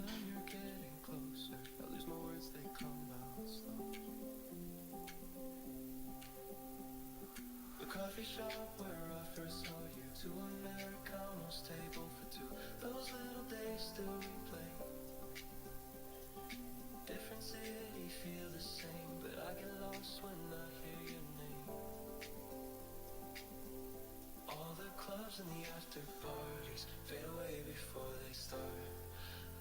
time you're getting closer, I lose my words, they come out slow. The coffee shop where I first saw you, two Americanos, table for two. Those little days still replay. Different city, feel the same, but I get lost when I hear your name. All the clubs and the after parties fade away before they start.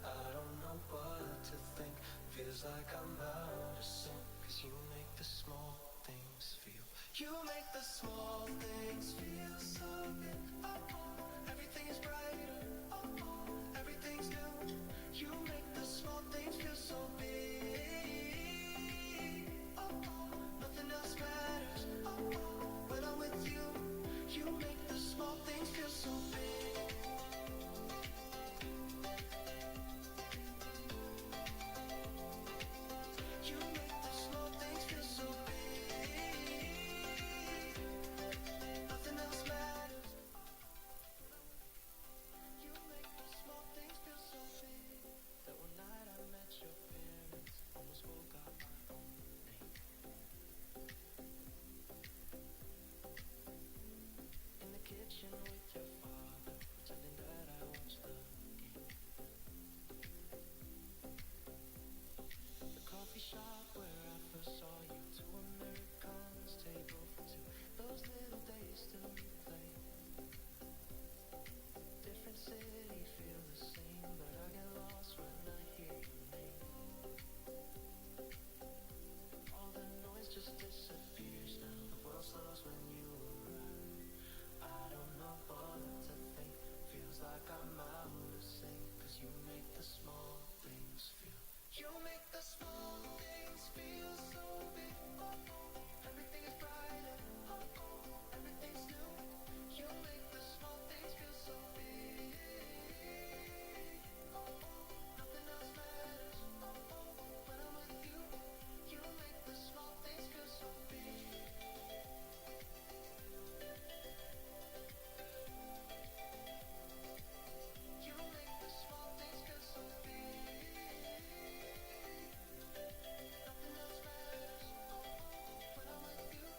I don't know what to think, feels like I'm out of sync. Cause you make the small things feel. You make the small things feel so good. Oh, everything is brighter. Oh, everything's new. You make the small things feel so big. Oh, nothing else matters. Oh, when I'm with you, you make the small things feel so big. You make the small things feel so big. Nothing else matters. You make the small things feel so big. That one night I met your parents, almost forgot my own name. In the kitchen with your father, pretending that I watched the game. The coffee shop where I first saw you, two Americans, table for two. Those little days still replay. Different city, feel the same, but I get lost when I hear your name. All the noise just disappears now. The world slows when you arrive. I don't know what to think, feels like I'm out of sync. Cause you make the small things feel. You make the small things feel so big. Oh, everything is brighter. Oh, everything's new. You make the small things feel so big. Oh, nothing else matters. Oh, when I'm with you, you make the small things feel so big. You make the small things feel so big. Nothing else matters. When I'm with you,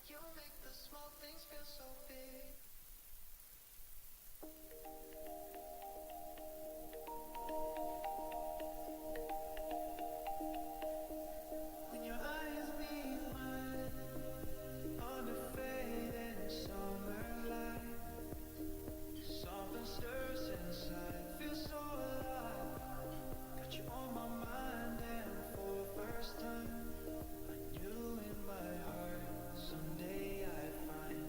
you make the small things feel so big. When your eyes meet mine, under fading summer light, something stirs inside, feels so alive. Got you on my mind, and for the first time, I knew in my heart someday I'd find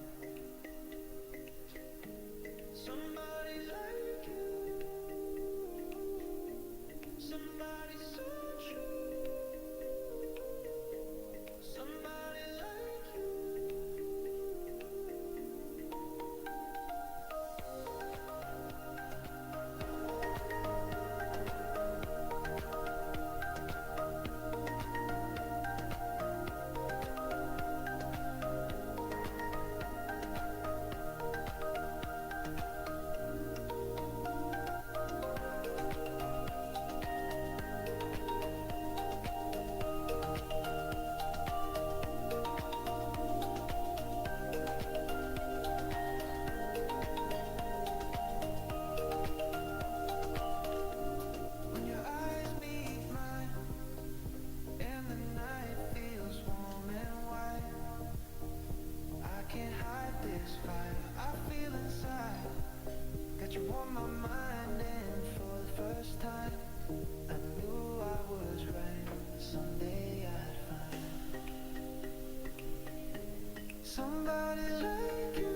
somebody like you, somebody so true, somebody like you. When your eyes meet mine, and the night feels warm and white, I can't hide this fire I feel inside. Got you on my mind, and for the first time, I knew I was right. Someday I'd find somebody like you,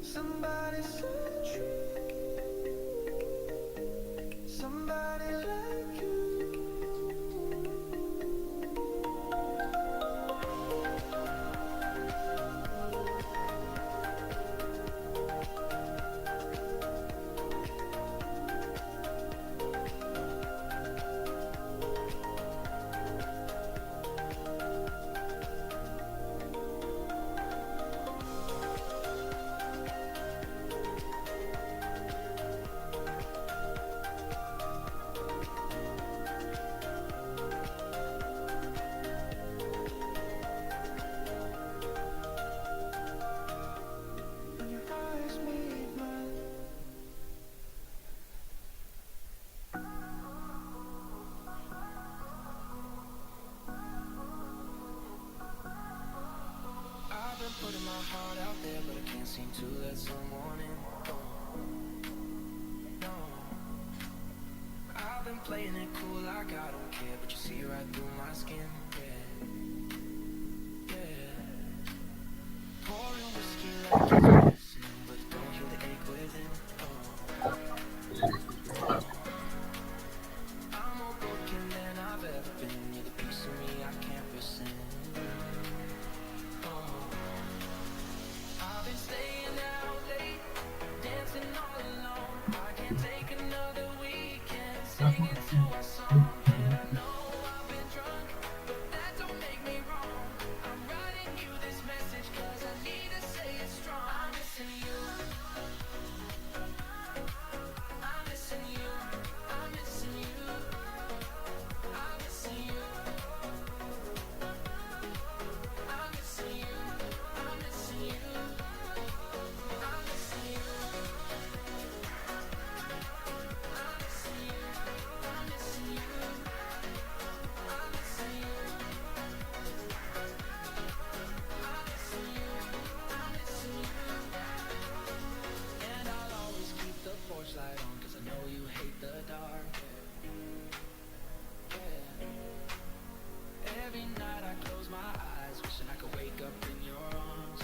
somebody so true, somebody like you. someone in. No, I've been playing it cool like I don't care, but you see right through my skin. Yeah, yeah. Pouring whiskey like it's medicine, but it don't heal the ache within. I'm more broken than I've ever been. You're the piece of me I can't rescind. I've been staying out late, dancing all alone. I can't take another weekend singing to our song. And I know I've been drunk, but that don't make me wrong. I'm writing you this message cause I need to say it strong. I'm missing you. I'm missing you. I'm missing you. I'm missing you. I'm missing you. I'm missing you. I'm missing you. I'm missing you. I'm missing you. I'm missing you. I'm missing you. I'm missing you. And I'll always keep the porch light on, cause I know you hate the dark. Yeah. Every night I close my eyes, wishing I could wake up in your arms.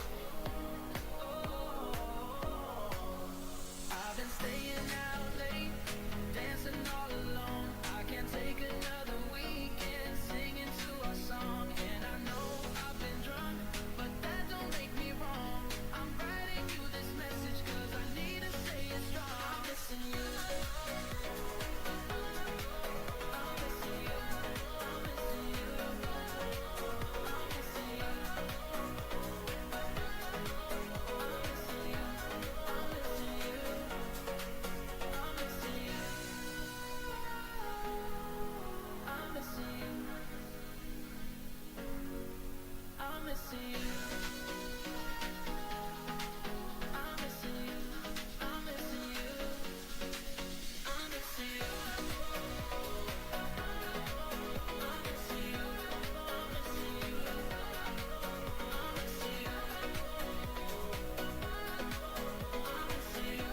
I've been staying out late, dancing all alone. I can't take another weekend singing to our song. And I know I've been drunk, but that don't make me wrong. I'm writing you this message cause I need to say it strong. I'm missing you. I'm missing you. I'm missing you. I'm missing you. I'm missing you. I'm missing you. I'm missing you. I'm missing you. I'm missing you. I'm missing you. I'm missing you. I'm missing you. I'm missing you. I'm missing you. I'm missing you.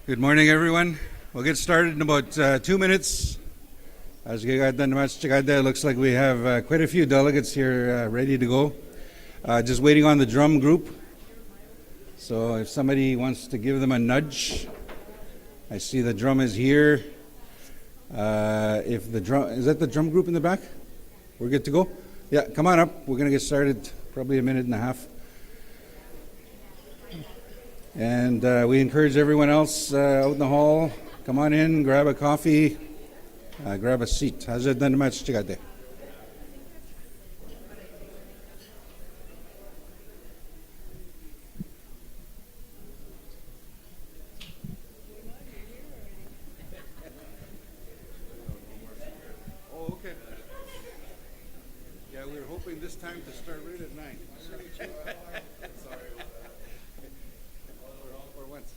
Good morning, everyone. We'll get started in about 2 minutes. As you got done, it looks like we have quite a few delegates here ready to go. Just waiting on the drum group. So if somebody wants to give them a nudge, I see the drum is here. If the drum is that the drum group in the back? We're good to go. Yeah, come on up. We're going to get started probably a minute and a half. And we encourage everyone else out in the hall, come on in, grab a coffee, grab a seat. How's it done much together? Oh, okay. Yeah, we were hoping this time to start right at 9. Sorry about that. For once.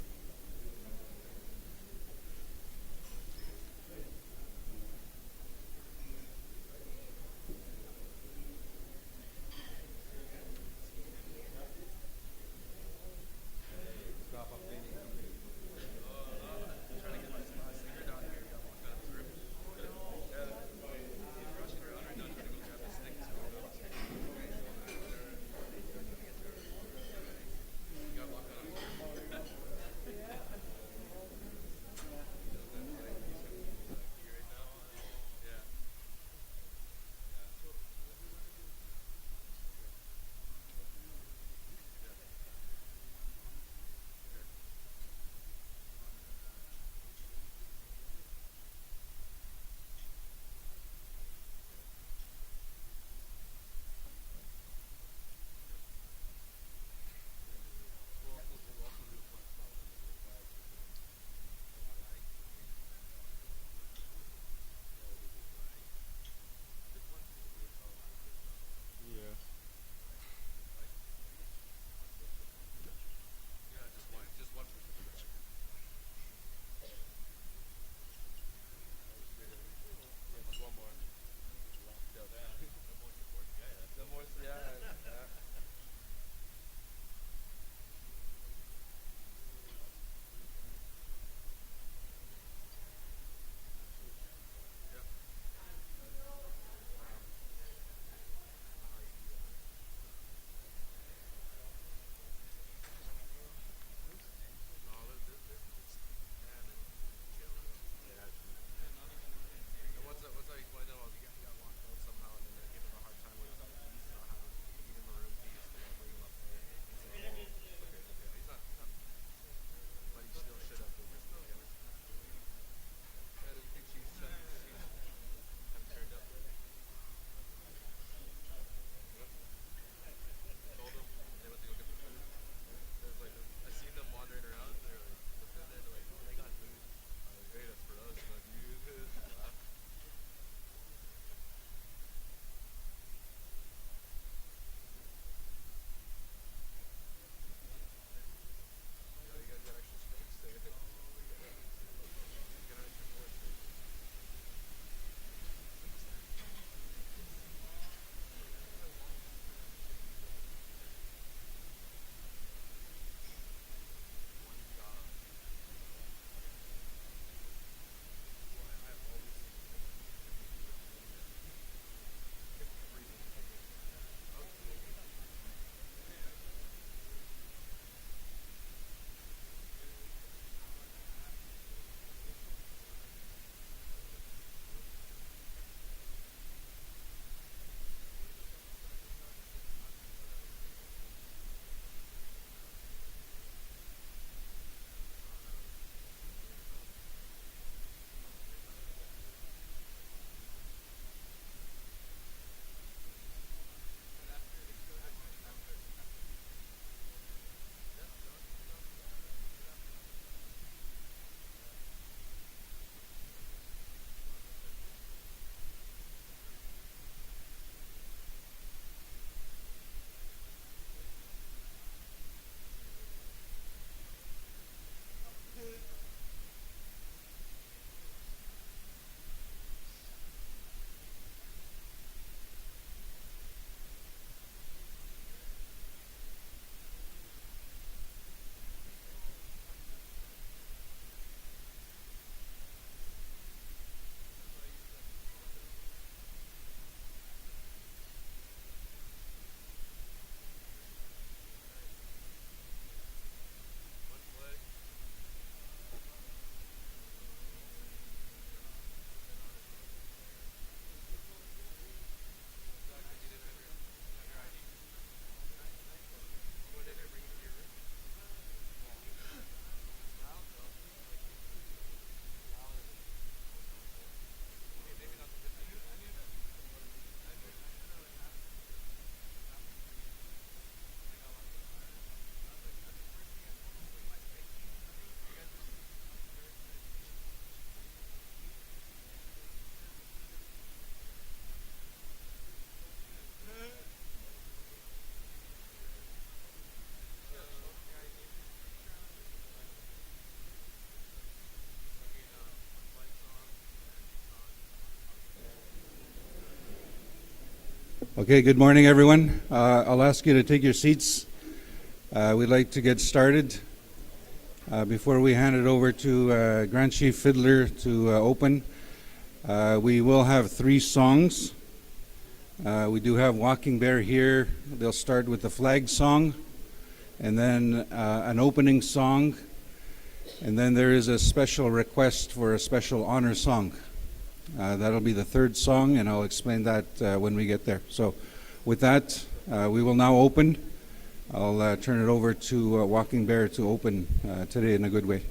Okay, good morning, everyone. I'll ask you to take your seats. We'd like to get started. Before we hand it over to Grand Chief Fiddler to open, we will have 3 songs. We do have Walking Bear here. They'll start with the flag song, and then an opening song, and then there is a special request for a special honor song. That'll be the 3rd song, and I'll explain that when we get there. So with that, we will now open. I'll turn it over to Walking Bear to open today in a good way.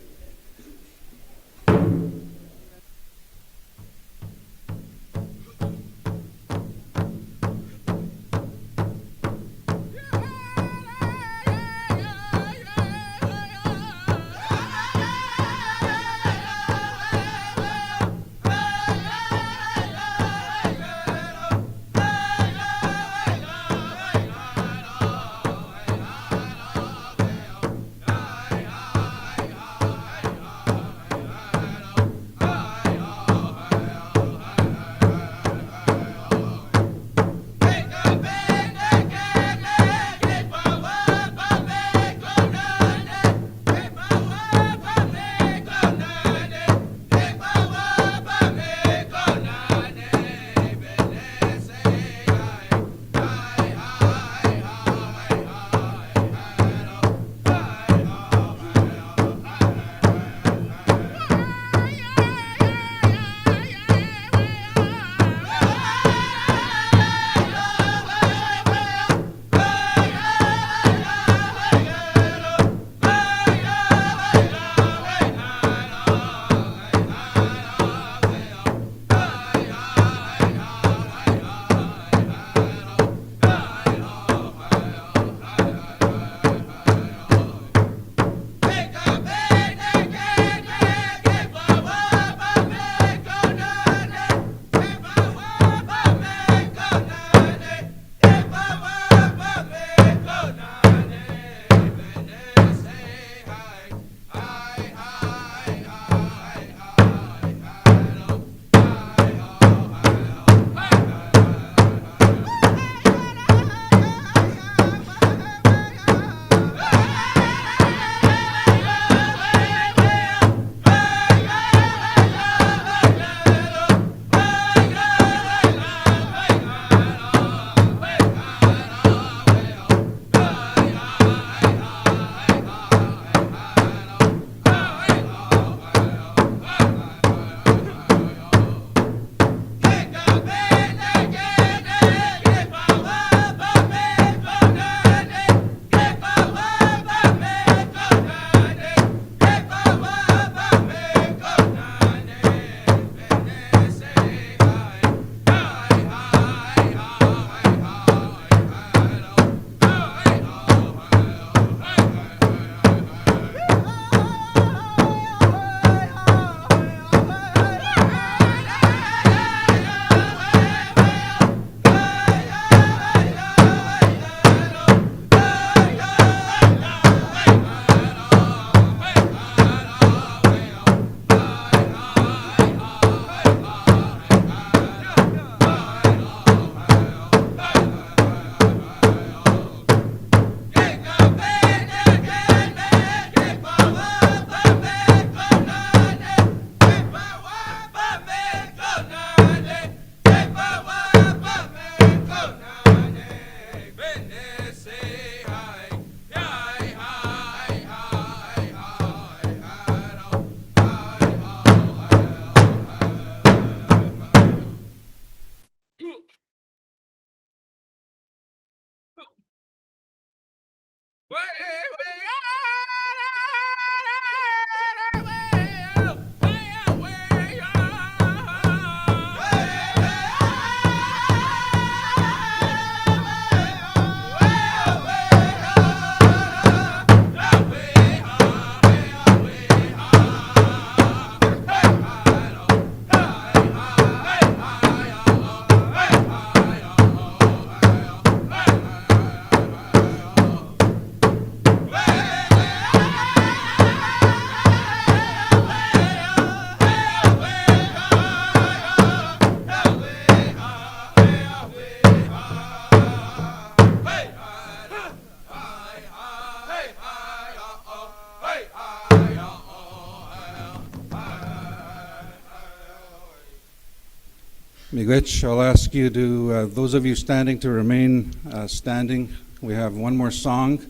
Miigwech, I'll ask you to, those of you standing, to remain standing. We have one more song,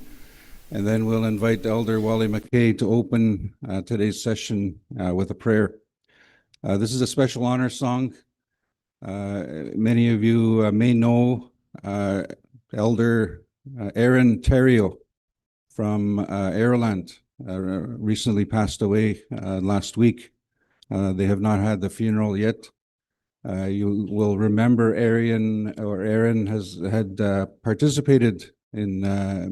and then we'll invite Elder Wally McKay to open today's session with a prayer. This is a special honor song. Many of you may know Elder Aaron Tero from Ireland, recently passed away last week. They have not had the funeral yet. You will remember Aaron has had participated in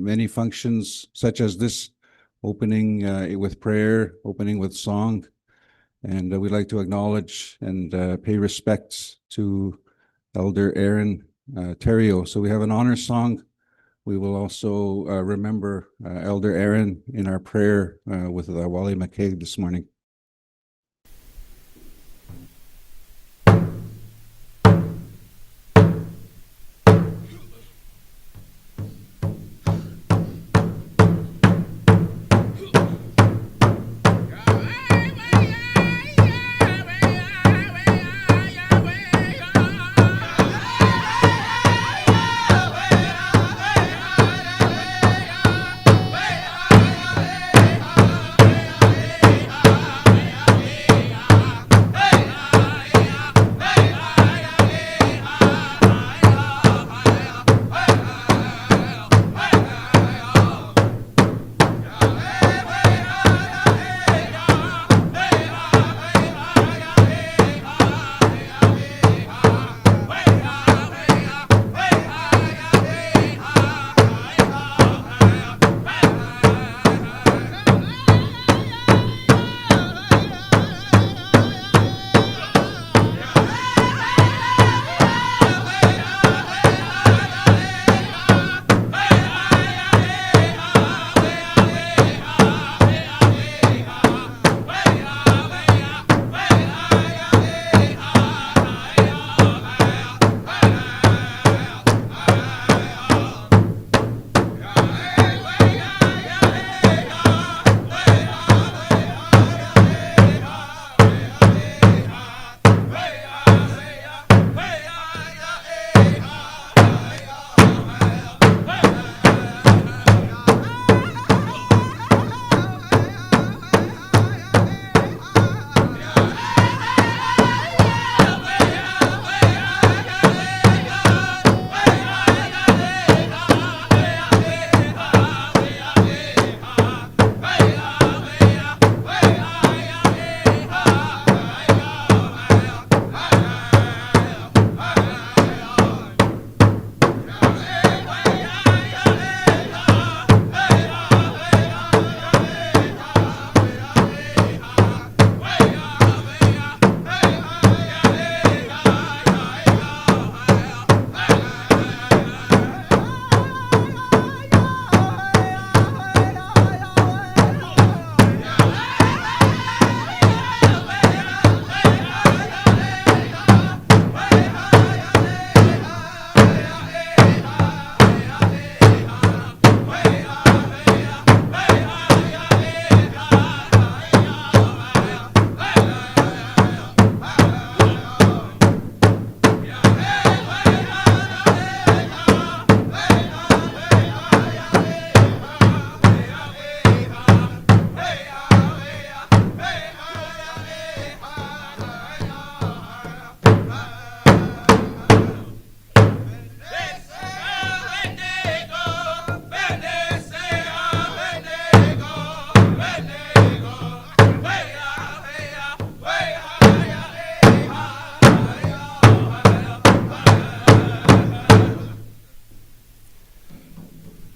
many functions such as this, opening with prayer, opening with song. And we'd like to acknowledge and pay respects to Elder Aaron Terrio. So we have an honor song. We will also remember Elder Aaron in our prayer with Wally McKay this morning.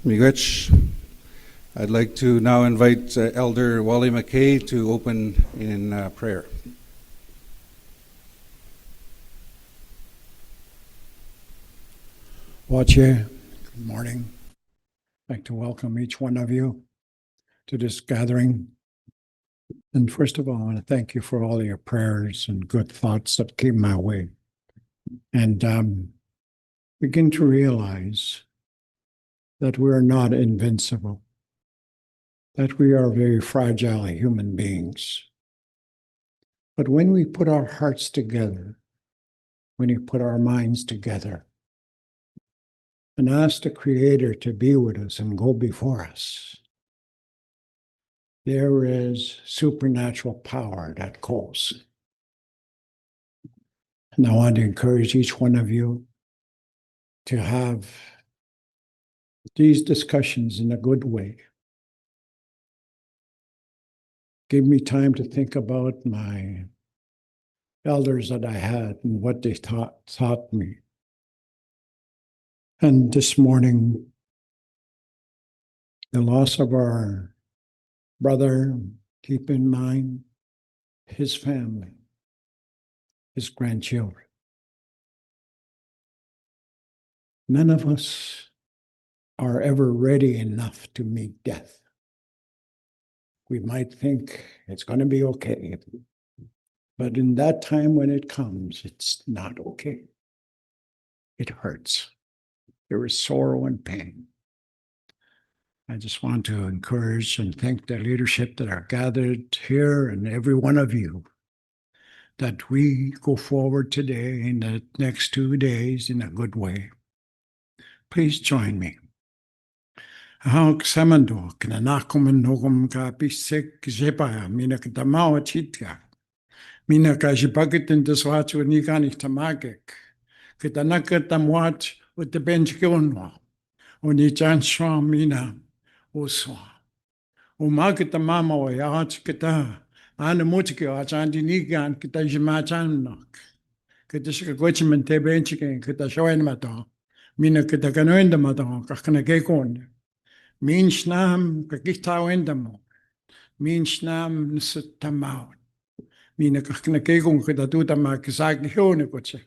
Miigwech. I'd like to now invite Elder Wally McKay to open in prayer. Watch you. Good morning. I'd like to welcome each one of you to this gathering. And first of all, I want to thank you for all your prayers and good thoughts that came my way. And begin to realize that we are not invincible, that we are very fragile human beings. But when we put our hearts together, when we put our minds together and ask the Creator to be with us and go before us, there is supernatural power that goes. And I want to encourage each one of you to have these discussions in a good way. Give me time to think about my elders that I had and what they taught me. And this morning, the loss of our brother, keep in mind his family, his grandchildren. None of us are ever ready enough to meet death. We might think it's going to be okay, but in that time when it comes, it's not okay. It hurts. There is sorrow and pain. I just want to encourage and thank the leadership that are gathered here and every one of you, that we go forward today in the next 2 days in a good way. Please join me. Ahok samando kinanakum nogum ka pisek jepa mina kitamawa chitka. Mina ka jipakitin deswatu ni kanich tamagek. Kitanaka tamwat with the bench gilnwa. Oni chanswa mina oswa. Umakita mama wa yaach kita. Ana mutike wa chandi nigan kita jimachanok. Kita shika gochimente benchike kita shoen mato. Mina kita kanoenda mato kakana kekonde. Min shnam kakitawendamo. Min shnam nsutamao. Mina kakana kekon kita tutama kisag hione koche.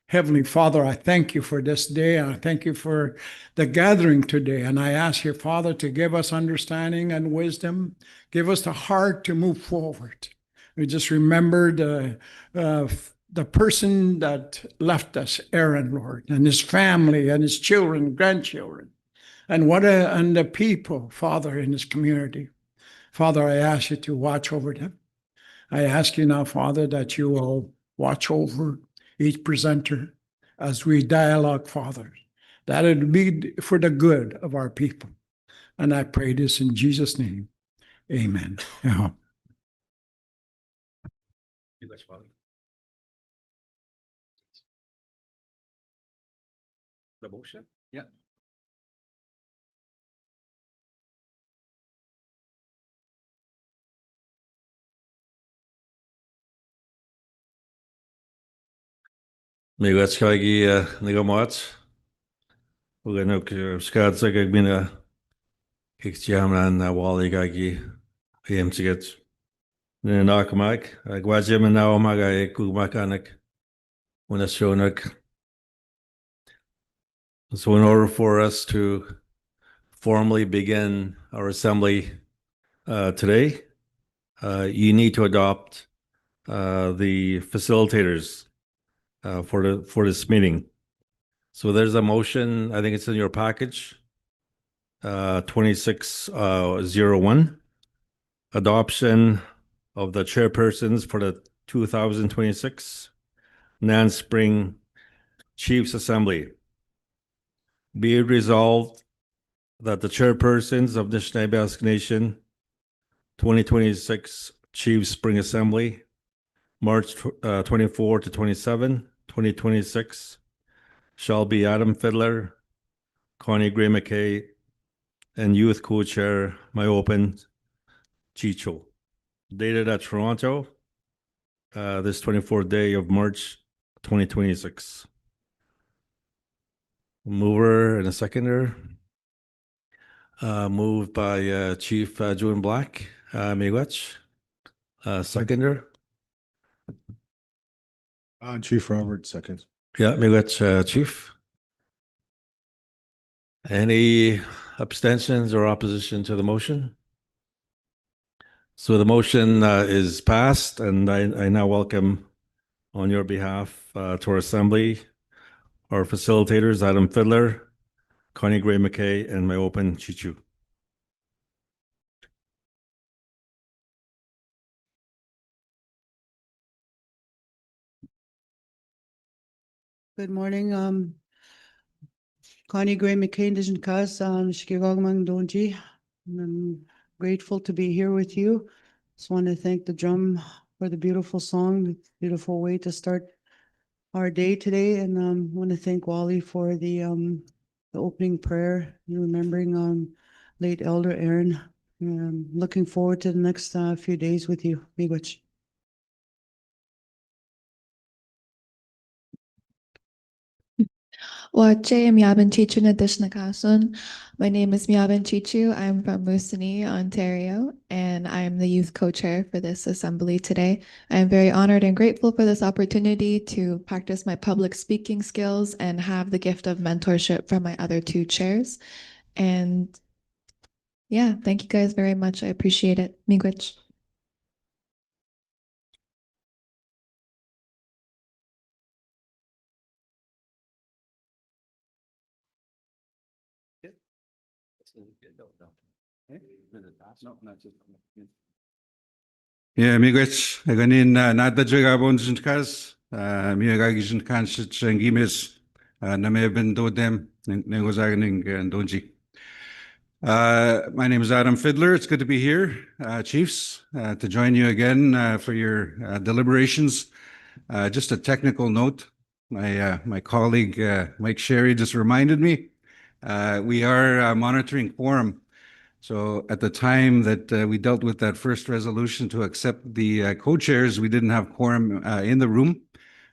Heavenly Father, I thank you for this day. I thank you for the gathering today. And I ask you, Father, to give us understanding and wisdom. Give us the heart to move forward. We just remembered the person that left us, Aaron, Lord, and his family and his children, grandchildren, and and the people, Father, in his community. Father, I ask you to watch over them. I ask you now, Father, that you will watch over each presenter as we dialogue, Father, that it be for the good of our people. And I pray this in Jesus' name. Amen. Yeah. The motion? Yeah. Miigwech kagi nigamot. Uganok skadsa gagbina kikjamran wali kagi AMCget. Nakamak, Guajim and Naomaga Kumakanak Unashonak. So in order for us to formally begin our assembly today, you need to adopt the facilitators for this meeting. So there's a motion, I think it's in your package, 2601, adoption of the chairpersons for the 2026 NAN Spring Chiefs Assembly. Be it resolved that the chairpersons of Anishinaabe Nation 2026 Chiefs Spring Assembly, March 24 to 27, 2026, shall be Adam Fiddler, Connie Gray McKay, and Youth Co-Chair Open Chicho. Dated at Toronto, this 24th day of March 2026. Mover and a seconder. Moved by Chief Julian Black. Miigwech. Seconder. Chief Robert, second. Yeah, Miigwech, Chief. Any abstentions or opposition to the motion? So the motion is passed, and I now welcome on your behalf to our assembly our facilitators, Adam Fiddler, Connie Gray McKay, and Open Chichu. Good morning. Connie Gray McCain Division Kas, Shikigogmang Donji. I'm grateful to be here with you. Just want to thank the drum for the beautiful song, beautiful way to start our day today. And want to thank Wally for the opening prayer, remembering late Elder Aaron. Looking forward to the next few days with you. Miigwech. Wache Miyaban Chichu Nadishnakasun. My name is Miyaban Chichu. I'm from Moosonee, Ontario, and I'm the youth co-chair for this assembly today. I am very honored and grateful for this opportunity to practice my public speaking skills and have the gift of mentorship from my other two chairs. And yeah, thank you guys very much. I appreciate it. Miigwech. Yeah, miigwech, ganin nada jagabon jinkas, miagagijin kanshit shangimis, nameben dodem, negozaganing and donji. My name is Adam Fiddler. It's good to be here, Chiefs, to join you again for your deliberations. Just a technical note, my colleague Mike Sherry just reminded me, we are monitoring quorum. So at the time that we dealt with that first resolution to accept the co-chairs, we didn't have quorum in the room.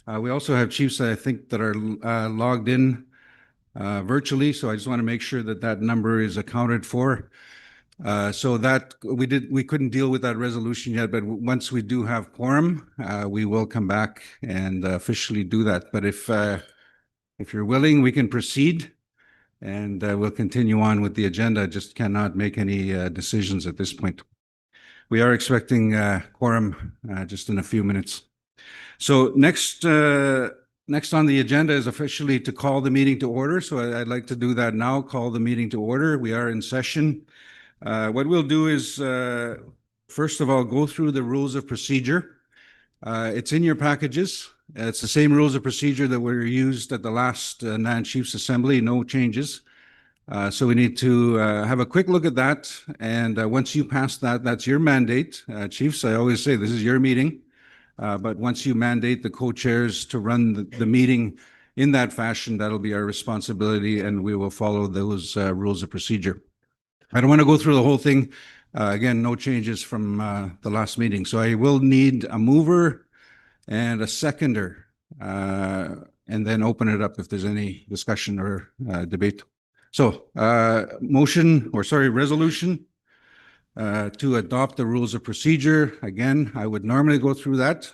We also have chiefs, I think, that are logged in virtually. So I just want to make sure that that number is accounted for. So that we couldn't deal with that resolution yet, but once we do have quorum, we will come back and officially do that. But if you're willing, we can proceed. And we'll continue on with the agenda. Just cannot make any decisions at this point. We are expecting quorum just in a few minutes. So next on the agenda is officially to call the meeting to order. So I'd like to do that now, call the meeting to order. We are in session. What we'll do is, first of all, go through the rules of procedure. It's in your packages. It's the same rules of procedure that were used at the last NAN Chiefs Assembly, no changes. So we need to have a quick look at that. And once you pass that, that's your mandate. Chiefs, I always say this is your meeting. But once you mandate the co-chairs to run the meeting in that fashion, that'll be our responsibility and we will follow those rules of procedure. I don't want to go through the whole thing. Again, no changes from the last meeting. So I will need a mover and a seconder, and then open it up if there's any discussion or debate. So resolution to adopt the rules of procedure. Again, I would normally go through that.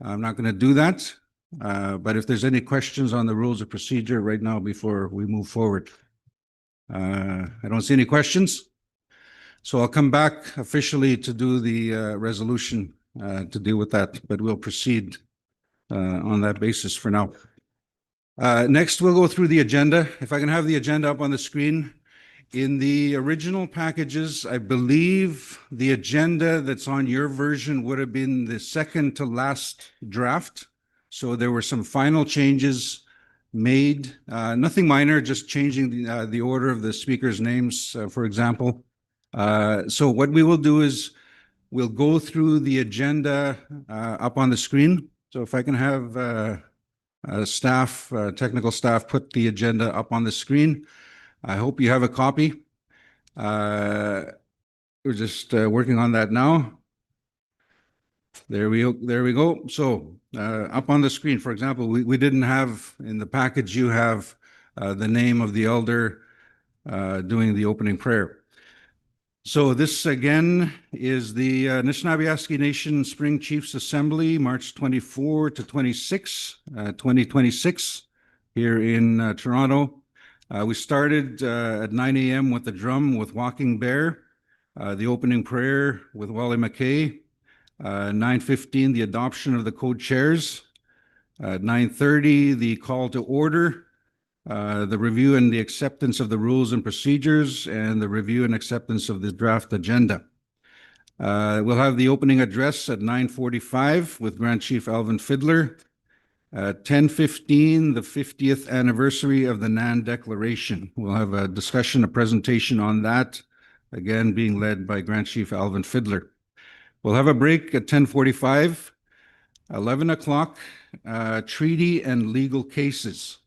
I'm not going to do that. But if there's any questions on the rules of procedure right now before we move forward. I don't see any questions. So I'll come back officially to do the resolution to deal with that, but we'll proceed on that basis for now. Next, we'll go through the agenda. If I can have the agenda up on the screen. In the original packages, I believe the agenda that's on your version would have been the second to last draft. So there were some final changes made, nothing minor, just changing the order of the speakers' names, for example. So what we will do is we'll go through the agenda up on the screen. So if I can have technical staff put the agenda up on the screen. I hope you have a copy. We're just working on that now. There we go. So up on the screen, for example, we didn't have in the package, you have the name of the elder doing the opening prayer. So this again is the Anishinaabe Nation Spring Chiefs Assembly, March 24 to 26, 2026, here in Toronto. We started at 9 a.m. with the drum with Walking Bear, the opening prayer with Wally McKay, 9:15, the adoption of the co-chairs, 9:30, the call to order, the review and the acceptance of the rules and procedures, and the review and acceptance of the draft agenda. We'll have the opening address at 9:45 with Grand Chief Alvin Fiddler. At 10:15, the 50th anniversary of the NAN Declaration. We'll have a discussion, a presentation on that, again being led by Grand Chief Alvin Fiddler. We'll have a break at 10:45. 11 o'clock, treaty and legal cases.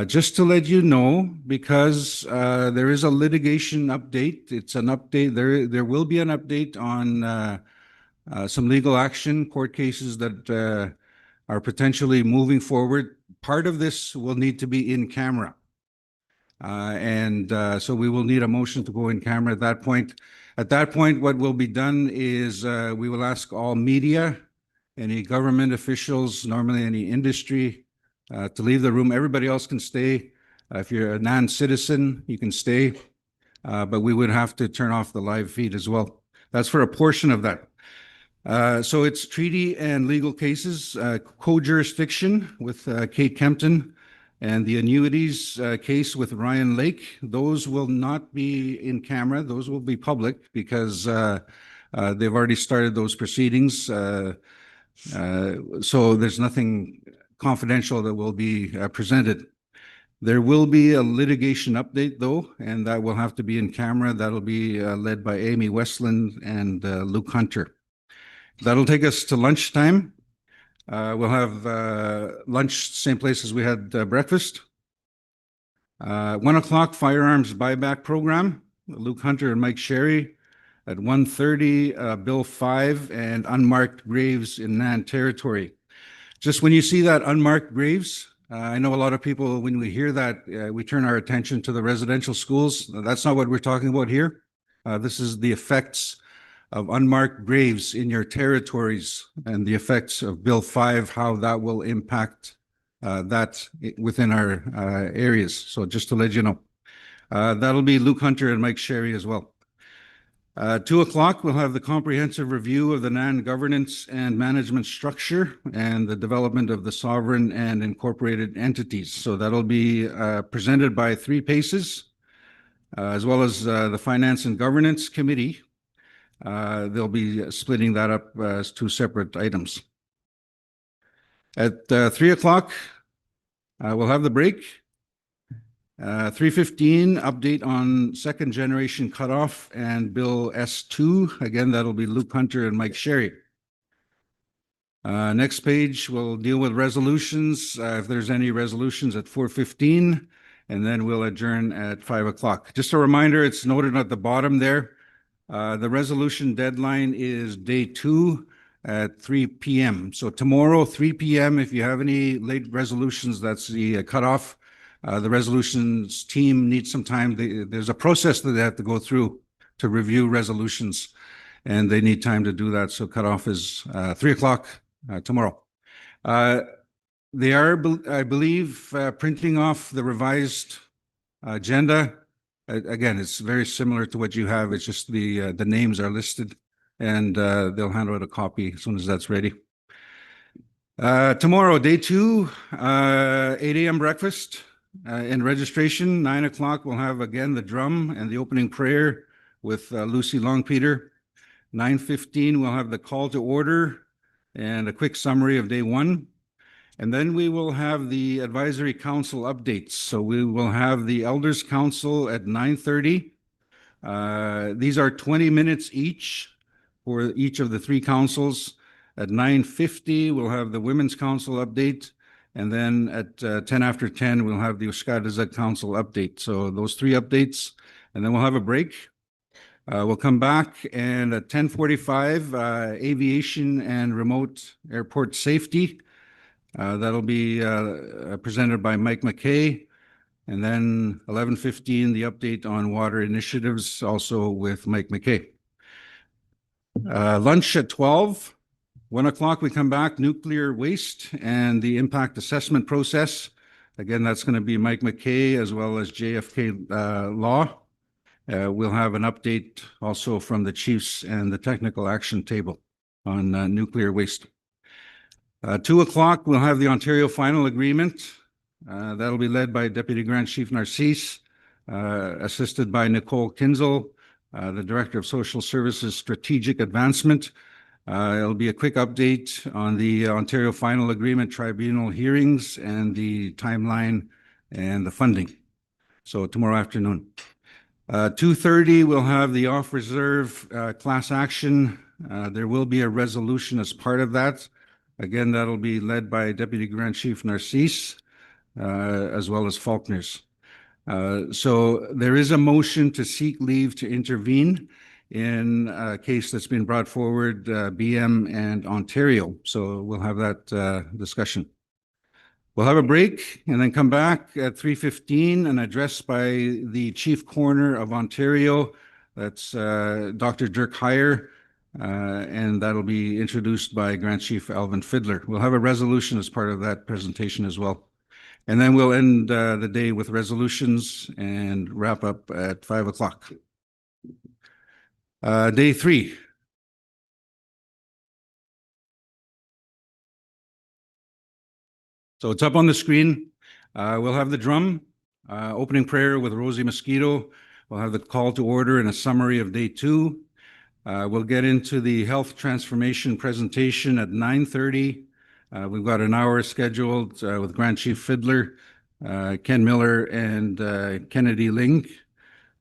Just to let you know, because there is a litigation update, it's an update, there will be an update on some legal action, court cases that are potentially moving forward. Part of this will need to be in camera. So we will need a motion to go in camera at that point. At that point, what will be done is we will ask all media, any government officials, normally any industry, to leave the room. Everybody else can stay. If you're a NAN citizen, you can stay, but we would have to turn off the live feed as well. That's for a portion of that. So it's treaty and legal cases, co-jurisdiction with Kate Kempton, and the annuities case with Ryan Lake. Those will not be in camera. Those will be public because they've already started those proceedings. So there's nothing confidential that will be presented. There will be a litigation update though, and that will have to be in camera. That'll be led by Amy Westland and Luke Hunter. That'll take us to lunchtime. We'll have lunch, same place as we had breakfast. 1 o'clock, firearms buyback program. Luke Hunter and Mike Sherry. At 1:30, Bill 5 and unmarked graves in NAN territory. Just when you see that unmarked graves, I know a lot of people, when we hear that, we turn our attention to the residential schools. That's not what we're talking about here. This is the effects of unmarked graves in your territories and the effects of Bill 5, how that will impact that within our areas. So just to let you know, that'll be Luke Hunter and Mike Sherry as well. 2 o'clock, we'll have the comprehensive review of the NAN governance and management structure and the development of the sovereign and incorporated entities. So that'll be presented by 3 PACEs, as well as the Finance and Governance Committee. They'll be splitting that up as 2 separate items. At 3 o'clock, we'll have the break. 3:15, update on second generation cutoff and Bill S2. Again, that'll be Luke Hunter and Mike Sherry. Next page, we'll deal with resolutions, if there's any resolutions at 4:15, and then we'll adjourn at 5 o'clock. Just a reminder, it's noted at the bottom there. The resolution deadline is day 2 at 3 p.m. So tomorrow, 3 p.m., if you have any late resolutions, that's the cutoff. The resolutions team needs some time. There's a process that they have to go through to review resolutions, and they need time to do that. So cutoff is 3 o'clock tomorrow. They are, I believe, printing off the revised agenda. Again, it's very similar to what you have. It's just the names are listed, and they'll hand out a copy as soon as that's ready. Tomorrow, day 2, 8 a.m. breakfast. In registration, 9 o'clock, we'll have again the drum and the opening prayer with Lucy Longpeter. 9:15, we'll have the call to order and a quick summary of day 1. And then we will have the advisory council updates. So we will have the elders council at 9:30. These are 20 minutes each for each of the 3 councils. At 9:50, we'll have the women's council update. And then at 10 after 10, we'll have the Uskadizat Council update. So those 3 updates, and then we'll have a break. We'll come back, and at 10:45, aviation and remote airport safety. That'll be presented by Mike McKay. And then 11:15, the update on water initiatives, also with Mike McKay. Lunch at 12. 1 o'clock, we come back, nuclear waste and the impact assessment process. Again, that's going to be Mike McKay as well as JFK Law. We'll have an update also from the chiefs and the technical action table on nuclear waste. 2 o'clock, we'll have the Ontario Final Agreement. That'll be led by Deputy Grand Chief Narcisse, assisted by Nicole Kinzel, the Director of Social Services Strategic Advancement. It'll be a quick update on the Ontario Final Agreement Tribunal hearings and the timeline and the funding. So tomorrow afternoon. 2:30, we'll have the off reserve class action. There will be a resolution as part of that. Again, that'll be led by Deputy Grand Chief Narcisse, as well as Faulkner's. So there is a motion to seek leave to intervene in a case that's been brought forward, BM and Ontario. So we'll have that discussion. We'll have a break and then come back at 3:15, an address by the Chief Coroner of Ontario. That's Dr. Dirk Heyer, and that'll be introduced by Grand Chief Alvin Fiddler. We'll have a resolution as part of that presentation as well. And then we'll end the day with resolutions and wrap up at 5 o'clock. Day 3. So it's up on the screen. We'll have the drum, opening prayer with Rosie Mosquito. We'll have the call to order and a summary of day 2. We'll get into the health transformation presentation at 9:30. We've got an hour scheduled with Grand Chief Fiddler, Ken Miller, and Kennedy Ling.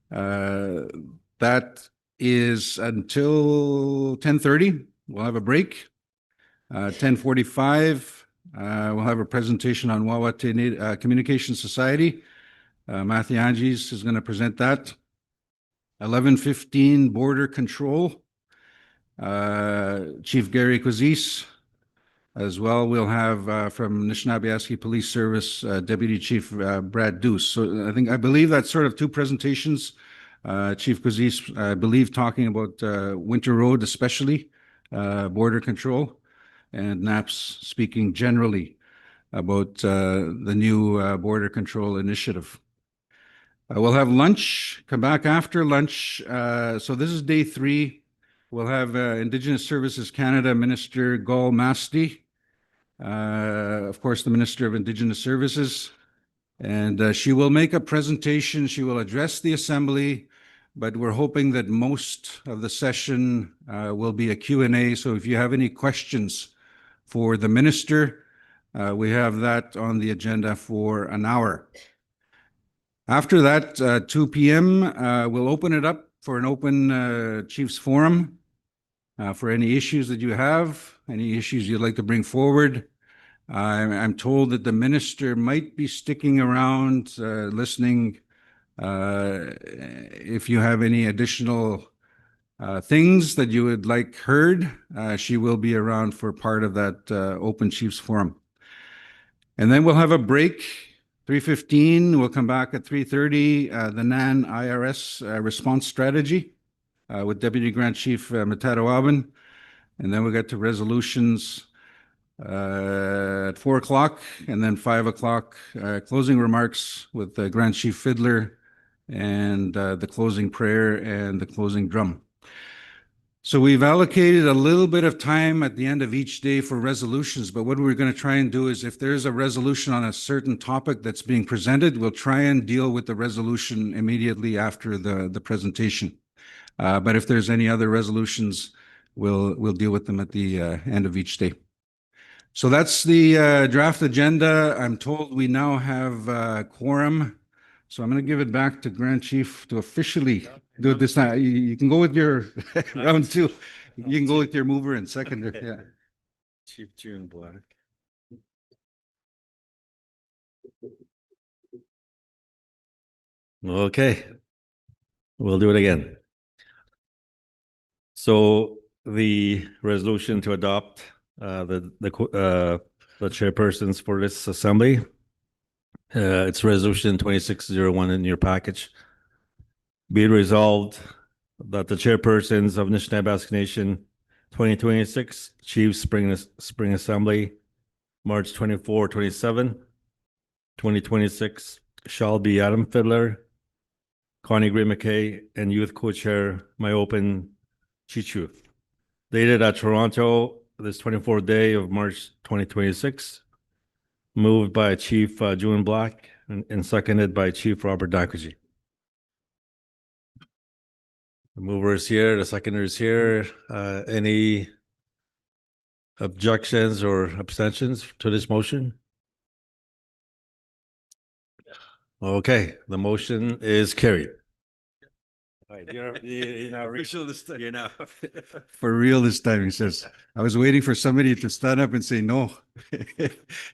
That is until 10:30. We'll have a break. 10:45, we'll have a presentation on Wawate Communication Society. Matthew Anges is going to present that. 11:15, border control. Chief Gary Quazis. As well, we'll have from Anishinaabe Police Service, Deputy Chief Brad Deuce. So I believe that's sort of 2 presentations. Chief Quazis, I believe, talking about Winter Road, especially border control, and Naps speaking generally about the new border control initiative. We'll have lunch, come back after lunch. So this is day 3. We'll have Indigenous Services Canada Minister Gol Masti, of course, the Minister of Indigenous Services, and she will make a presentation. She will address the Assembly, but we're hoping that most of the session will be a Q&A. So if you have any questions for the Minister, we have that on the agenda for an hour. After that, 2 p.m., we'll open it up for an open Chiefs Forum for any issues that you have, any issues you'd like to bring forward. I'm told that the Minister might be sticking around, listening. If you have any additional things that you would like heard, she will be around for part of that open Chiefs Forum. And then we'll have a break. 3:15, we'll come back at 3:30, the NAN IRS response strategy with Deputy Grand Chief Matado Aben. And then we'll get to resolutions at 4 o'clock, and then 5 o'clock, closing remarks with Grand Chief Fiddler and the closing prayer and the closing drum. So we've allocated a little bit of time at the end of each day for resolutions, but what we're going to try and do is if there's a resolution on a certain topic that's being presented, we'll try and deal with the resolution immediately after the presentation. But if there's any other resolutions, we'll deal with them at the end of each day. So that's the draft agenda. I'm told we now have quorum. So I'm going to give it back to Grand Chief to officially do it this time. You can go with your round 2. You can go with your mover and seconder. Yeah. Chief June Black. Okay, we'll do it again. So the resolution to adopt the chairpersons for this assembly. It's resolution 2601 in your package. Be it resolved that the chairpersons of Anishinaabe Nation 2026 Chiefs Spring Assembly, March 24, 27, 2026 shall be Adam Fiddler, Connie Gray McKay, and Youth Co-Chair Myopen Chichu. Dated at Toronto, this 24th day of March 2026. Moved by Chief June Black and seconded by Chief Robert Dakuji. The mover is here, the seconder is here. Any Objections or abstentions to this motion? Okay, the motion is carried. All right, you're now Official this time. You're now. For real this time, he says. I was waiting for somebody to stand up and say no.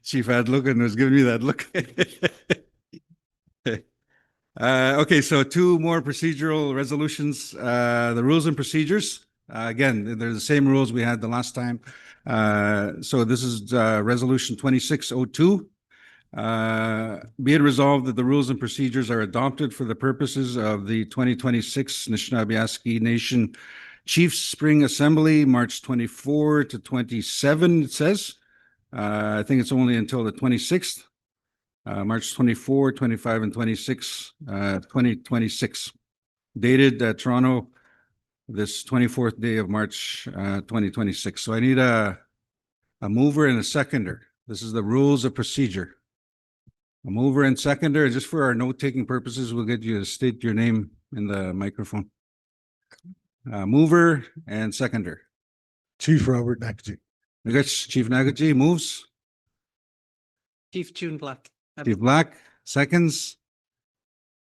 Chief had look and was giving me that look. Okay, so two more procedural resolutions. The rules and procedures. Again, they're the same rules we had the last time. So this is Resolution 2602. Be it resolved that the rules and procedures are adopted for the purposes of the 2026 Anishinaabe Nation Chiefs Spring Assembly, March 24 to 27, it says. I think it's only until the 26th. March 24, 25, and 26, 2026. Dated Toronto, this 24th day of March 2026. So I need a mover and a seconder. This is the rules of procedure. A mover and seconder, just for our note-taking purposes, we'll get you to state your name in the microphone. Mover and seconder. Chief Robert Nakaji. We got Chief Nagaji moves. Chief June Black. Chief Black seconds.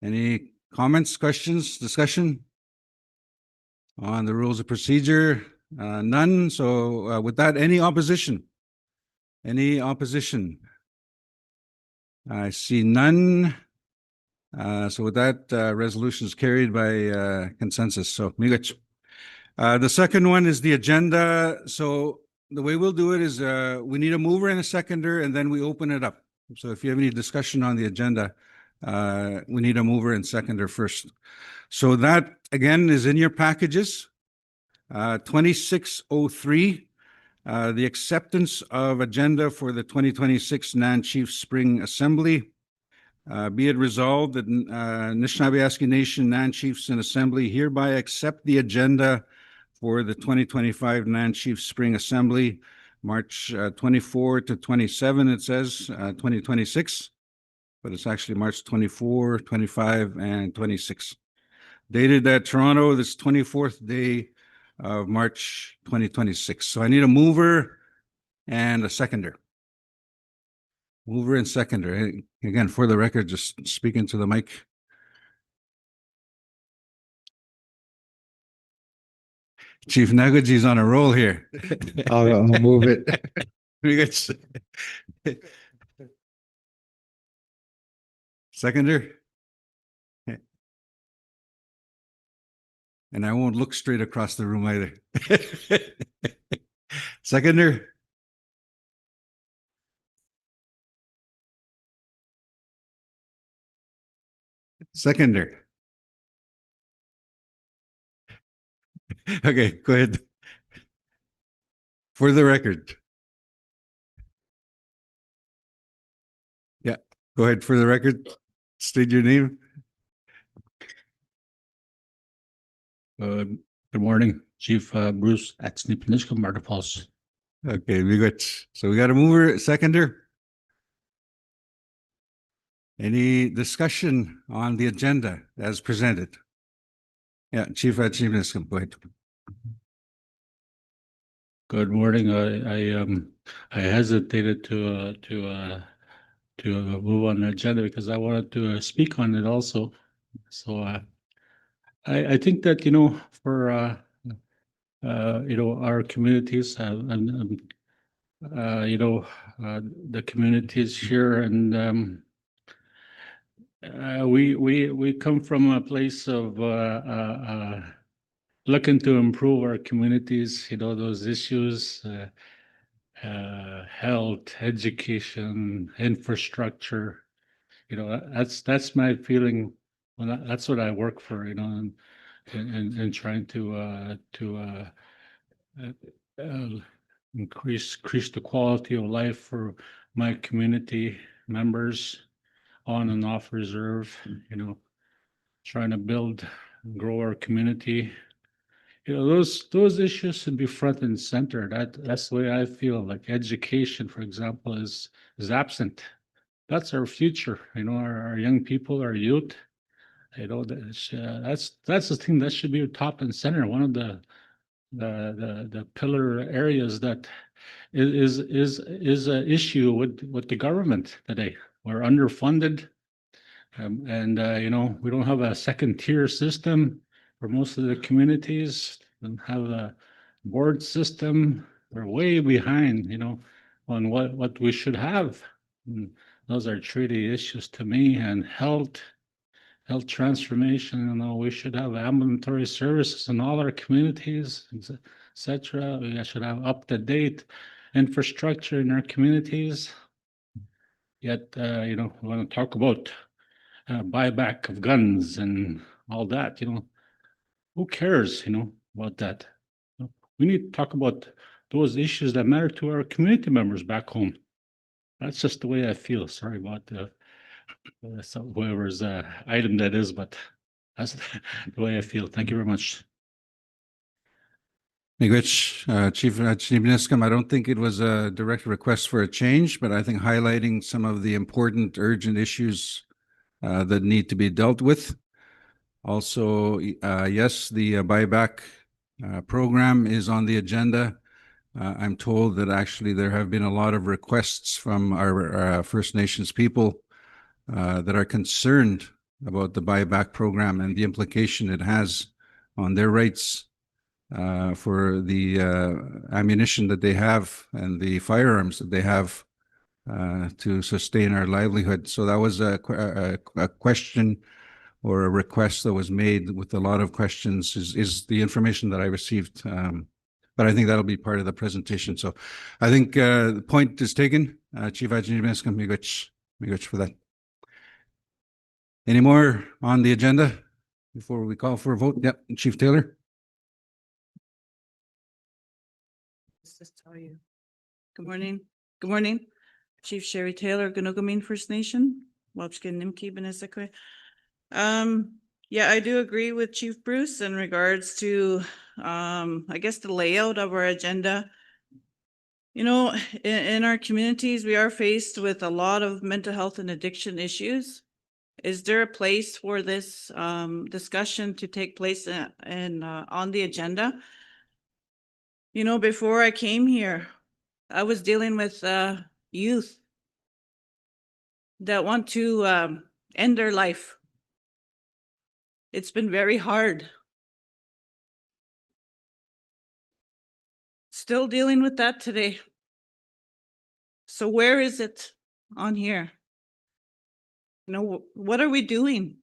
Any comments, questions, discussion on the rules of procedure? None. So with that, any opposition? Any opposition? I see none. So with that, resolution is carried by consensus. So Miigwech. The second one is the agenda. So the way we'll do it is we need a mover and a seconder, and then we open it up. So if you have any discussion on the agenda, we need a mover and seconder first. So that, again, is in your packages. 2603, the acceptance of agenda for the 2026 NAN Chief Spring Assembly. Be it resolved that Anishinaabe Nation NAN Chiefs in Assembly hereby accept the agenda for the 2025 NAN Chief Spring Assembly, March 24 to 27, it says, 2026, but it's actually March 24, 25, and 26. Dated at Toronto, this 24th day of March 2026. So I need a mover and a seconder. Mover and seconder. Again, for the record, just speaking to the mic. Chief Nagaji's on a roll here. I'll move it. We got seconder. And I won't look straight across the room either. Seconder. Seconder. Okay, go ahead. For the record. Yeah, go ahead for the record. State your name. Good morning, Chief Bruce at Snipinishka Marta Falls. Okay, we got a mover, seconder. Any discussion on the agenda as presented? Yeah, Chief Niskum, go ahead. Good morning. I hesitated to move on the agenda because I wanted to speak on it also. So I think that for our communities and the communities here, and we come from a place of looking to improve our communities. Those issues, health, education, infrastructure. That's my feeling. That's what I work for. And trying to increase the quality of life for my community members on and off reserve, trying to build and grow our community. Those issues should be front and center. That's the way I feel. Like education, for example, is absent. That's our future. Our young people, our youth. That's the thing that should be top and center. One of the the pillar areas that is an issue with the government today. We're underfunded. And you know, we don't have a second tier system for most of the communities, don't have a board system. We're way behind, you know, on what we should have. And those are treaty issues to me, and health transformation. You know, we should have ambulatory services in all our communities, etc. We should have up-to-date infrastructure in our communities. Yet, you know, we want to talk about buyback of guns and all that, you know, who cares, you know, about that? We need to talk about those issues that matter to our community members back home. That's just the way I feel. Sorry about whoever's item that is, but that's the way I feel. Thank you very much. Miigwech, Chief Chinibiniscum, I don't think it was a direct request for a change, but I think highlighting some of the important urgent issues that need to be dealt with. Also, yes, the buyback program is on the agenda. I'm told that actually there have been a lot of requests from our First Nations people that are concerned about the buyback program and the implication it has on their rights for the ammunition that they have and the firearms that they have to sustain our livelihood. So that was a question or a request that was made with a lot of questions is the information that I received. But I think that'll be part of the presentation. So I think the point is taken. Chief Ajinibiniscum, miigwech for that. Any more on the agenda before we call for a vote? Yep, Chief Taylor. Let's just tell you. Good morning. Good morning. Chief Sherry Taylor, Ganugamin First Nation. Wapskin Nimki Benisakwe. Yeah, I do agree with Chief Bruce in regards to I guess the layout of our agenda. You know, in our communities, we are faced with a lot of mental health and addiction issues. Is there a place for this discussion to take place on the agenda? You know, before I came here, I was dealing with youth that want to end their life. It's been very hard. Still dealing with that today. So where is it on here? You know, what are we doing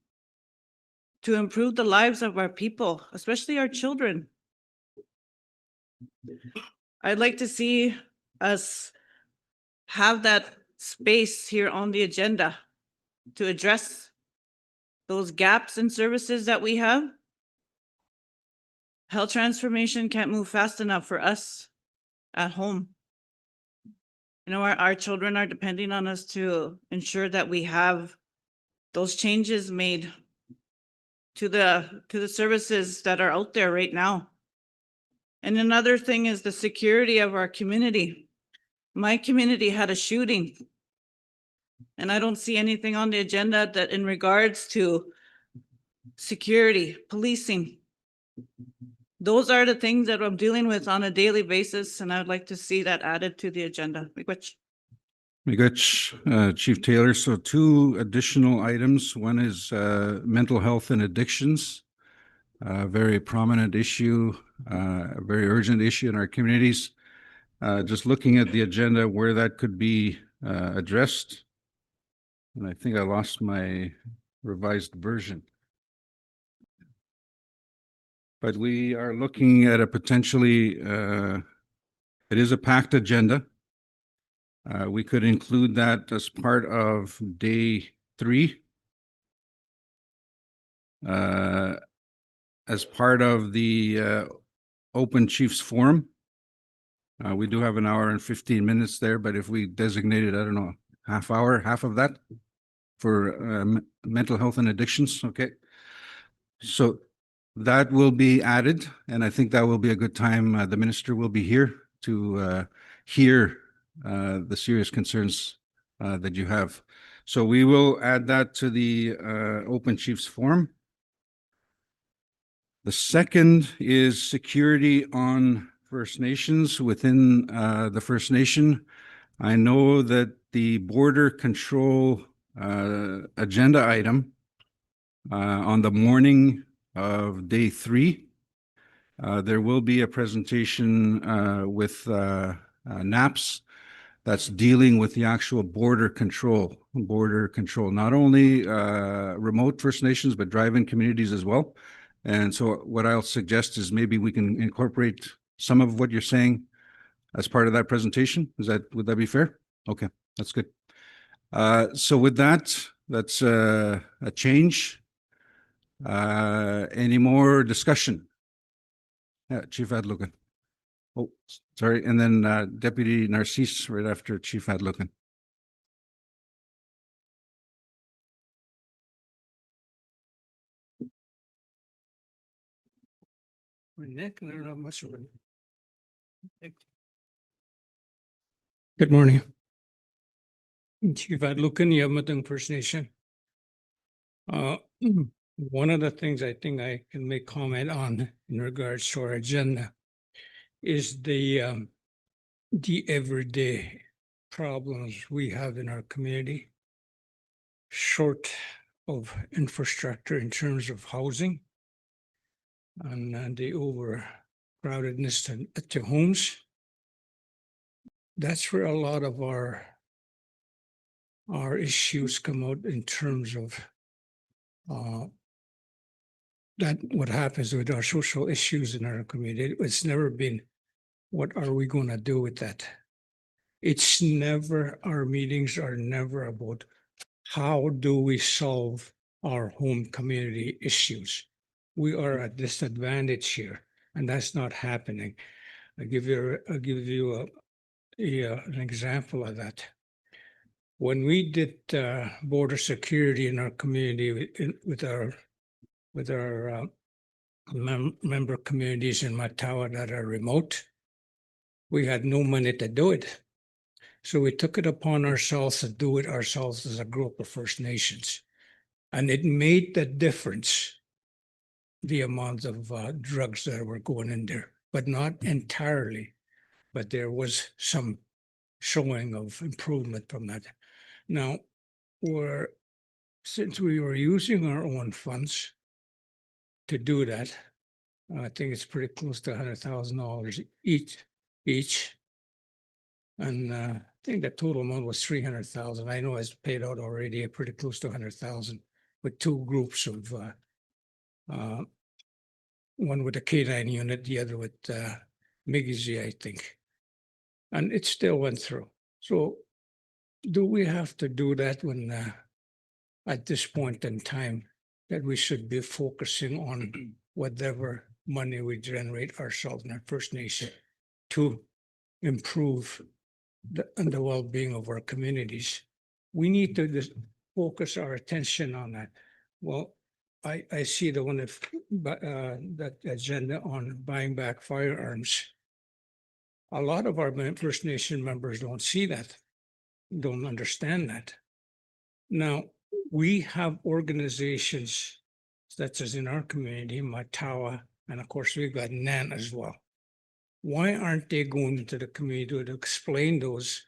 to improve the lives of our people, especially our children? I'd like to see us have that space here on the agenda to address those gaps in services that we have. Health transformation can't move fast enough for us at home. You know, our children are depending on us to ensure that we have those changes made to the services that are out there right now. And another thing is the security of our community. My community had a shooting, and I don't see anything on the agenda that in regards to security, policing. Those are the things that I'm dealing with on a daily basis, and I'd like to see that added to the agenda. Miigwech, Chief Taylor. So two additional items. One is mental health and addictions, a very prominent issue, a very urgent issue in our communities. Just looking at the agenda where that could be addressed. And I think I lost my revised version. But we are looking at a potentially, it is a packed agenda. We could include that as part of day 3. As part of the Open Chiefs Forum. We do have an hour and 15 minutes there, but if we designated, I don't know, half hour, half of that for mental health and addictions, okay? So that will be added, and I think that will be a good time. The minister will be here to hear the serious concerns that you have. So we will add that to the Open Chiefs Forum. The second is security on First Nations within the First Nation. I know that the border control agenda item on the morning of day 3, there will be a presentation with NAPS that's dealing with the actual border control, not only remote First Nations, but drive-in communities as well. And so what I'll suggest is maybe we can incorporate some of what you're saying as part of that presentation. Would that be fair? Okay, that's good. So with that, that's a change. Any more discussion? Yeah, Chief Adlogan. Oh, sorry, and then Deputy Narcisse right after Chief Adlogan. Nick, I don't know much of it. Good morning. Chief Adlukan, Yamatang First Nation. One of the things I think I can make comment on in regards to our agenda is the everyday problems we have in our community, short of infrastructure in terms of housing and the overcrowdedness to homes. That's where a lot of our issues come out in terms of that what happens with our social issues in our community. It's never been, what are we going to do with that? It's never, our meetings are never about how do we solve our home community issues. We are at disadvantage here, and that's not happening. I'll give you an example of that. When we did border security in our community with our member communities in Matawa that are remote, we had no money to do it. So we took it upon ourselves to do it ourselves as a group of First Nations. And it made the difference, the amount of drugs that were going in there, but not entirely. But there was some showing of improvement from that. Now, since we were using our own funds to do that, I think it's pretty close to $100,000 each. And I think the total amount was $300,000. I know it's paid out already, pretty close to $100,000, with 2 groups of one with a K9 unit, the other with Migizi, I think. And it still went through. So do we have to do that when at this point in time that we should be focusing on whatever money we generate ourselves in our First Nation to improve the well-being of our communities? We need to just focus our attention on that. Well, I see the one that agenda on buying back firearms. A lot of our First Nation members don't see that, don't understand that. Now, we have organizations such as in our community, Matawa, and of course we've got NAN as well. Why aren't they going into the community to explain those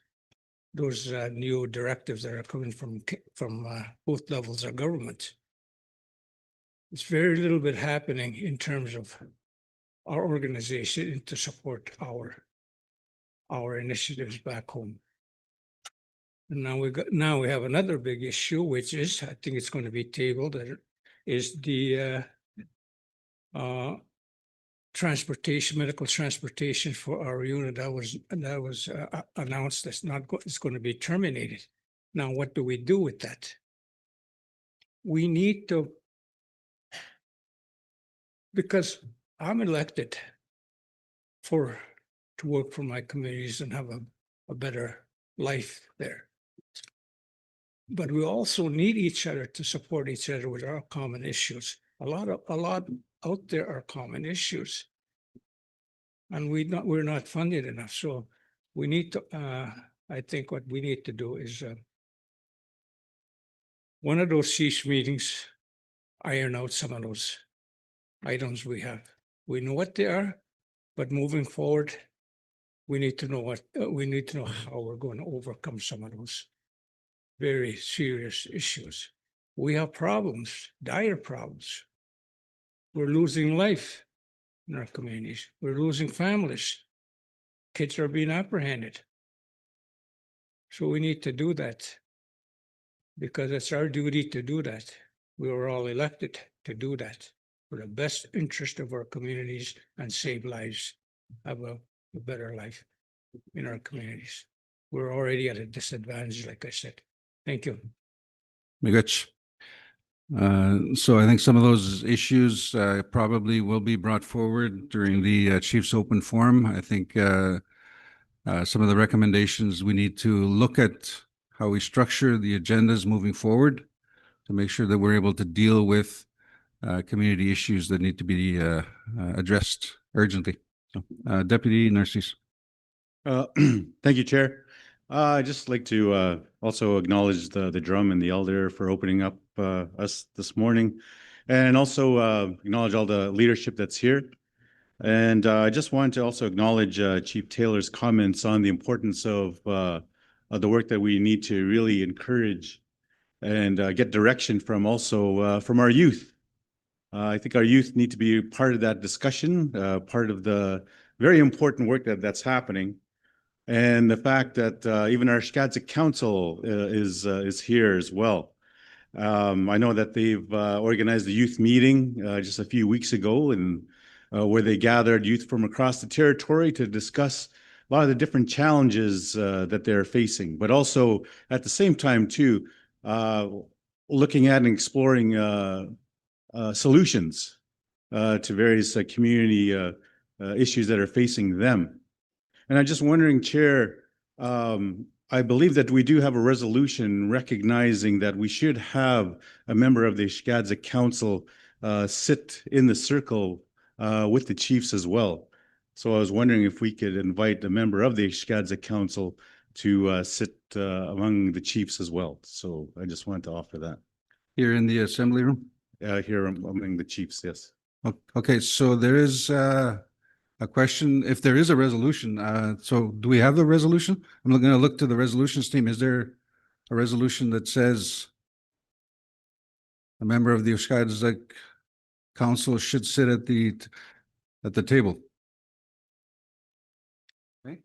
new directives that are coming from both levels of government? It's very little bit happening in terms of our organization to support our initiatives back home. And now we have another big issue, which is, I think it's going to be tabled, is the transportation, medical transportation for our unit that was announced that's it's going to be terminated. Now, what do we do with that? We need to, because I'm elected to work for my communities and have a better life there. But we also need each other to support each other with our common issues. A lot out there are common issues, and we're not funded enough. So we need to. I think what we need to do is one of those CEASH meetings, iron out some of those items we have. We know what they are, but moving forward, we need to know how we're going to overcome some of those very serious issues. We have problems, dire problems. We're losing life in our communities. We're losing families. Kids are being apprehended. So we need to do that because it's our duty to do that. We were all elected to do that for the best interest of our communities and save lives, have a better life in our communities. We're already at a disadvantage, like I said. Thank you. Migach. So I think some of those issues probably will be brought forward during the Chiefs Open Forum. I think some of the recommendations, we need to look at how we structure the agendas moving forward to make sure that we're able to deal with community issues that need to be addressed urgently. So, Deputy Narcisse. Thank you, Chair. I'd just like to also acknowledge the drum and the elder for opening up us this morning, and also acknowledge all the leadership that's here. And I just wanted to also acknowledge Chief Taylor's comments on the importance of the work that we need to really encourage and get direction from also from our youth. I think our youth need to be part of that discussion, part of the very important work that's happening. And the fact that even our Shkadzik Council is here as well. I know that they've organized a youth meeting just a few weeks ago, and where they gathered youth from across the territory to discuss a lot of the different challenges that they're facing, but also at the same time too, looking at and exploring solutions to various community issues that are facing them. And I'm just wondering, Chair, I believe that we do have a resolution recognizing that we should have a member of the Shkadzik Council sit in the circle with the chiefs as well. So I was wondering if we could invite a member of the Shkadzik Council to sit among the chiefs as well. So I just wanted to offer that. Here in the assembly room? Here among the chiefs, yes. Okay, so there is a question, if there is a resolution, so do we have the resolution? I'm going to look to the resolutions team. Is there a resolution that says a member of the Shkadzik Council should sit at the table? Okay.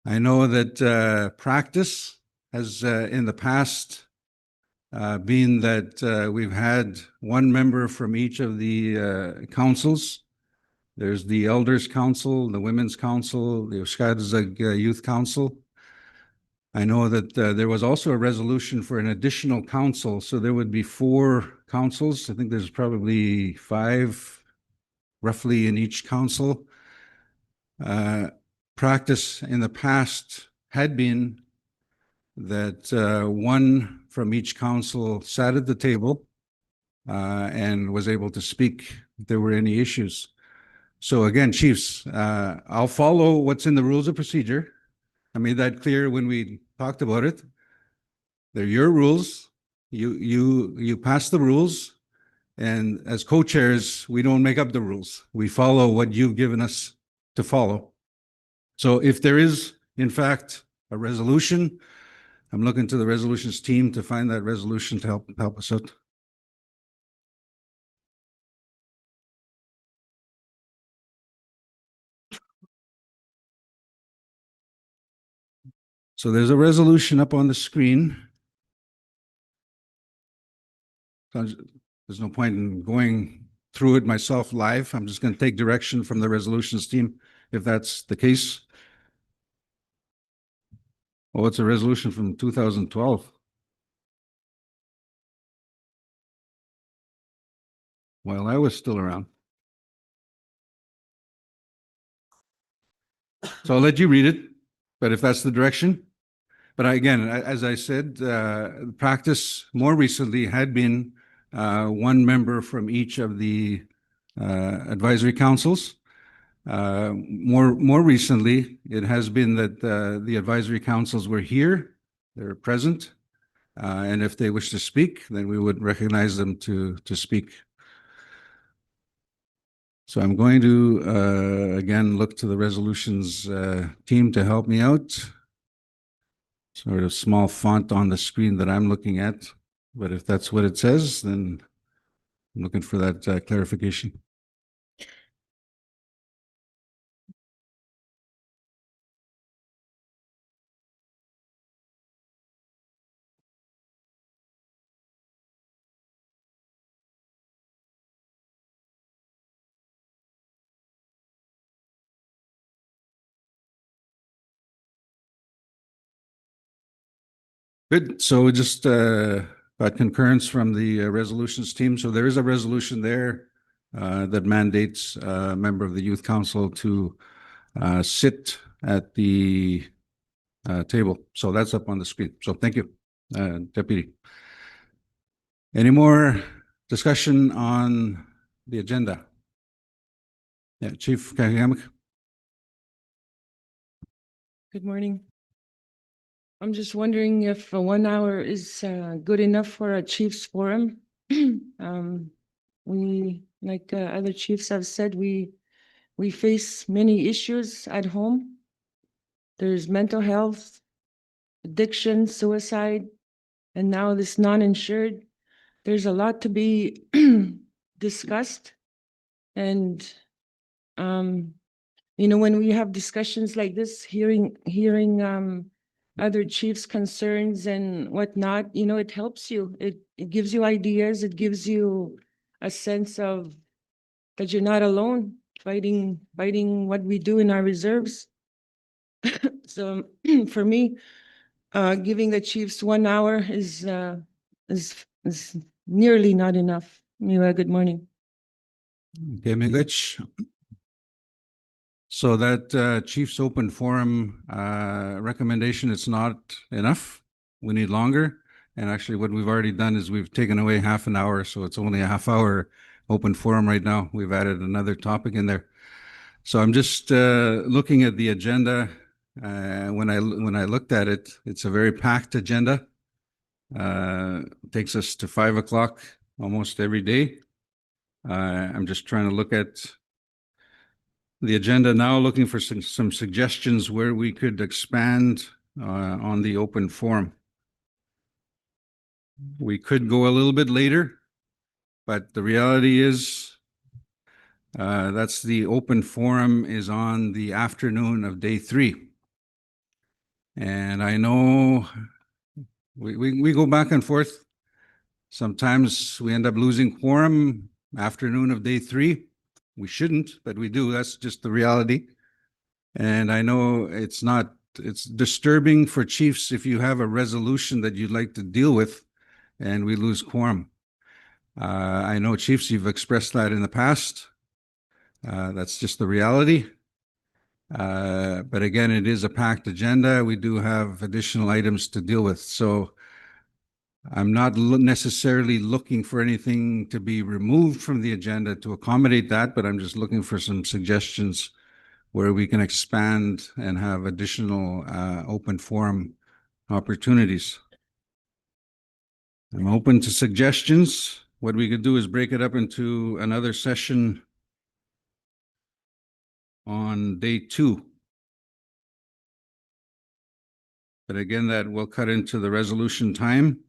I know that practice has in the past been that we've had one member from each of the councils. There's the Elders Council, the Women's Council, the Shkadzik Youth Council. I know that there was also a resolution for an additional council, so there would be 4 councils. I think there's probably 5 roughly in each council. Practice in the past had been that one from each council sat at the table and was able to speak if there were any issues. So again, chiefs, I'll follow what's in the rules of procedure. I made that clear when we talked about it. They're your rules. You pass the rules, and as co-chairs, we don't make up the rules. We follow what you've given us to follow. So if there is, in fact, a resolution, I'm looking to the resolutions team to find that resolution to help us out. So there's a resolution up on the screen. There's no point in going through it myself live. I'm just going to take direction from the resolutions team if that's the case. Oh, it's a resolution from 2012. While I was still around. So I'll let you read it, but if that's the direction. But again, as I said, practice more recently had been one member from each of the advisory councils. More recently, it has been that the advisory councils were here, they're present, and if they wish to speak, then we would recognize them to speak. So I'm going to again look to the resolutions team to help me out. Sort of small font on the screen that I'm looking at, but if that's what it says, then I'm looking for that clarification. Good. So just got concurrence from the resolutions team. So there is a resolution there that mandates a member of the youth council to sit at the table. So that's up on the screen. So thank you, Deputy. Any more discussion on the agenda? Yeah, Chief Kahiamak. Good morning. I'm just wondering if 1 hour is good enough for a chief's forum. We, like other chiefs have said, we face many issues at home. There's mental health, addiction, suicide, and now this non-insured. There's a lot to be discussed. And you know, when we have discussions like this, hearing other chiefs' concerns and whatnot, you know, it helps you. It gives you ideas. It gives you a sense of that you're not alone fighting what we do in our reserves. So for me, giving the chiefs 1 hour is nearly not enough. Good morning. Okay, Milich. So that Chiefs Open Forum recommendation, it's not enough. We need longer. And actually what we've already done is we've taken away half an hour. So it's only a half-hour open forum right now. We've added another topic in there. So I'm just looking at the agenda. When I looked at it, it's a very packed agenda. Takes us to 5 o'clock almost every day. I'm just trying to look at the agenda now, looking for some suggestions where we could expand on the open forum. We could go a little bit later, but the reality is that's the open forum is on the afternoon of day 3. And I know we go back and forth. Sometimes we end up losing quorum afternoon of day 3. We shouldn't, but we do. That's just the reality. And I know it's disturbing for chiefs if you have a resolution that you'd like to deal with and we lose quorum. I know chiefs, you've expressed that in the past. That's just the reality. But again, it is a packed agenda. We do have additional items to deal with. So I'm not necessarily looking for anything to be removed from the agenda to accommodate that, but I'm just looking for some suggestions where we can expand and have additional open forum opportunities. I'm open to suggestions. What we could do is break it up into another session on day 2. But again, that will cut into the resolution time.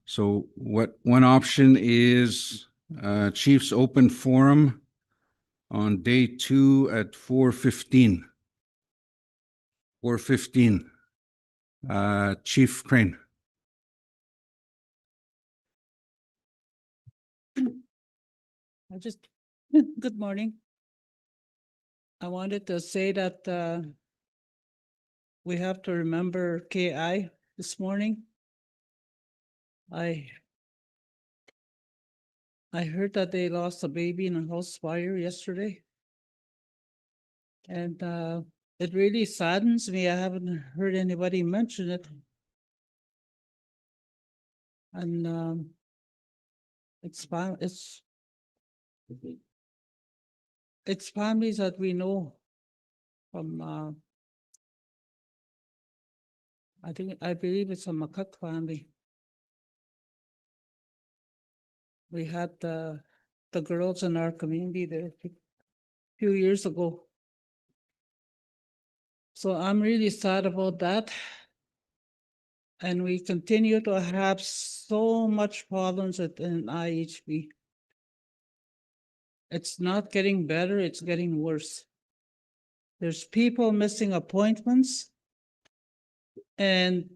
So one option is Chiefs Open Forum on day 2 at 4:15. 4:15. Chief Crane. Good morning. I wanted to say that we have to remember KI this morning. I heard that they lost a baby in a house fire yesterday. And it really saddens me. I haven't heard anybody mention it. And it's it's families that we know from, I believe it's a Makak family. We had the girls in our community there a few years ago. So I'm really sad about that. And we continue to have so much problems in IHB. It's not getting better, it's getting worse. There's people missing appointments. And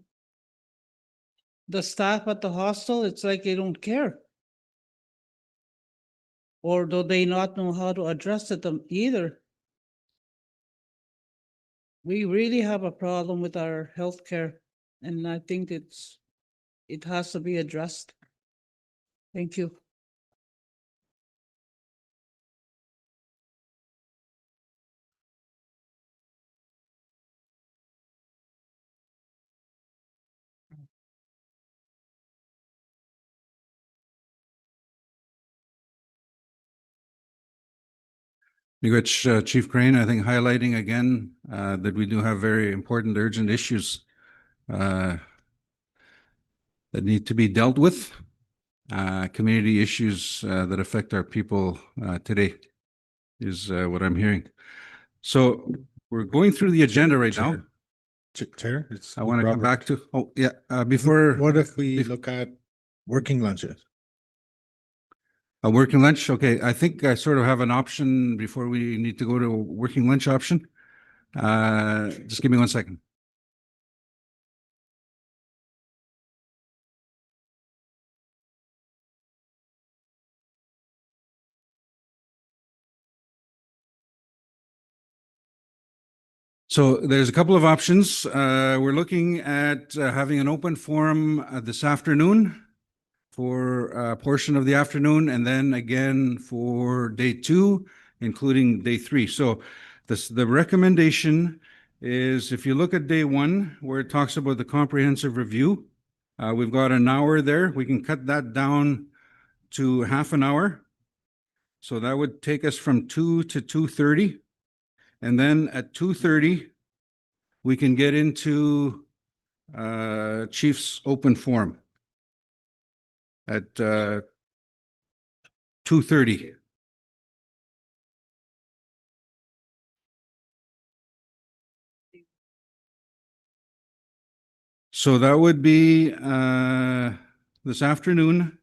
the staff at the hostel, it's like they don't care. Or do they not know how to address it either? We really have a problem with our healthcare, and I think it has to be addressed. Thank you. Miigwech, Chief Crane, I think highlighting again that we do have very important, urgent issues that need to be dealt with, community issues that affect our people today is what I'm hearing. So we're going through the agenda right now. Chair, I want to come back to, before. What if we look at working lunches? A working lunch, okay. I think I sort of have an option before we need to go to a working lunch option. Just give me 1 second. So there's a couple of options. We're looking at having an open forum this afternoon for a portion of the afternoon, and then again for day 2, including day 3. So the recommendation is, if you look at day 1, where it talks about the comprehensive review, we've got an hour there. We can cut that down to half an hour. So that would take us from 2 to 2:30. And then at 2:30, we can get into Chief's open forum at 2:30. So that would be this afternoon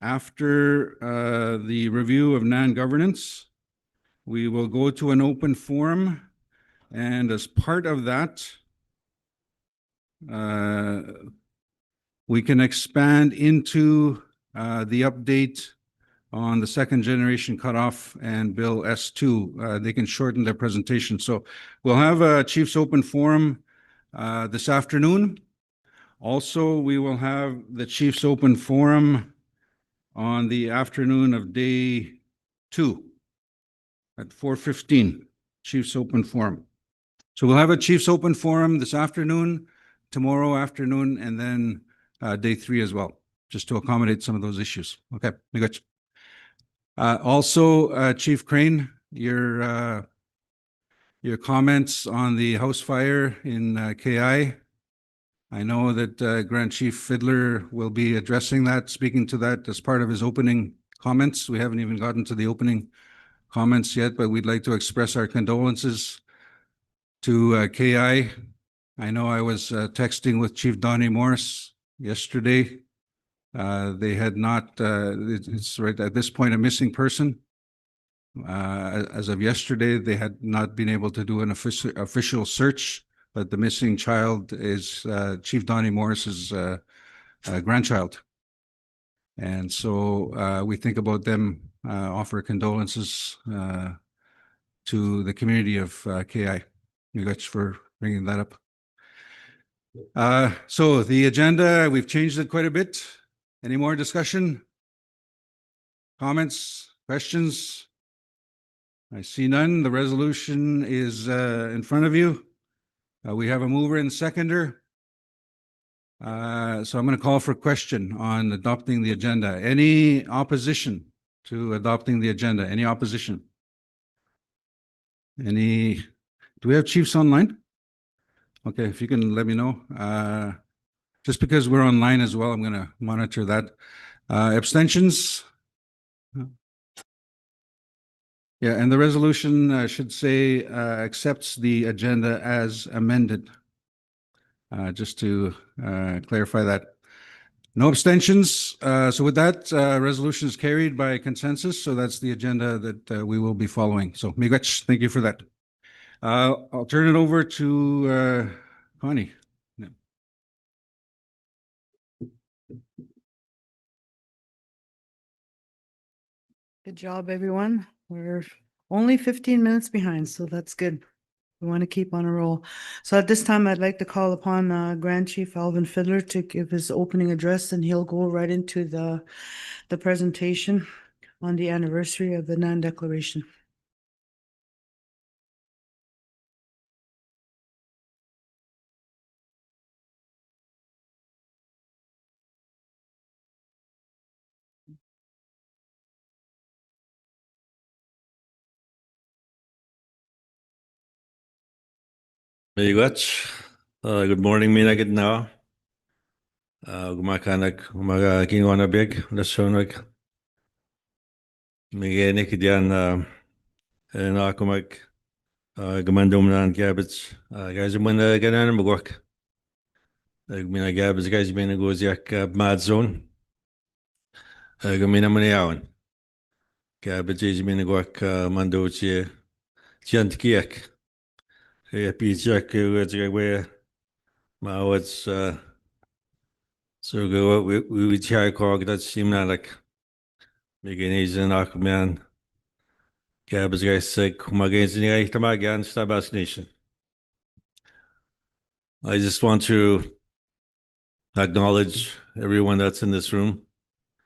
after the review of NAN governance. We will go to an open forum, and as part of that, we can expand into the update on the second generation cutoff and Bill S2. They can shorten their presentation. So we'll have a Chiefs Open Forum this afternoon. Also, we will have the Chiefs Open Forum on the afternoon of day 2 at 4:15, Chiefs Open Forum. So we'll have a Chiefs Open Forum this afternoon, tomorrow afternoon, and then day 3 as well, just to accommodate some of those issues. Okay, I got you. Also, Chief Crane, your comments on the house fire in KI. I know that Grand Chief Fiddler will be addressing that, speaking to that as part of his opening comments. We haven't even gotten to the opening comments yet, but we'd like to express our condolences to KI. I know I was texting with Chief Donnie Morris yesterday. They had not, it's right at this point, a missing person. As of yesterday, they had not been able to do an official search, but the missing child is Chief Donnie Morris's grandchild. And so we think about them, offer condolences to the community of KI. Thanks for bringing that up. So the agenda, we've changed it quite a bit. Any more discussion? Comments? Questions? I see none. The resolution is in front of you. We have a mover and seconder. So I'm going to call for a question on adopting the agenda. Any opposition to adopting the agenda? Any opposition? Do we have chiefs online? Okay, if you can let me know. Just because we're online as well, I'm going to monitor that. Abstentions? Yeah, and the resolution should say accepts the agenda as amended. Just to clarify that. No abstentions. So with that, resolution is carried by consensus. So that's the agenda that we will be following. So miigwech, thank you for that. I'll turn it over to Connie. Yeah. Good job, everyone. We're only 15 minutes behind, so that's good. We want to keep on a roll. So at this time, I'd like to call upon Grand Chief Alvin Fiddler to give his opening address, and he'll go right into the presentation on the anniversary of the NAN Declaration. Miigwech. Good morning, Minagid now. Gumakanak, umaga kingon big, lasyonog. Migenik diyan, and akumak, gumandum nan gabits, guys, when ganan mugwak. Gmina gabits, guys, mina goziak mad zone. Gumina maniawan. Gabits is mina gwak mando chiantkiak. Pijak, where my what's so go we would try cog that seem like Migenis and Akman. Gabits guys sick, Magans in the Magan Stabas Nation. I just want to acknowledge everyone that's in this room,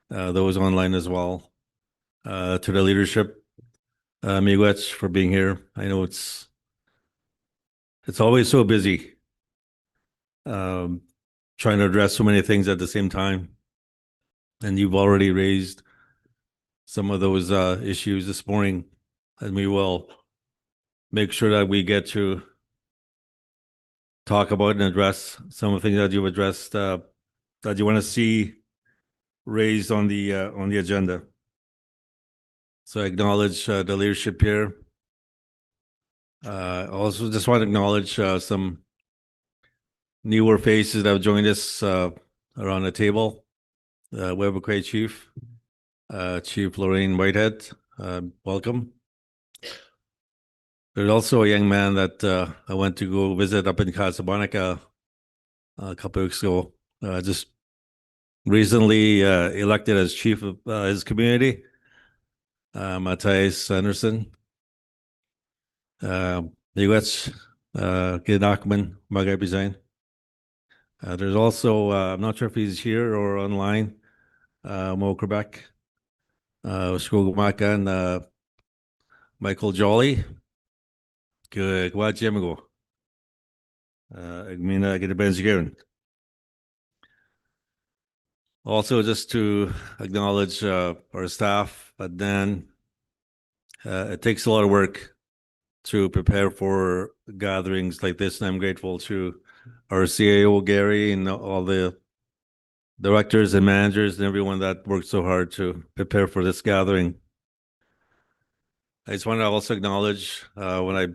those online as well, to the leadership, Miigwech for being here. I know it's always so busy, trying to address so many things at the same time, and you've already raised some of those issues this morning, and we will make sure that we get to talk about and address some of the things that you've addressed that you want to see raised on the agenda. So I acknowledge the leadership here. Also, just want to acknowledge some newer faces that have joined us around the table. We have a great chief, Chief Lorraine Whitehead. Welcome. There's also a young man that I went to go visit up in Casablanca a couple of weeks ago. Just recently elected as chief of his community, Matthias Anderson. Miigwech, Gidakman, Magay Bizayn. There's also, I'm not sure if he's here or online, Mo Quebec, Skogumakan, Michael Jolly, Gwajemigo, Agmina Gidabenzigirin. Also, just to acknowledge our staff, but then it takes a lot of work to prepare for gatherings like this, and I'm grateful to our CAO Gary and all the directors and managers and everyone that worked so hard to prepare for this gathering. I just want to also acknowledge when I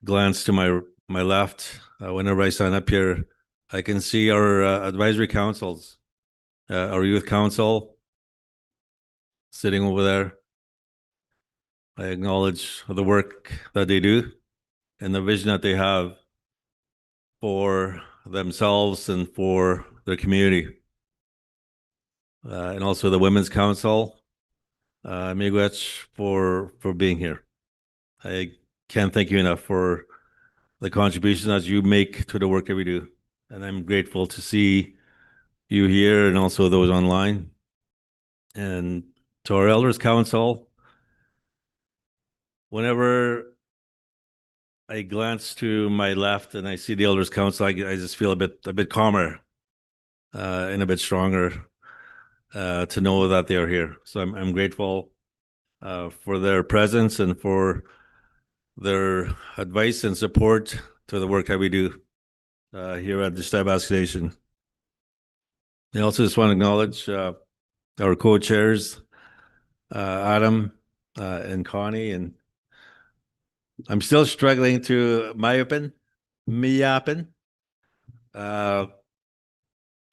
glance to my left, whenever I sign up here, I can see our advisory councils, our youth council sitting over there. I acknowledge the work that they do and the vision that they have for themselves and for their community. And also the Women's Council, Miigwech, for being here. I can't thank you enough for the contribution that you make to the work that we do. And I'm grateful to see you here and also those online. And to our Elders Council, whenever I glance to my left and I see the Elders Council, I just feel a bit calmer and a bit stronger to know that they are here. So I'm grateful for their presence and for their advice and support to the work that we do here at the Nishnawbe Nation. I also just want to acknowledge our co-chairs, Adam and Connie, and I'm still struggling to Miyapen.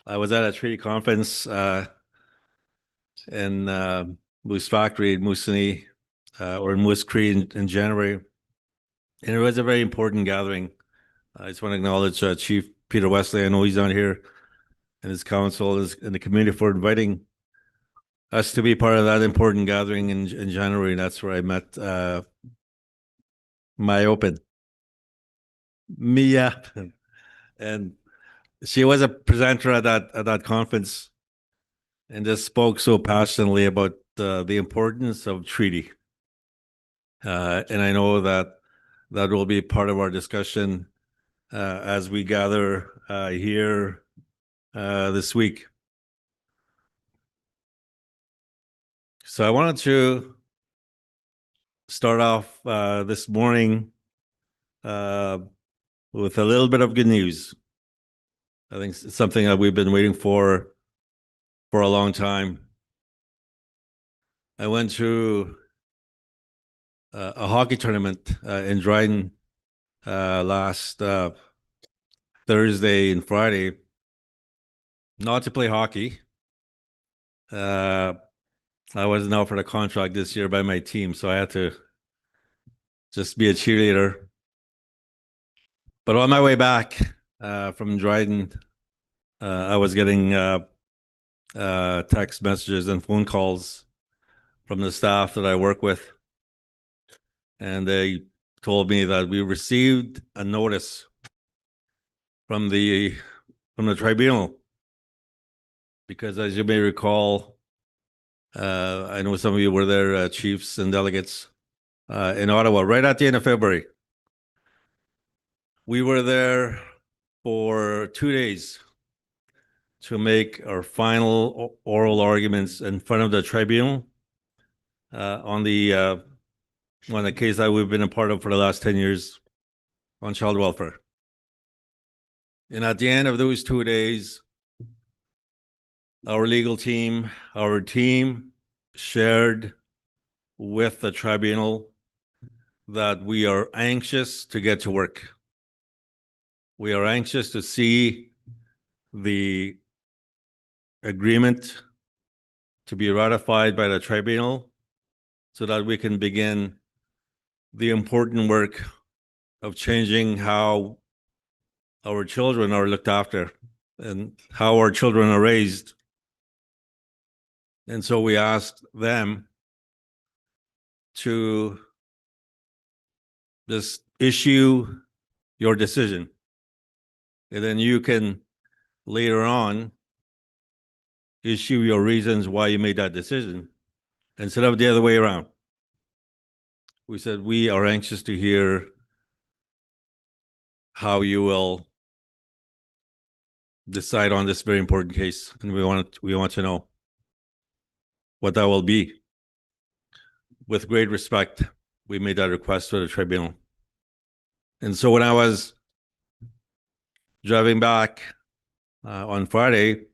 I was at a treaty conference in Moose Factory in Moosonee or in Moose Cree in January, and it was a very important gathering. I just want to acknowledge Chief Peter Wesley. I know he's on here, and his council and the community for inviting us to be part of that important gathering in January. And that's where I met Mia, and she was a presenter at that conference, and just spoke so passionately about the importance of treaty. And I know that will be part of our discussion as we gather here this week. So I wanted to start off this morning with a little bit of good news. I think it's something that we've been waiting for a long time. I went to a hockey tournament in Dryden last Thursday and Friday, not to play hockey. I wasn't offered a contract this year by my team, so I had to just be a cheerleader. But on my way back from Dryden, I was getting text messages and phone calls from the staff that I work with. And they told me that we received a notice from the tribunal. Because as you may recall, I know some of you were there, chiefs and delegates in Ottawa, right at the end of February. We were there for 2 days to make our final oral arguments in front of the tribunal on the case that we've been a part of for the last 10 years on child welfare. And at the end of those 2 days, our legal team, our team shared with the tribunal that we are anxious to get to work. We are anxious to see the agreement to be ratified by the tribunal so that we can begin the important work of changing how our children are looked after and how our children are raised. And so we asked them to just issue your decision. And then you can later on issue your reasons why you made that decision instead of the other way around. We said we are anxious to hear how you will decide on this very important case, and we want to know what that will be. With great respect, we made that request to the tribunal. And so when I was driving back on Friday,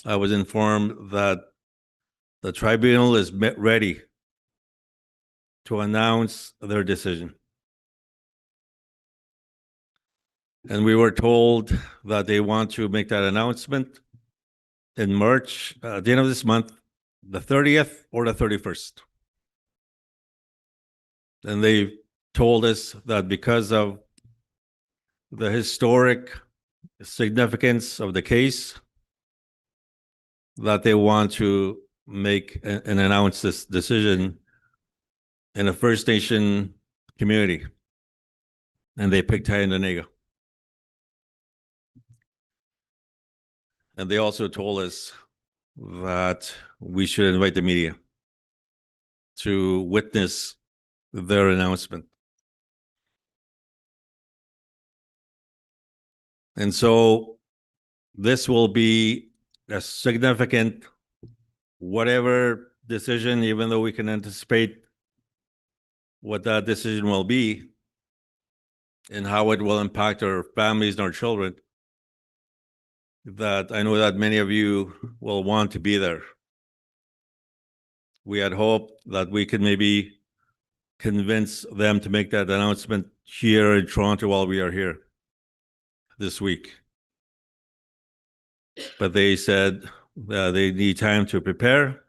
I was informed that the tribunal is ready to announce their decision. And we were told that they want to make that announcement in March, at the end of this month, the 30th or the 31st. And they told us that because of the historic significance of the case, that they want to make and announce this decision in a First Nation community. And they picked Tyendinaga. And they also told us that we should invite the media to witness their announcement. And so this will be a significant, whatever decision, even though we can anticipate what that decision will be and how it will impact our families and our children, that I know that many of you will want to be there. We had hoped that we could maybe convince them to make that announcement here in Toronto while we are here this week. But they said they need time to prepare,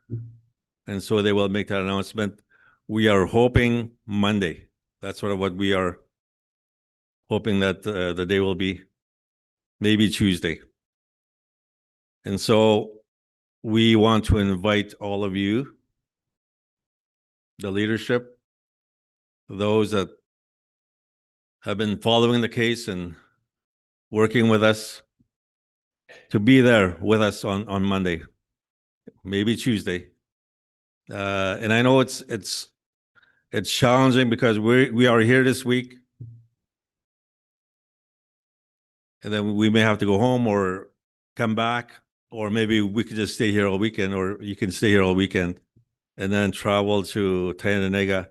and so they will make that announcement. We are hoping Monday. That's sort of what we are hoping that the day will be, maybe Tuesday. And so we want to invite all of you, the leadership, those that have been following the case and working with us, to be there with us on Monday, maybe Tuesday. And I know it's challenging because we are here this week, and then we may have to go home or come back, or maybe we could just stay here all weekend, or you can stay here all weekend and then travel to Tynanega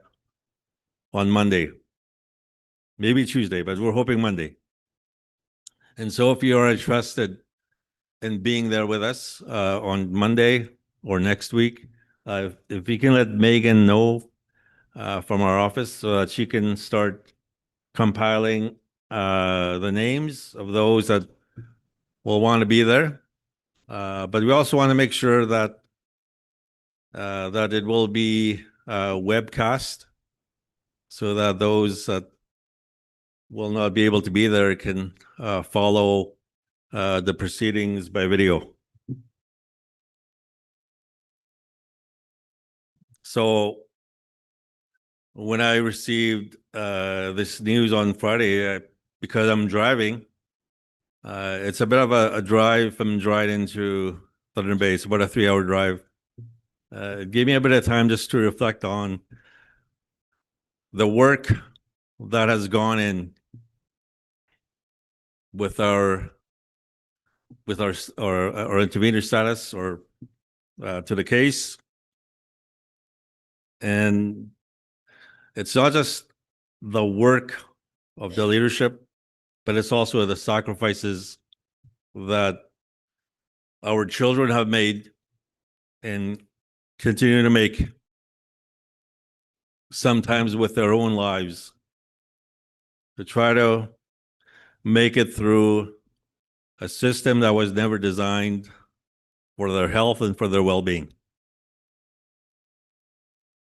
on Monday, maybe Tuesday, but we're hoping Monday. And so if you are interested in being there with us on Monday or next week, if you can let Megan know from our office so that she can start compiling the names of those that will want to be there. But we also want to make sure that it will be webcast, so that those that will not be able to be there can follow the proceedings by video. So when I received this news on Friday, because I'm driving, it's a bit of a drive from Dryden to Thunder Bay. It's about a 3-hour drive. It gave me a bit of time just to reflect on the work that has gone in with our intervener status or to the case. And it's not just the work of the leadership, but it's also the sacrifices that our children have made and continue to make, sometimes with their own lives, to try to make it through a system that was never designed for their health and for their well-being.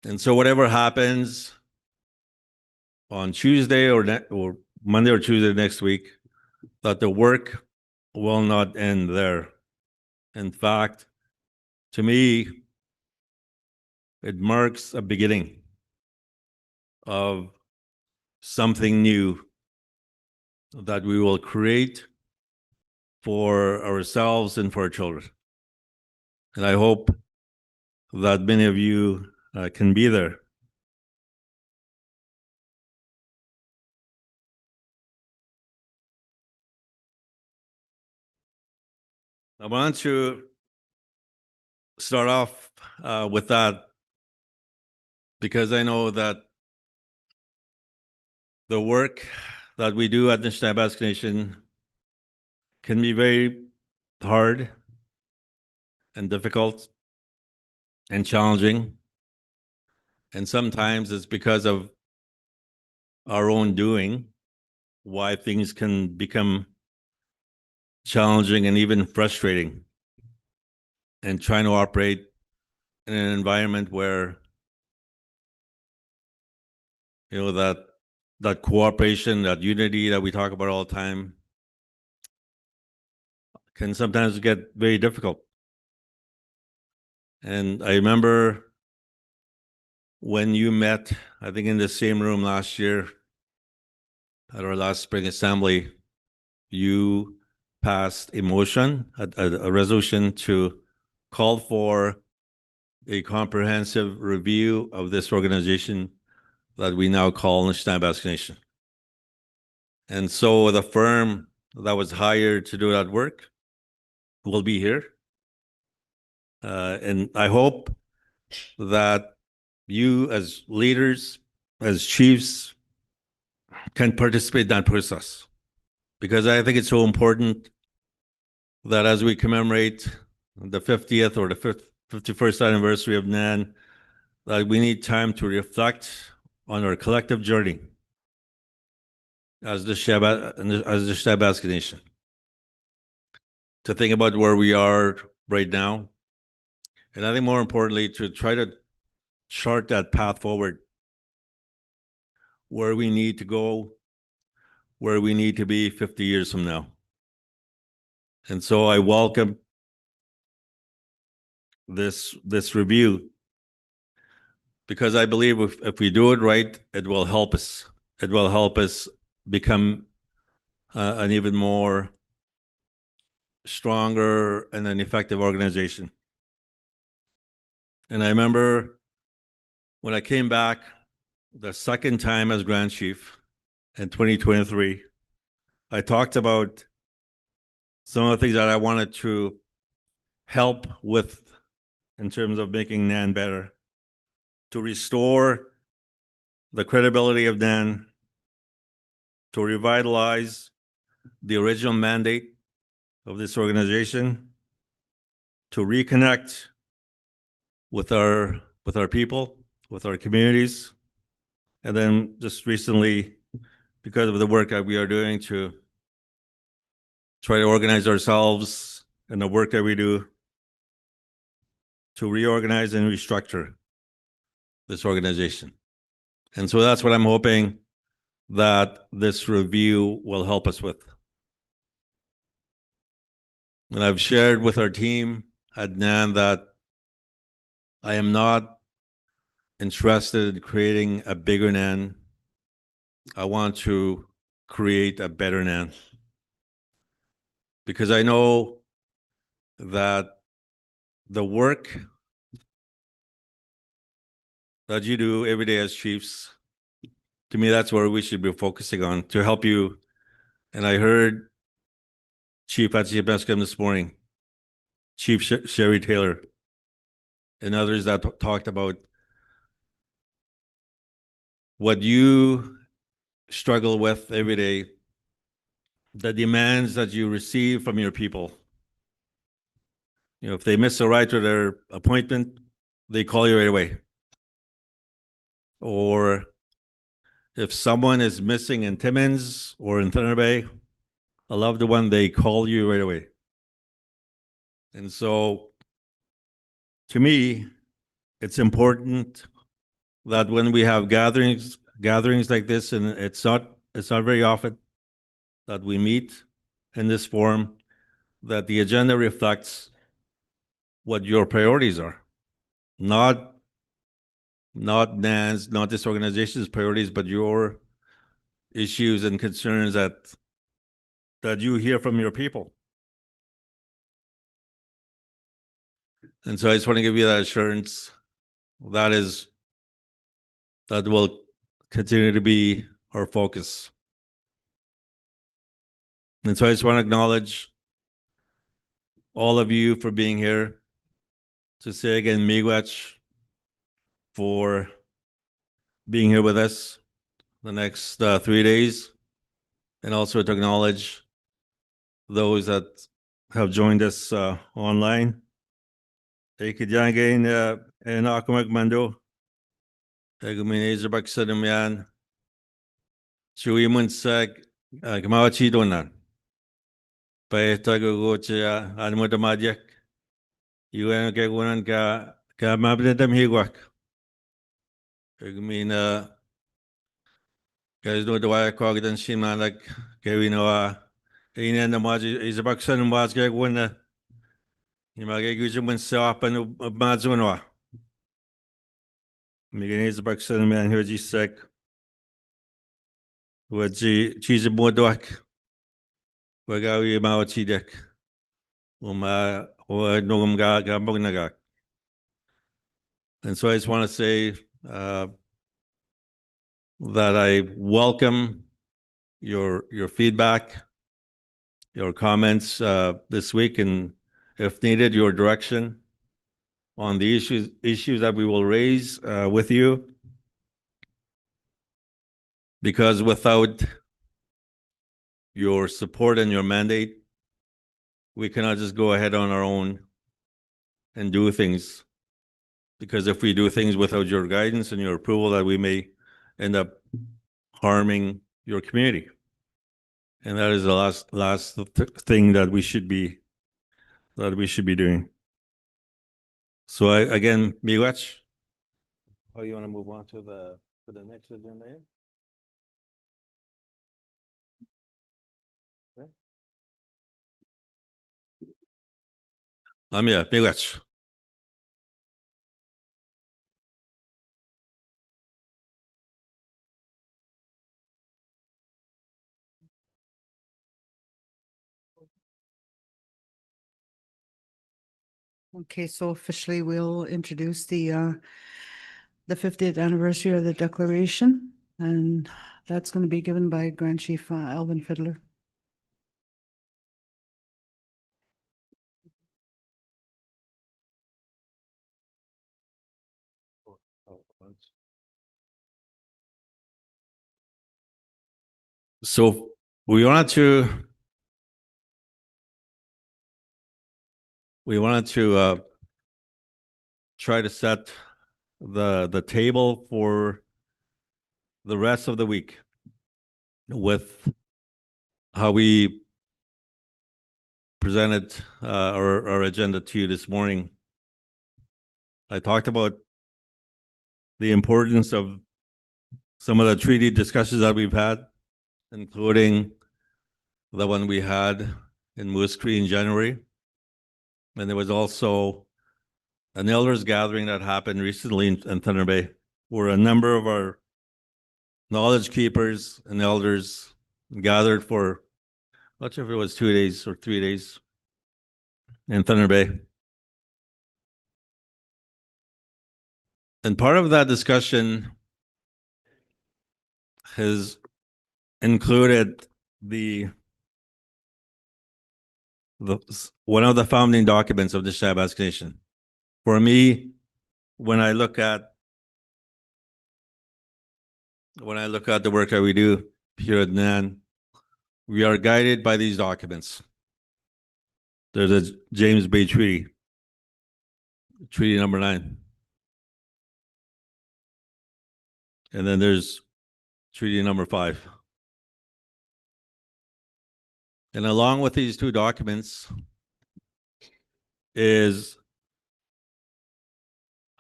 And so whatever happens on Tuesday or Monday or Tuesday next week, that the work will not end there. In fact, to me, it marks a beginning of something new that we will create for ourselves and for our children. And I hope that many of you can be there. I want to start off with that, because I know that the work that we do at the Nishnabas Nation can be very hard and difficult and challenging. And sometimes it's because of our own doing why things can become challenging and even frustrating, and trying to operate in an environment where, you know, that cooperation, that unity that we talk about all the time can sometimes get very difficult. And I remember when you met, I think in the same room last year at our last spring assembly, you passed a motion, a resolution to call for a comprehensive review of this organization that we now call Nishnabas Nation. And so the firm that was hired to do that work will be here. And I hope that you as leaders, as chiefs, can participate in that process. Because I think it's so important that as we commemorate the 50th or the 51st anniversary of NAN, that we need time to reflect on our collective journey as the Nishnawbe Nation. To think about where we are right now, and I think more importantly, to try to chart that path forward, where we need to go, where we need to be 50 years from now. And so I welcome this review, because I believe if we do it right, it will help us. It will help us become an even more stronger and an effective organization. And I remember when I came back the second time as Grand Chief in 2023, I talked about some of the things that I wanted to help with in terms of making NAN better, to restore the credibility of NAN, to revitalize the original mandate of this organization, to reconnect with our people, with our communities, and then just recently, because of the work that we are doing, to try to organize ourselves and the work that we do to reorganize and restructure this organization. And so that's what I'm hoping that this review will help us with. And I've shared with our team at NAN that I am not interested in creating a bigger NAN. I want to create a better NAN. Because I know that the work that you do every day as chiefs, to me, that's where we should be focusing on to help you. And I heard Chief Atsipescam this morning, Chief Sherry Taylor, and others that talked about what you struggle with every day, the demands that you receive from your people. You know, if they miss a ride to their appointment, they call you right away. Or if someone is missing in Timmins or in Thunder Bay, a loved one, they call you right away. And so, to me, it's important that when we have gatherings like this, and it's not very often that we meet in this forum, that the agenda reflects what your priorities are, not NAN's, not this organization's priorities, but your issues and concerns that you hear from your people. And so I just want to give you that assurance that will continue to be our focus. And so I just want to acknowledge all of you for being here, to say again, miigwech, for being here with us the next 3 days, and also to acknowledge those that have joined us online. Ekidyangain and Akumak Mando, Egumineza Baksadamian, Chuimun Sag, Gamawachi Donan, Paetagocha, Almudamadiak, UN Gagunan Ka Mabdam Higuak. Egumina, guys know the way Cogdan Shimanak, Gavinoa, Inan the Maji is a Baksan and Mazgaguna. You might get you when Sap and Mazunwa. Miganese Baksan man who is sick. What cheese a boardwalk. Wagawi Mawachi deck. Uma or Nogum Gambonagak. And so I just want to say that I welcome your feedback, your comments this week, and if needed, your direction. on the issues that we will raise with you. Because without your support and your mandate, we cannot just go ahead on our own and do things. Because if we do things without your guidance and your approval, that we may end up harming your community. And that is the last thing that we should be doing. So again, miigwech. Oh, you want to move on to the next agenda? Yeah, miigwech. Okay, so officially we'll introduce the 50th anniversary of the Declaration, and that's going to be given by Grand Chief Alvin Fiddler. So we wanted to try to set the table for the rest of the week with how we presented our agenda to you this morning. I talked about the importance of some of the treaty discussions that we've had, including the one we had in Moose Cree in January. And there was also an elders gathering that happened recently in Thunder Bay, where a number of our knowledge keepers and elders gathered for, not sure if it was 2 days or 3 days in Thunder Bay. And part of that discussion has included one of the founding documents of the Anishinaabe Nation. For me, when I look at the work that we do here at NAN, we are guided by these documents. There's a James Bay Treaty, Treaty number 9. And then there's Treaty number 5. And along with these two documents is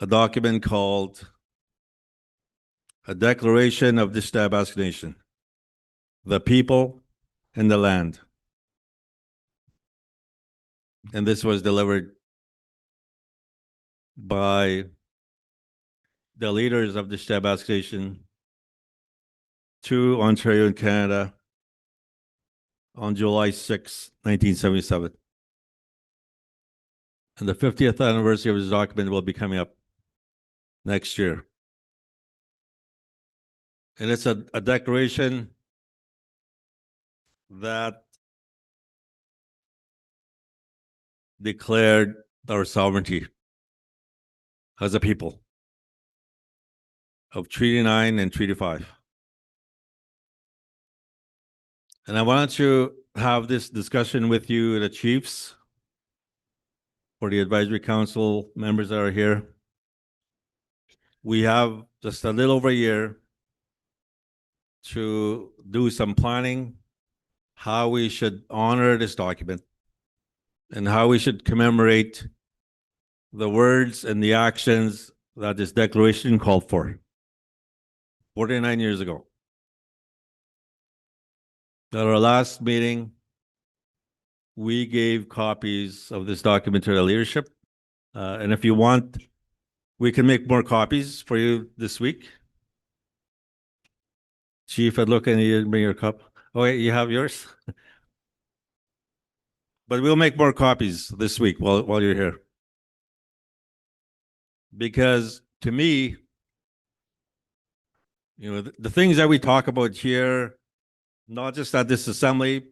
a document called a Declaration of the Anishinaabe Nation, the people and the land. And this was delivered by the leaders of the Anishinaabe Nation to Ontario and Canada on July 6, 1977. And the 50th anniversary of this document will be coming up next year. And it's a declaration that declared our sovereignty as a people of Treaty 9 and Treaty 5. And I wanted to have this discussion with you, the chiefs, for the advisory council members that are here. We have just a little over a year to do some planning, how we should honor this document, and how we should commemorate the words and the actions that this declaration called for 49 years ago. At our last meeting, we gave copies of this document to the leadership. And if you want, we can make more copies for you this week. Chief, I'd look and you bring your cup. Oh, wait, you have yours? But we'll make more copies this week while you're here. Because to me, you know, the things that we talk about here, not just at this assembly,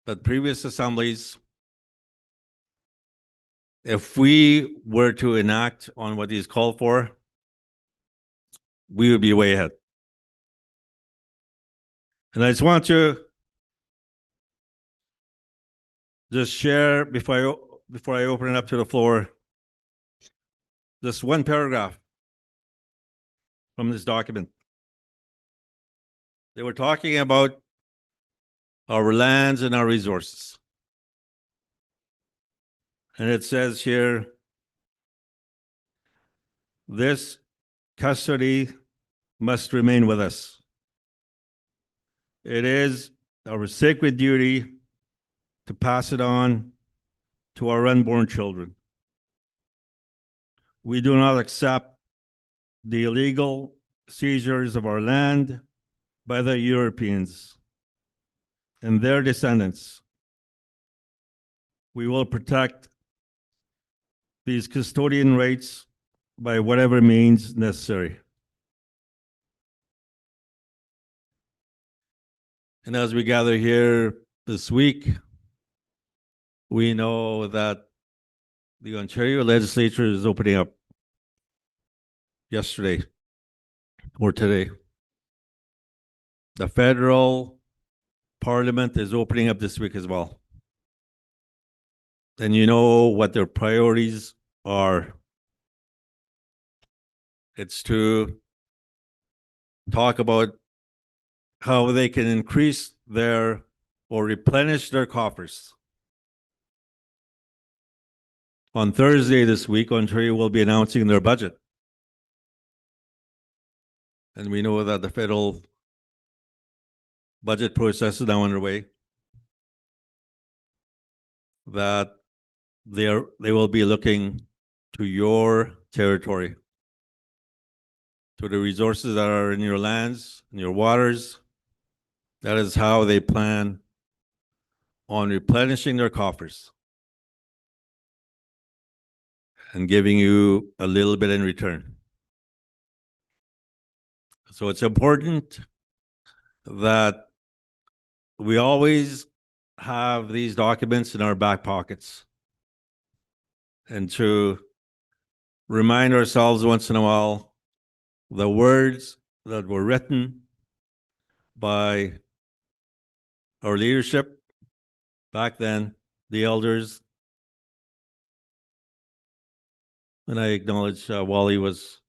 but previous assemblies, if we were to enact on what he's called for, we would be way ahead. And I just want to just share before I open it up to the floor, just one paragraph from this document. They were talking about our lands and our resources. And it says here, this custody must remain with us. It is our sacred duty to pass it on to our unborn children. We do not accept the illegal seizures of our land by the Europeans and their descendants. We will protect these custodian rights by whatever means necessary. And as we gather here this week, we know that the Ontario legislature is opening up yesterday or today. The federal parliament is opening up this week as well. And you know what their priorities are. It's to talk about how they can increase their or replenish their coffers. On Thursday this week, Ontario will be announcing their budget. And we know that the federal budget process is now underway. That they will be looking to your territory, to the resources that are in your lands, in your waters. That is how they plan on replenishing their coffers and giving you a little bit in return. So it's important that we always have these documents in our back pockets and to remind ourselves once in a while the words that were written by our leadership back then, the elders. And I acknowledge Wally was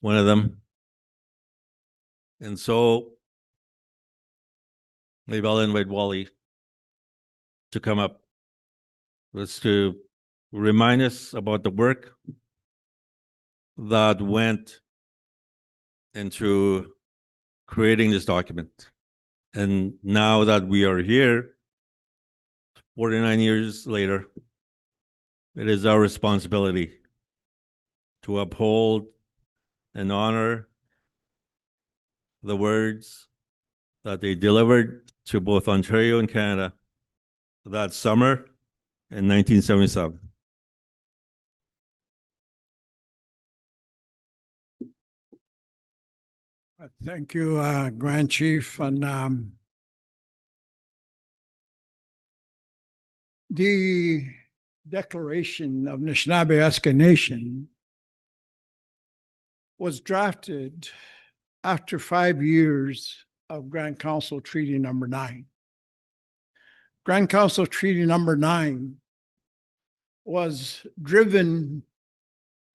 one of them. And so maybe I'll invite Wally to come up. Just to remind us about the work that went into creating this document. And now that we are here, 49 years later, it is our responsibility to uphold and honor the words that they delivered to both Ontario and Canada that summer in 1977. Thank you, Grand Chief. And the Declaration of Anishinaabe Nation was drafted after 5 years of Grand Council Treaty Number 9. Grand Council Treaty Number 9 was driven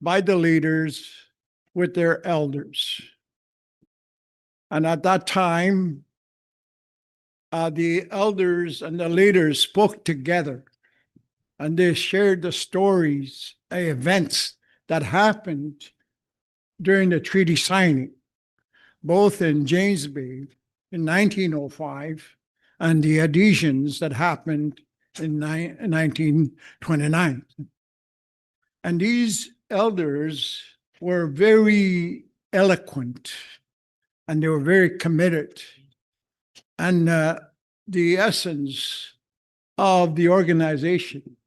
by the leaders with their elders. And at that time, the elders and the leaders spoke together and they shared the stories, events that happened during the treaty signing, both in James Bay in 1905 and the adhesions that happened in 1929. And these elders were very eloquent and they were very committed. And the essence of the organization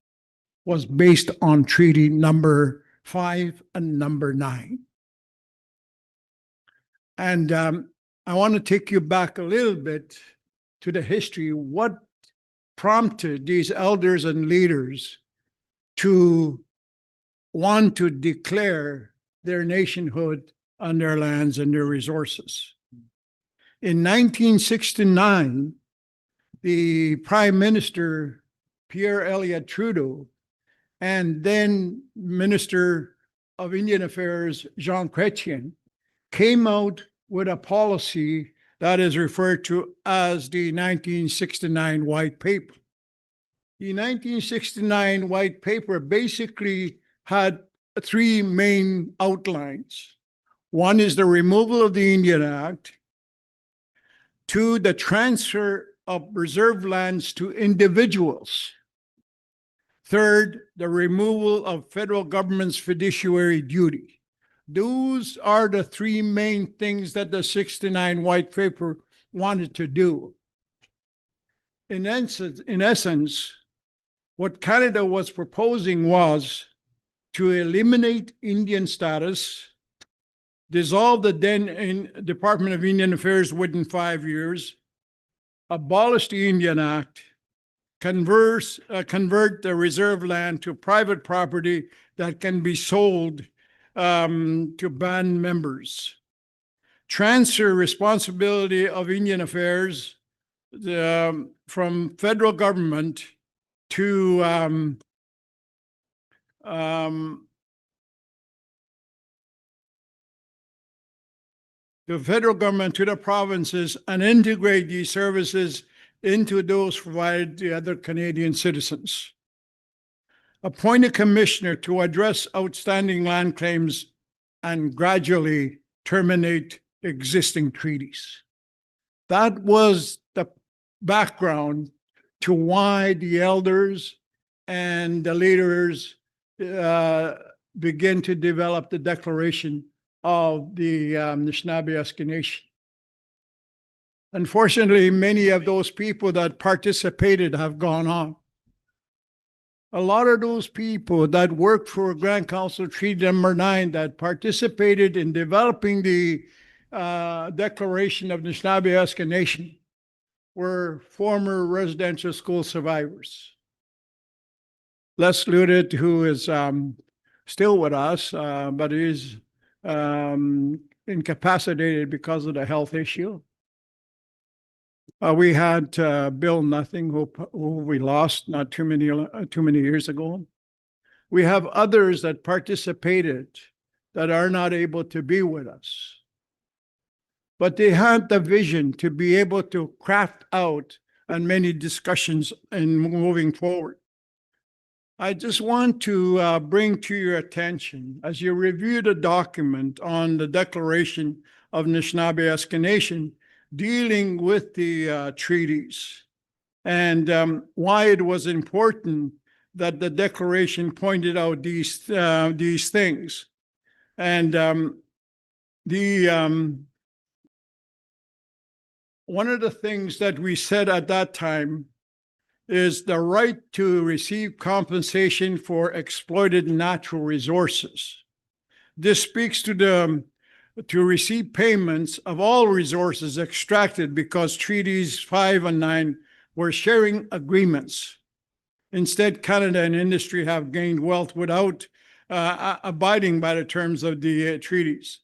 was based on Treaty Number 5 and Number 9. And I want to take you back a little bit to the history. What prompted these elders and leaders to want to declare their nationhood on their lands and their resources. In 1969, the Prime Minister, Pierre Elliott Trudeau, and then Minister of Indian Affairs, Jean Chrétien, came out with a policy that is referred to as the 1969 White Paper. The 1969 White Paper basically had three main outlines. One is the removal of the Indian Act. Two, the transfer of reserve lands to individuals. Third, the removal of federal government's fiduciary duty. Those are the three main things that the 69 White Paper wanted to do. In essence, what Canada was proposing was to eliminate Indian status, dissolve the then Department of Indian Affairs within 5 years, abolish the Indian Act, convert the reserve land to private property that can be sold to band members, transfer responsibility of Indian Affairs from federal government to the federal government to the provinces and integrate these services into those provided to other Canadian citizens. Appoint a commissioner to address outstanding land claims and gradually terminate existing treaties. That was the background to why the elders and the leaders begin to develop the Declaration of the Anishinaabe Nation. Unfortunately, many of those people that participated have gone on. A lot of those people that worked for Grand Council Treaty Number 9 that participated in developing the Declaration of the Anishinaabe Nation were former residential school survivors. Les Ludet, who is still with us, but is incapacitated because of the health issue. We had Bill Nothing, who we lost not too many years ago. We have others that participated that are not able to be with us. But they had the vision to be able to craft out on many discussions in moving forward. I just want to bring to your attention, as you review the document on the Declaration of Anishinaabe Nation, dealing with the treaties and why it was important that the Declaration pointed out these things. And one of the things that we said at that time is the right to receive compensation for exploited natural resources. This speaks to receive payments of all resources extracted because treaties 5 and 9 were sharing agreements. Instead, Canada and industry have gained wealth without abiding by the terms of the treaties.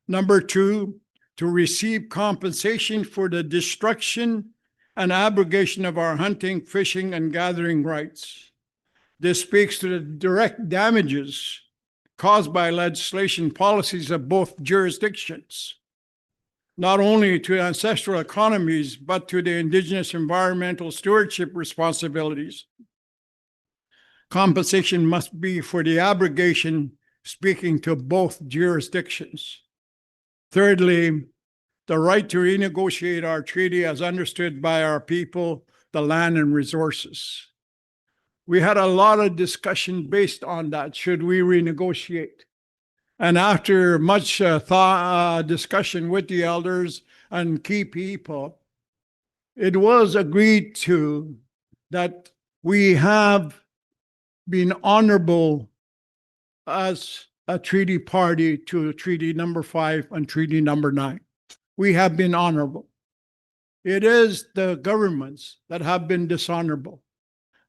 Number 2, to receive compensation for the destruction and abrogation of our hunting, fishing, and gathering rights. This speaks to the direct damages caused by legislation policies of both jurisdictions, not only to ancestral economies, but to the Indigenous environmental stewardship responsibilities. Compensation must be for the abrogation, speaking to both jurisdictions. Thirdly, the right to renegotiate our treaty as understood by our people, the land and resources. We had a lot of discussion based on that. Should we renegotiate? And after much discussion with the elders and key people, it was agreed to that we have been honorable as a treaty party to Treaty Number 5 and Treaty Number 9. We have been honorable. It is the governments that have been dishonorable.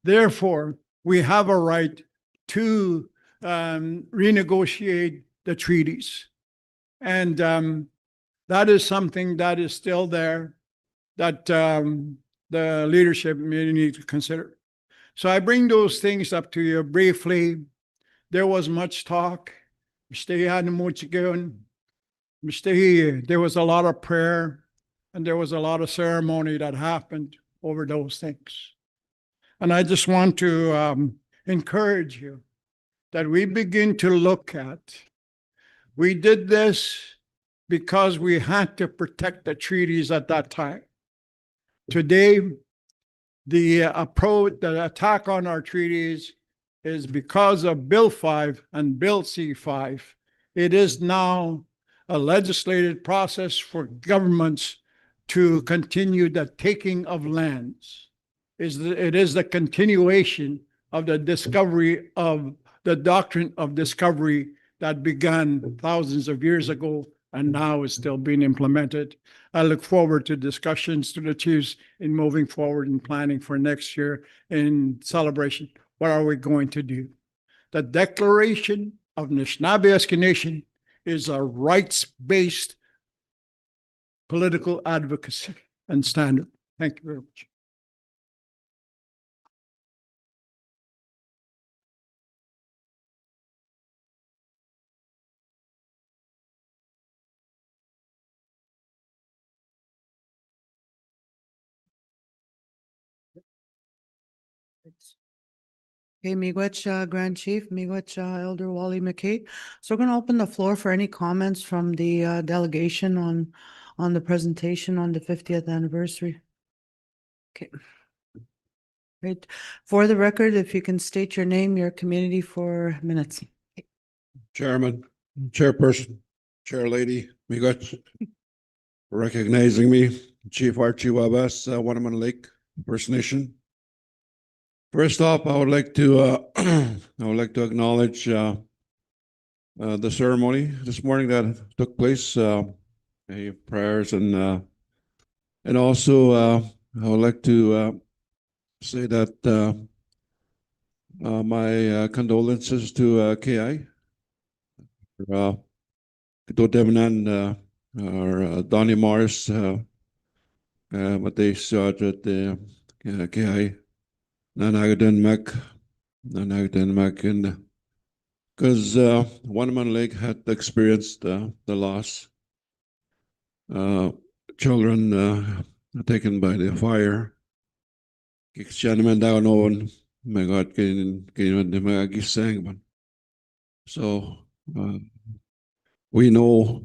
Therefore, we have a right to renegotiate the treaties. And that is something that is still there that the leadership may need to consider. So I bring those things up to you briefly. There was much talk. There was a lot of prayer and there was a lot of ceremony that happened over those things. And I just want to encourage you that we begin to look at, we did this because we had to protect the treaties at that time. Today, the attack on our treaties is because of Bill 5 and Bill C5. It is now a legislative process for governments to continue the taking of lands. It is the continuation of the discovery of the doctrine of discovery that began thousands of years ago and now is still being implemented. I look forward to discussions to the chiefs in moving forward and planning for next year in celebration. What are we going to do? The Declaration of Anishinaabe Nation is a rights-based political advocacy and standard. Thank you very much. Okay, Miigwech, Grand Chief, Miigwech, Elder Wally McKay. So we're going to open the floor for any comments from the delegation on the presentation on the 50th anniversary. Okay. Great. For the record, if you can state your name, your community for minutes. Chairman, chairperson, chair lady, Miigwech, for recognizing me, Chief Archie Wabas, Wannaman Lake First Nation. First off, I would like to acknowledge the ceremony this morning that took place, prayers and also I would like to say that my condolences to KI. Dodemnan or Donnie Morris, what they saw at the KI. Nanagadan Mac, and because Wannaman Lake had experienced the loss, children taken by the fire. So we know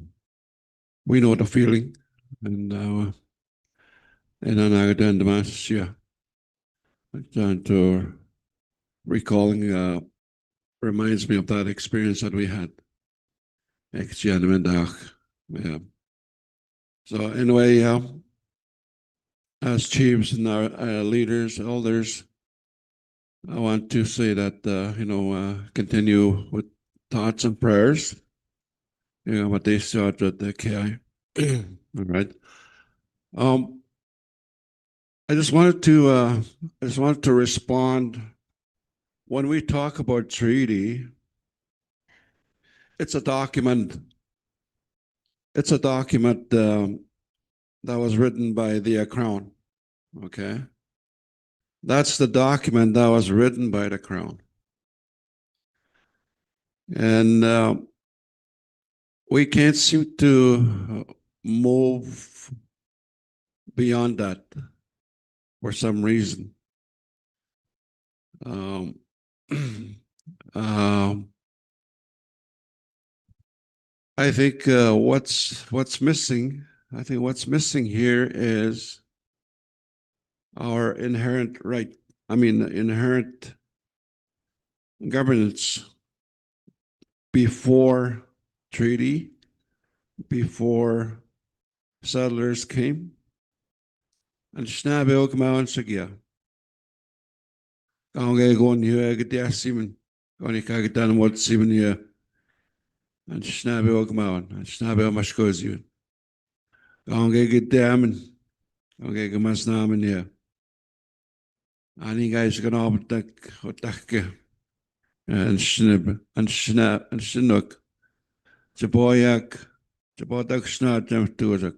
the feeling, and Nanagadan Damascia. Trying to recalling reminds me of that experience that we had. Yeah. So anyway, as chiefs and our leaders, elders, I want to say that continue with thoughts and prayers. What they saw at the KI. All right. I just wanted to respond. When we talk about treaty, it's a document. It's a document that was written by the Crown. Okay, that's the document that was written by the Crown, and we can't seem to move beyond that for some reason. I think what's missing. I think what's missing here is our inherent right. I mean, inherent governance before treaty, before settlers came. And snabe ook maun sigya. Kung going here, get the Simon, going to get done what Simon here. And snabe ook maun, and snabe mashkoz you. Kung get them and okay, get my snamen here. And you guys can all take and Shnib, and Shnap, and Shinuk, Jaboyak, Jabodak Snat, Jam Tuazak.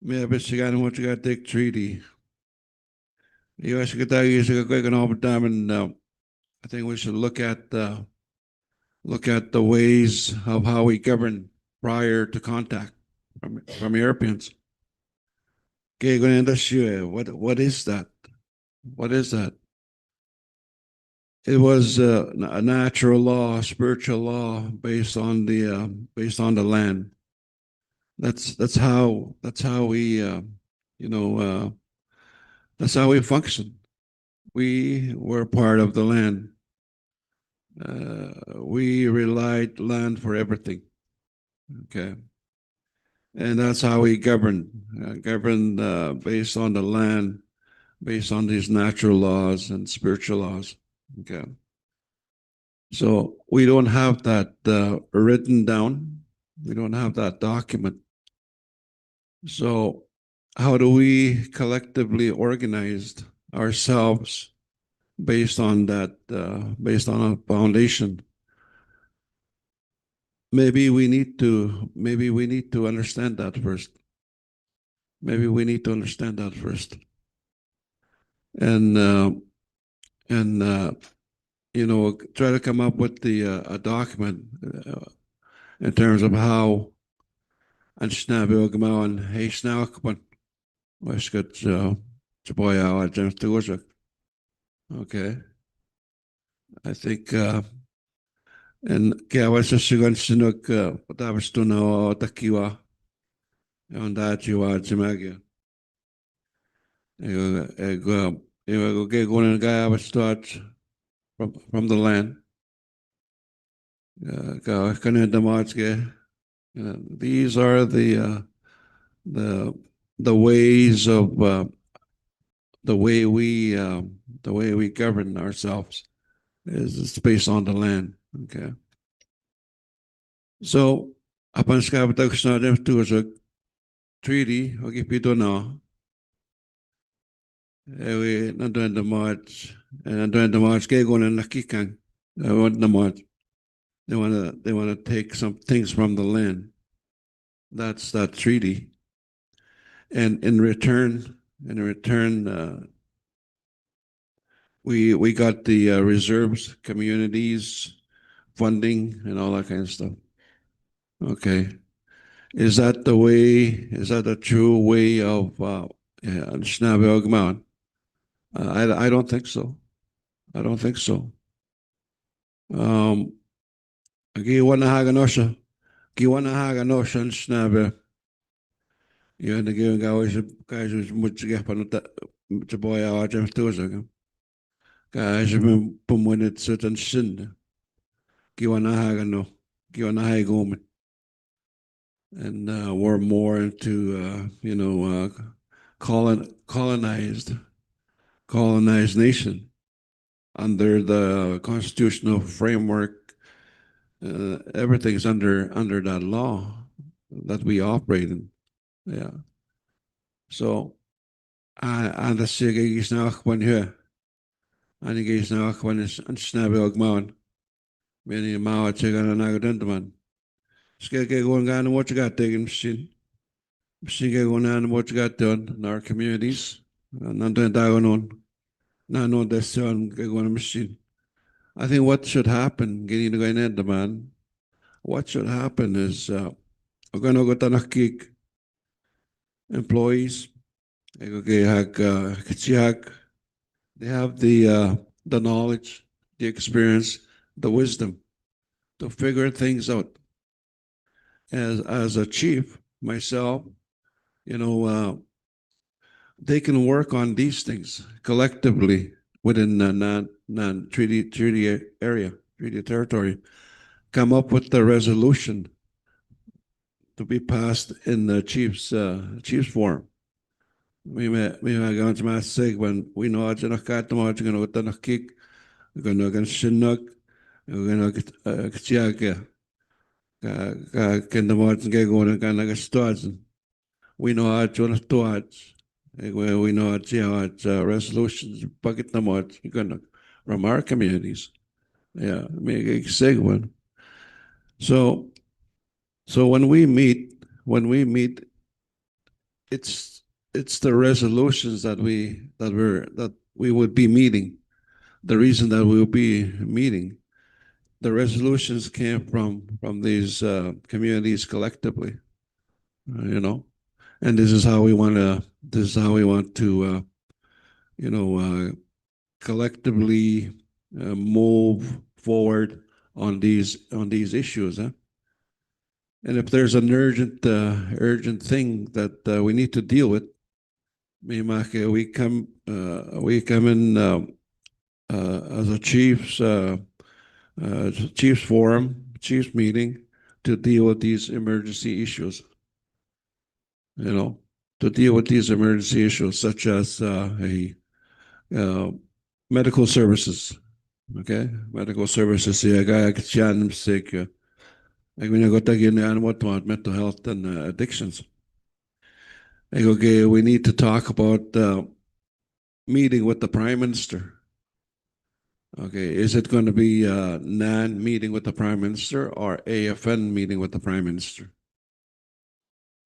Me a Bissigan, what you got take treaty. You guys get that, you should go all the time, and I think we should look at the ways of how we govern prior to contact from Europeans. Okay, going to what is that? What is that? It was a natural law, a spiritual law based on the land. That's how we that's how we function. We were part of the land. We relied land for everything. Okay, and that's how we governed. Governed based on the land, based on these natural laws and spiritual laws. Okay. So we don't have that written down. We don't have that document. So how do we collectively organize ourselves based on that, based on a foundation? Maybe we need to understand that first. Maybe we need to understand that first. And try to come up with a document in terms of how and snap Gamaw and hey snack but was got Chaboya James Tuwazak. Okay. I think and kaya was just sigan sinuk tapos to na takiwa on that jiwa jimagya. Ego go and guy was start from the land. These are the ways of the way we govern ourselves is based on the land. Okay. So upon Skabatag to a treaty, okay, Pito no. We not doing the march and doing the march, Gagon and Nakikan. They want the march. They wanna take some things from the land. That's that treaty. And in return, we got the reserves, communities, funding, and all that kind of stuff. Okay, is that the way? Is that a true way of I don't think so. I don't think so. Giwana Haganosha, Snabe. You and the giving guys who's much gap on the boy out James Tozer. Guys have been when it's certain sin. Giwana Hagano, Giwana Hagoman. And we're more into colonized nation under the constitutional framework. Everything's under that law that we operate in. Yeah. So and the sig is now when here. And he is now when it's snabby man. Many Mao chicken and Agadendaman. Skake going on and what you got taken machine. Machine going on and what you got done in our communities. And then down on. Now no that's on going machine. I think what should happen, getting to go in the man, what should happen is we're going to go to nakik employees. They have the knowledge, the experience, the wisdom to figure things out. As a chief, myself, they can work on these things collectively within the NAN treaty area, treaty territory, come up with the resolution to be passed in the chief's forum. We going to say when we know it's enough cat to watch, going to kick, we're going to get shinuk, we're going to get chiaka, can the watch get going and kind of get started. We know how to watch. We know how to resolutions, bucket the watch, you're going to from our communities. Yeah, may Sigwin. So when we meet, it's the resolutions that we would be meeting. The reason that we will be meeting, the resolutions came from these communities collectively, you know, and this is how we want to collectively move forward on these issues, huh? And if there's an urgent thing that we need to deal with, we come in as a chiefs forum, chiefs meeting to deal with these emergency issues. You know, to deal with these emergency issues such as medical services. Okay, medical services. Yeah, I get you sick. Like when I got again, what about mental health and addictions? Like, okay, we need to talk about meeting with the prime minister. Okay, is it going to be NAN meeting with the prime minister or AFN meeting with the prime minister?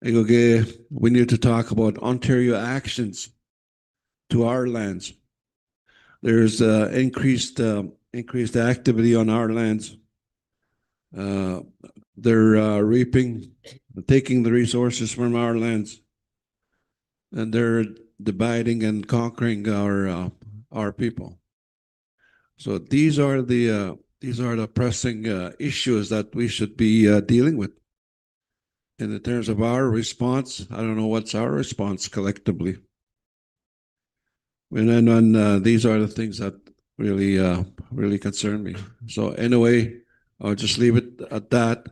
Like, okay, we need to talk about Ontario actions to our lands. There's increased activity on our lands. They're reaping, taking the resources from our lands, and they're dividing and conquering our people. So these are the pressing issues that we should be dealing with. And in terms of our response, I don't know what's our response collectively. And then these are the things that really concern me. So anyway, I'll just leave it at that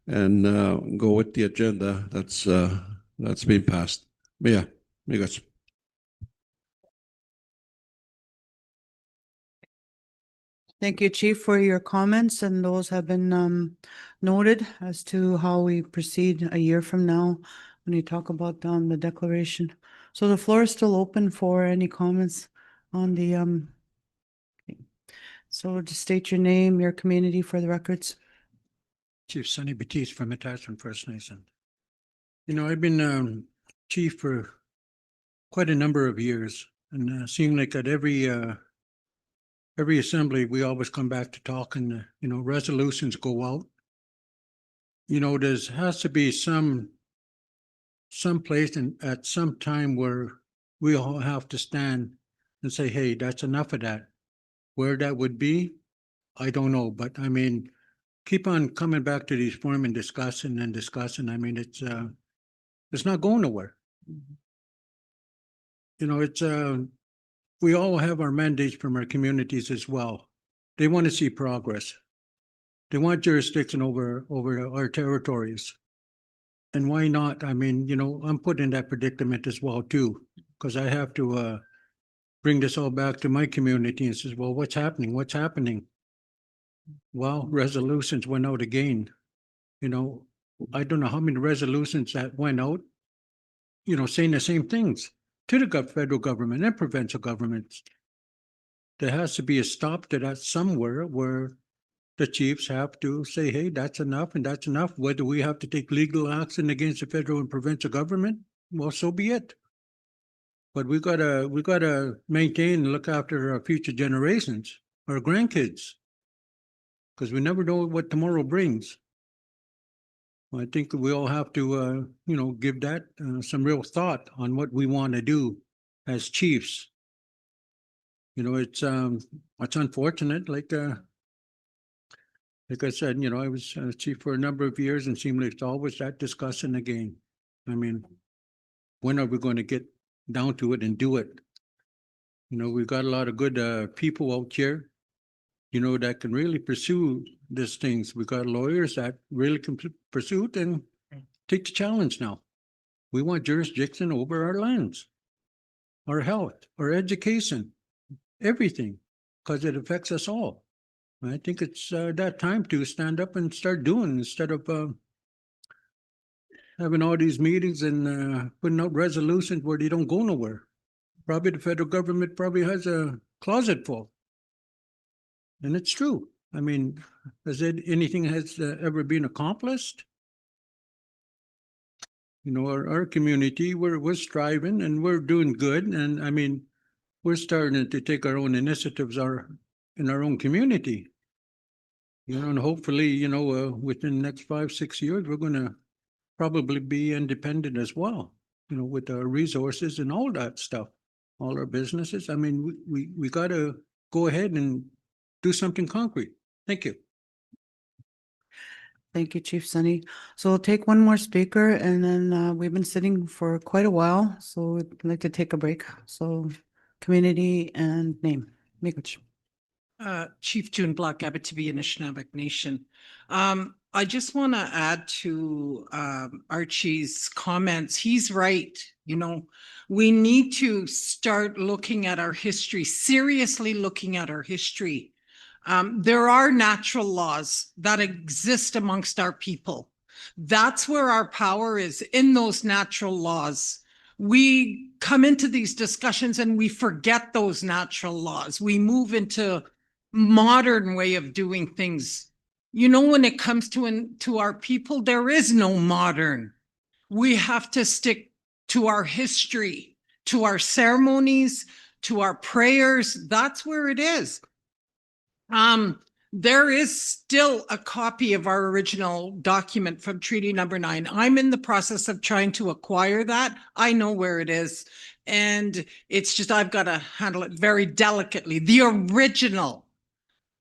and go with the agenda that's been passed. But yeah, amigos. Thank you, Chief, for your comments, and those have been noted as to how we proceed a year from now when you talk about the declaration. So the floor is still open for any comments on the so just state your name, your community for the records. Chief Sonny Batiste from Attachment First Nation. You know, I've been chief for quite a number of years, and seemed like at every assembly we always come back to talk, and resolutions go out. You know, there has to be some place and at some time where we all have to stand and say, hey, that's enough of that. Where that would be, I don't know, but I mean, keep on coming back to these forum and discussing and discussing. I mean, it's not going nowhere. You know, it's we all have our mandates from our communities as well. They want to see progress. They want jurisdiction over our territories. And why not? I mean, I'm put in that predicament as well too, because I have to bring this all back to my community and says, well, what's happening? What's happening? Well, resolutions went out again. I don't know how many resolutions that went out, saying the same things to the federal government and provincial governments. There has to be a stop to that somewhere where the chiefs have to say, hey, that's enough and that's enough. Whether we have to take legal action against the federal and provincial government, well, so be it. But we gotta maintain and look after our future generations, our grandkids, because we never know what tomorrow brings. I think we all have to, give that some real thought on what we want to do as chiefs. It's unfortunate. Like I said, I was chief for a number of years and seemed like it's always that discussion again. I mean, when are we going to get down to it and do it? We've got a lot of good people out here, that can really pursue these things. We've got lawyers that really can pursue it and take the challenge now. We want jurisdiction over our lands, our health, our education, everything, because it affects us all. I think it's that time to stand up and start doing instead of having all these meetings and putting out resolutions where they don't go nowhere. Probably the federal government probably has a closet full. And it's true. I mean, anything has ever been accomplished? You know, our community, we're striving and we're doing good. And I mean, we're starting to take our own initiatives in our own community. You know, and hopefully, you know, within the next 5, 6 years, we're gonna probably be independent as well, you know, with our resources and all that stuff, all our businesses. I mean, we gotta go ahead and do something concrete. Thank you. Thank you, Chief Sunny. So we'll take one more speaker and then we've been sitting for quite a while, so we'd like to take a break. So community and name. Miigwech. Chief June Black, Abitibi Anishinaabe Nation. I just want to add to Archie's comments. He's right. You know, we need to start looking at our history, seriously looking at our history. There are natural laws that exist amongst our people. That's where our power is, in those natural laws. We come into these discussions and we forget those natural laws. We move into modern way of doing things. You know, when it comes to our people, there is no modern. We have to stick to our history, to our ceremonies, to our prayers. That's where it is. There is still a copy of our original document from Treaty Number 9. I'm in the process of trying to acquire that. I know where it is. And it's just, I've got to handle it very delicately. The original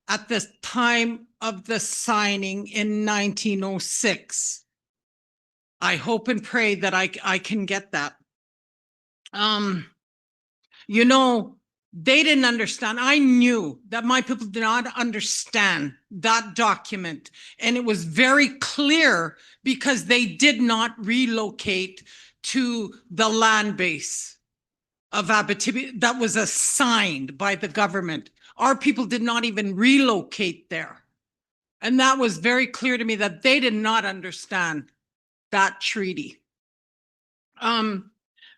at the time of the signing in 1906. I hope and pray that I can get that. You know, they didn't understand. I knew that my people did not understand that document. And it was very clear because they did not relocate to the land base of Abitibi that was assigned by the government. Our people did not even relocate there. And that was very clear to me that they did not understand that treaty.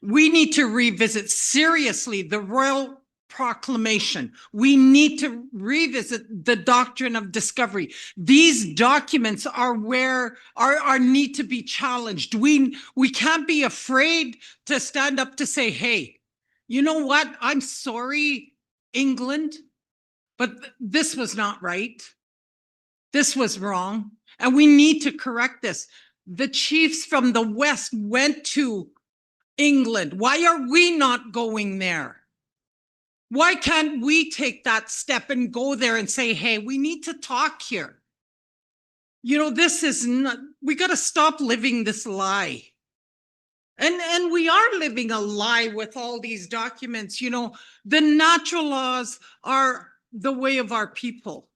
We need to revisit seriously the Royal Proclamation. We need to revisit the doctrine of discovery. These documents are where are need to be challenged. We can't be afraid to stand up to say, hey, you know what? I'm sorry, England, but this was not right. This was wrong. And we need to correct this. The chiefs from the West went to England. Why are we not going there? Why can't we take that step and go there and say, hey, we need to talk here? You know, this is not, we got to stop living this lie. And we are living a lie with all these documents. You know, the natural laws are the way of our people.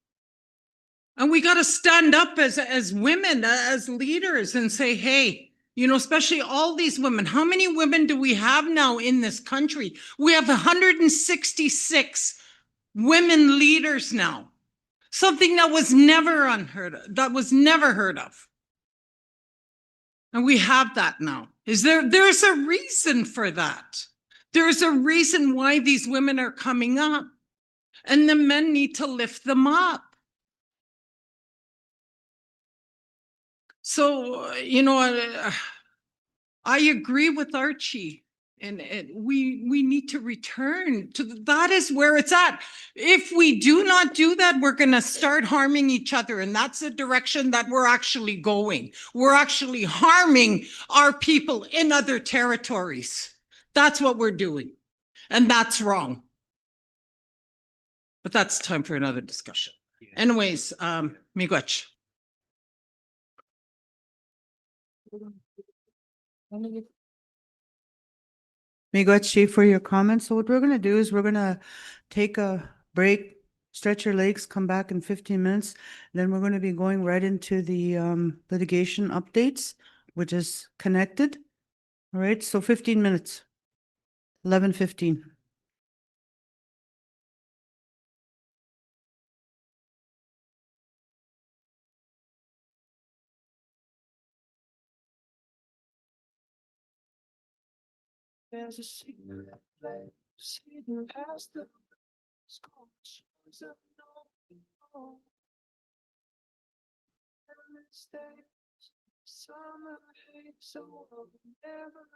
And we got to stand up as women, as leaders and say, hey, you know, especially all these women. How many women do we have now in this country? We have 166 women leaders now. Something that was never unheard of, that was never heard of. And we have that now. There's a reason for that. There's a reason why these women are coming up. And the men need to lift them up. So, you know, I agree with Archie, and we need to return to that is where it's at. If we do not do that, we're going to start harming each other, and that's the direction that we're actually going. We're actually harming our people in other territories. That's what we're doing, and that's wrong. But that's time for another discussion. Anyways, miigwech. Miigwech, Chief, for your comments. So what we're going to do is we're going to take a break, stretch your legs, come back in 15 minutes. Then we're going to be going right into the litigation updates, which is connected. All right, so 15 minutes, 11:15. There's a secret place hidden past the scars of no Summer haze, so I'll never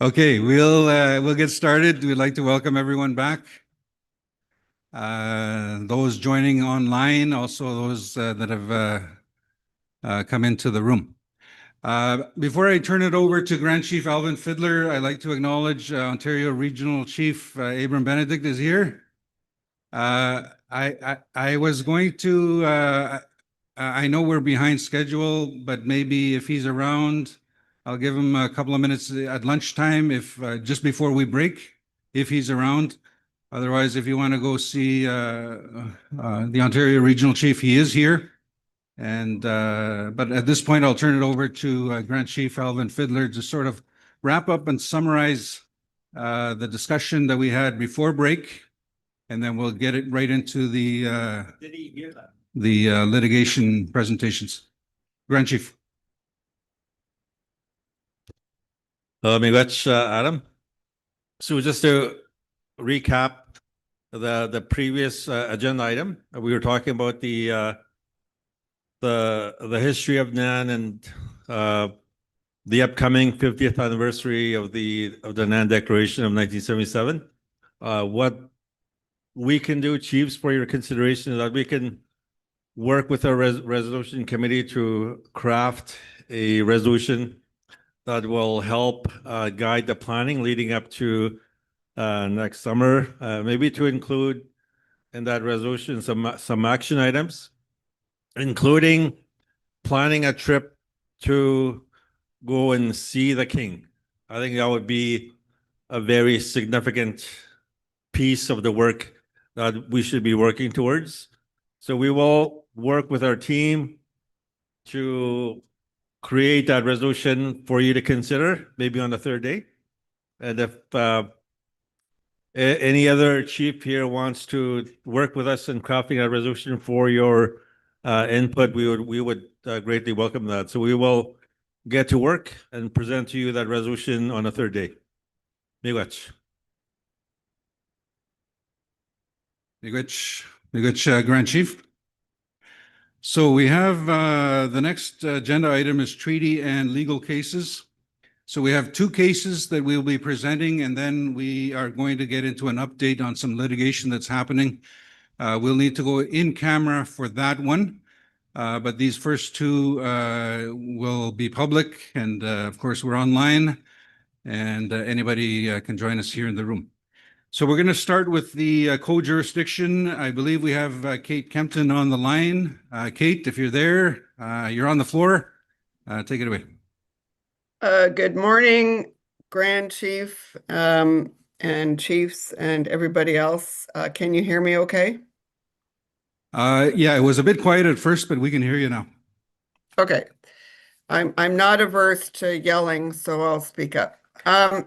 Okay, we'll get started. We'd like to welcome everyone back. Those joining online, also those that have come into the room. Before I turn it over to Grand Chief Alvin Fiddler, I'd like to acknowledge Ontario Regional Chief Abram Benedict is here. I was going to, I know we're behind schedule, but maybe if he's around, I'll give him a couple of minutes at lunchtime if just before we break, if he's around. Otherwise, if you want to go see the Ontario Regional Chief, he is here. And but at this point, I'll turn it over to Grand Chief Alvin Fiddler to sort of wrap up and summarize the discussion that we had before break, and then we'll get it right into the litigation presentations. Grand Chief. Miigwech, Adam. So just to recap the previous agenda item, we were talking about the history of NAN and the upcoming 50th anniversary of the NAN Declaration of 1977. What we can do, chiefs, for your consideration is that we can work with our resolution committee to craft a resolution that will help guide the planning leading up to next summer, maybe to include in that resolution some action items, including planning a trip to go and see the king. I think that would be a very significant piece of the work that we should be working towards. So we will work with our team to create that resolution for you to consider, maybe on the third day. And if any other chief here wants to work with us in crafting a resolution for your input, we would greatly welcome that. So we will get to work and present to you that resolution on the third day. Miigwech. Miigwech, Grand Chief. So we have the next agenda item is treaty and legal cases. So we have two cases that we'll be presenting, and then we are going to get into an update on some litigation that's happening. We'll need to go in camera for that one, but these first two will be public, and of course we're online, and anybody can join us here in the room. So we're going to start with the co-jurisdiction. I believe we have Kate Kempton on the line. Kate, if you're there, you're on the floor. Take it away. Good morning, Grand Chief, and chiefs and everybody else. Can you hear me okay? Yeah, it was a bit quiet at first, but we can hear you now. Okay. I'm not averse to yelling, so I'll speak up. All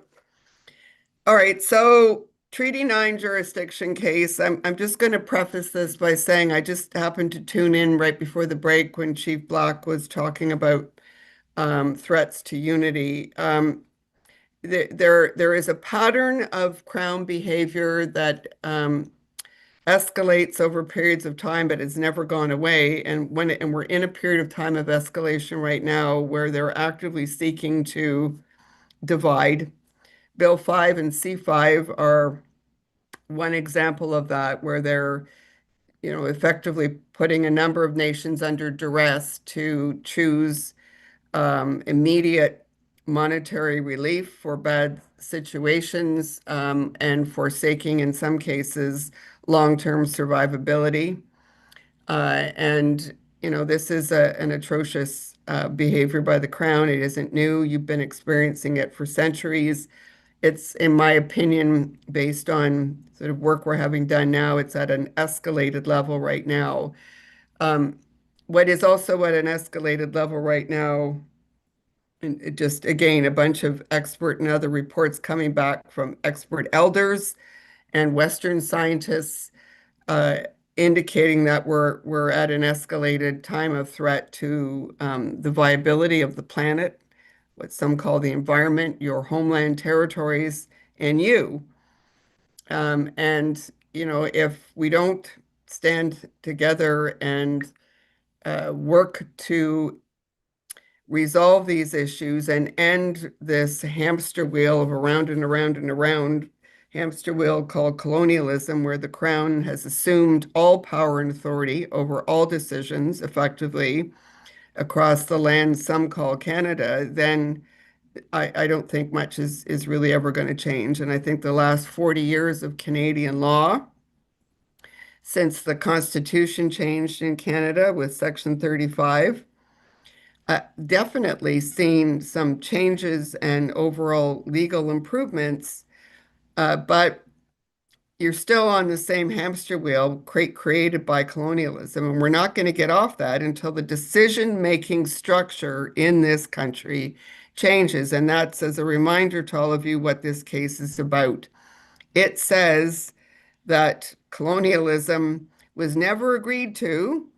right, so Treaty 9 jurisdiction case. I'm just going to preface this by saying I just happened to tune in right before the break when Chief Black was talking about threats to unity. There is a pattern of Crown behavior that escalates over periods of time, but has never gone away. And we're in a period of time of escalation right now where they're actively seeking to divide. Bill 5 and C5 are one example of that, where they're, effectively putting a number of nations under duress to choose immediate monetary relief for bad situations, and forsaking, in some cases, long-term survivability. And, this is an atrocious behavior by the Crown. It isn't new. You've been experiencing it for centuries. It's, in my opinion, based on sort of work we're having done now, it's at an escalated level right now. What is also at an escalated level right now, and it just, again, a bunch of expert and other reports coming back from expert elders and Western scientists, indicating that we're at an escalated time of threat to the viability of the planet, what some call the environment, your homeland territories, and you. And, if we don't stand together and work to resolve these issues and end this hamster wheel of around and around and around hamster wheel called colonialism, where the Crown has assumed all power and authority over all decisions effectively across the land some call Canada, then I don't think much is really ever going to change. And I think the last 40 years of Canadian law, since the Constitution changed in Canada with Section 35, definitely seen some changes and overall legal improvements, but you're still on the same hamster wheel created by colonialism. And we're not going to get off that until the decision-making structure in this country changes. And that's, as a reminder to all of you, what this case is about. It says that colonialism was never agreed to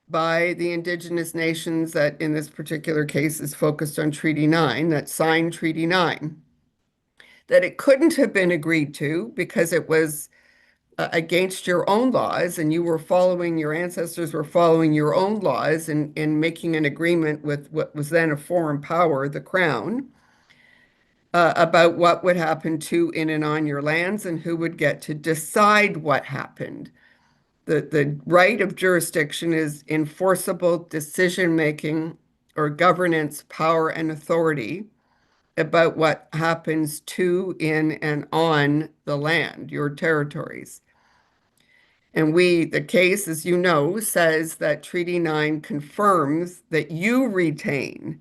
by the Indigenous nations that in this particular case is focused on Treaty 9, that signed Treaty 9, that it couldn't have been agreed to because it was against your own laws, and you were following, your ancestors were following your own laws in making an agreement with what was then a foreign power, the Crown, about what would happen to in and on your lands and who would get to decide what happened. The right of jurisdiction is enforceable decision-making or governance power and authority about what happens to, in, and on the land, your territories. And the case, as you know, says that Treaty 9 confirms that you retain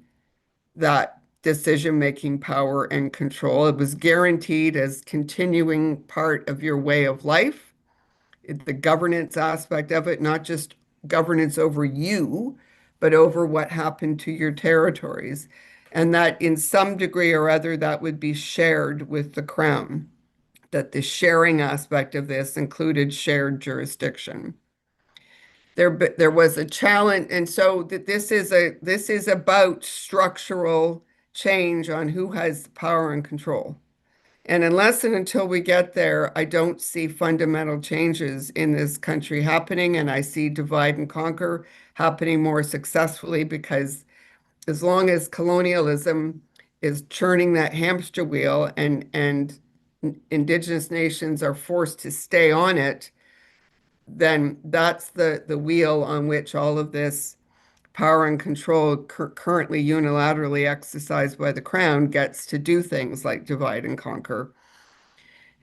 that decision-making power and control. It was guaranteed as continuing part of your way of life. The governance aspect of it, not just governance over you, but over what happened to your territories. And that in some degree or other, that would be shared with the Crown, that the sharing aspect of this included shared jurisdiction. There was a challenge, and so this is about structural change on who has power and control. And unless and until we get there, I don't see fundamental changes in this country happening, and I see divide and conquer happening more successfully, because as long as colonialism is churning that hamster wheel and Indigenous nations are forced to stay on it, then that's the wheel on which all of this power and control currently unilaterally exercised by the Crown gets to do things like divide and conquer.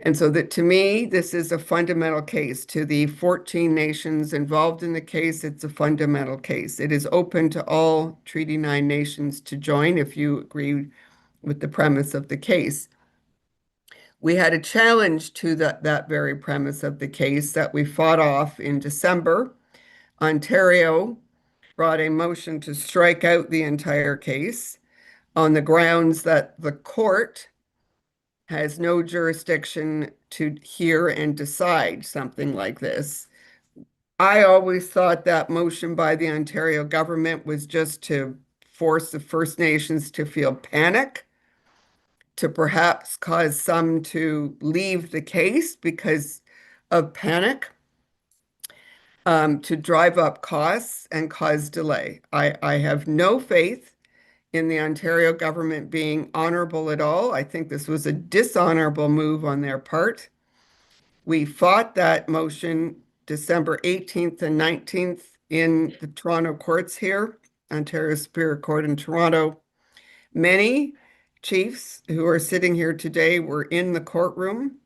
And so that, to me, this is a fundamental case. To the 14 nations involved in the case, it's a fundamental case. It is open to all Treaty 9 nations to join if you agree with the premise of the case. We had a challenge to that very premise of the case that we fought off in December. Ontario brought a motion to strike out the entire case on the grounds that the court has no jurisdiction to hear and decide something like this. I always thought that motion by the Ontario government was just to force the First Nations to feel panic, to perhaps cause some to leave the case because of panic, to drive up costs and cause delay. I have no faith in the Ontario government being honorable at all. I think this was a dishonorable move on their part. We fought that motion December 18th and 19th in the Toronto courts here, Ontario Superior Court in Toronto. Many chiefs who are sitting here today were in the courtroom.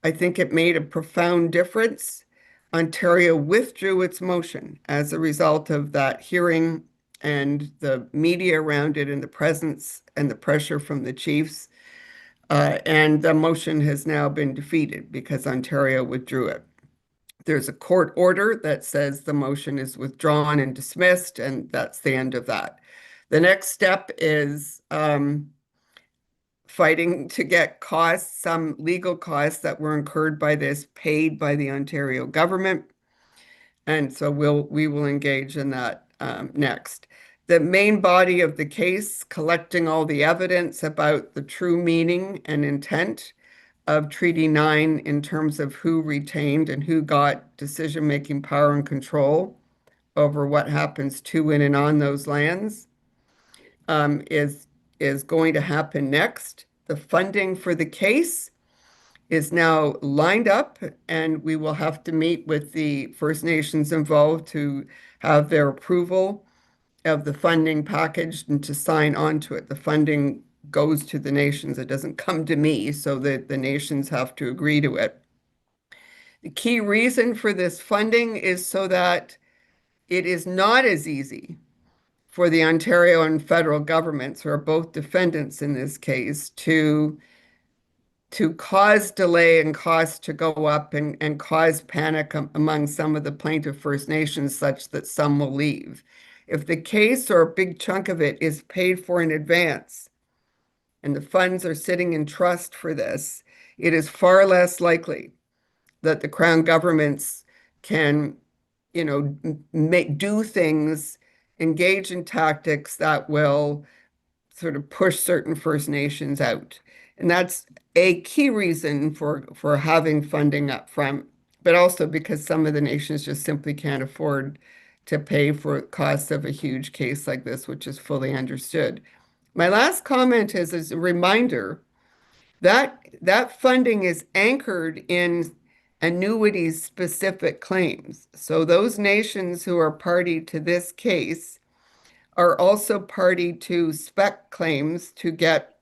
I think it made a profound difference. Ontario withdrew its motion as a result of that hearing and the media around it and the presence and the pressure from the chiefs. And the motion has now been defeated because Ontario withdrew it. There's a court order that says the motion is withdrawn and dismissed, and that's the end of that. The next step is fighting to get costs, some legal costs that were incurred by this, paid by the Ontario government. And so we will engage in that next. The main body of the case, collecting all the evidence about the true meaning and intent of Treaty 9 in terms of who retained and who got decision-making power and control over what happens to, in, and on those lands. is going to happen next. The funding for the case is now lined up, and we will have to meet with the First Nations involved to have their approval of the funding package and to sign on to it. The funding goes to the nations. It doesn't come to me, so that the nations have to agree to it. The key reason for this funding is so that it is not as easy for the Ontario and federal governments, who are both defendants in this case, to cause delay and costs to go up and cause panic among some of the plaintiff First Nations such that some will leave. If the case or a big chunk of it is paid for in advance and the funds are sitting in trust for this, it is far less likely that the Crown governments can, do things, engage in tactics that will sort of push certain First Nations out. And that's a key reason for having funding up front, but also because some of the nations just simply can't afford to pay for costs of a huge case like this, which is fully understood. My last comment is as a reminder that that funding is anchored in annuities specific claims. So those nations who are party to this case are also party to spec claims to get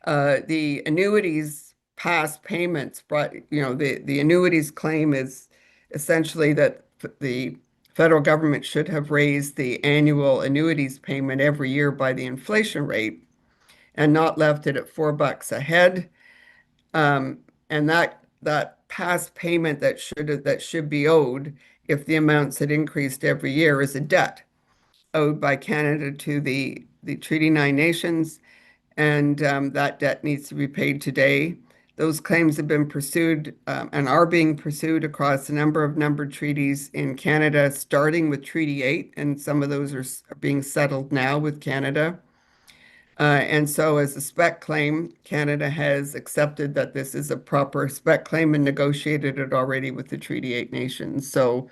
the annuities past payments brought, the annuities claim is essentially that the federal government should have raised the annual annuities payment every year by the inflation rate and not left it at $4 a head. And that past payment that should be owed, if the amounts had increased every year, is a debt owed by Canada to the Treaty 9 nations, and that debt needs to be paid today. Those claims have been pursued and are being pursued across a number of numbered treaties in Canada, starting with Treaty 8, and some of those are being settled now with Canada. And so as a spec claim, Canada has accepted that this is a proper spec claim and negotiated it already with the Treaty 8 nations. So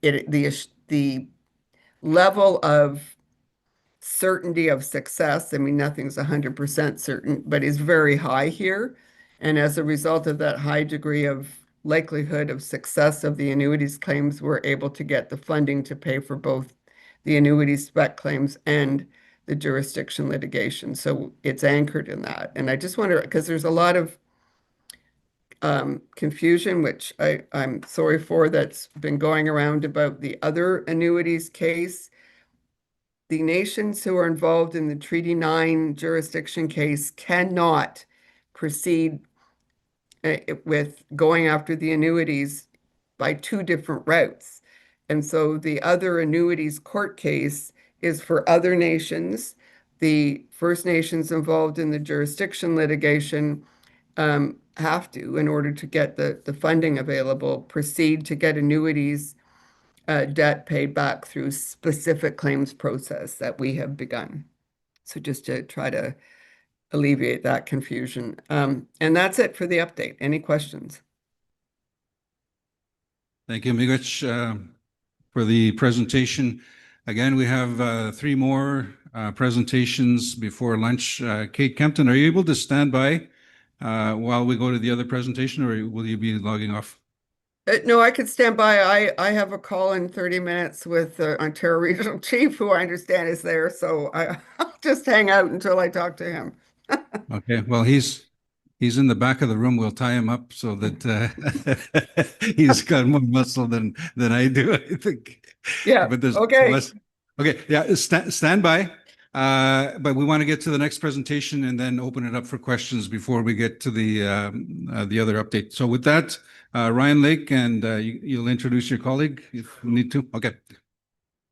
the level of certainty of success, I mean, nothing's 100% certain, but is very high here. And as a result of that high degree of likelihood of success of the annuities claims, we're able to get the funding to pay for both the annuities spec claims and the jurisdiction litigation. So it's anchored in that. And I just wonder, because there's a lot of confusion, which I'm sorry for, that's been going around about the other annuities case. The nations who are involved in the Treaty 9 jurisdiction case cannot proceed with going after the annuities by two different routes. And so the other annuities court case is for other nations. The First Nations involved in the jurisdiction litigation have to, in order to get the funding available, proceed to get annuities debt paid back through specific claims process that we have begun. So just to try to alleviate that confusion. And that's it for the update. Any questions? Thank you, Miigwech, for the presentation. Again, we have three more presentations before lunch. Kate Kempton, are you able to stand by while we go to the other presentation, or will you be logging off? No, I could stand by. I have a call in 30 minutes with Ontario Regional Chief, who I understand is there. So I'll just hang out until I talk to him. Okay, well, he's in the back of the room. We'll tie him up so that he's got more muscle than I do, I think. Yeah, but there's okay. Okay, yeah, stand by. But we want to get to the next presentation and then open it up for questions before we get to the other update. So with that, Ryan Lake, and you'll introduce your colleague if you need to. Okay.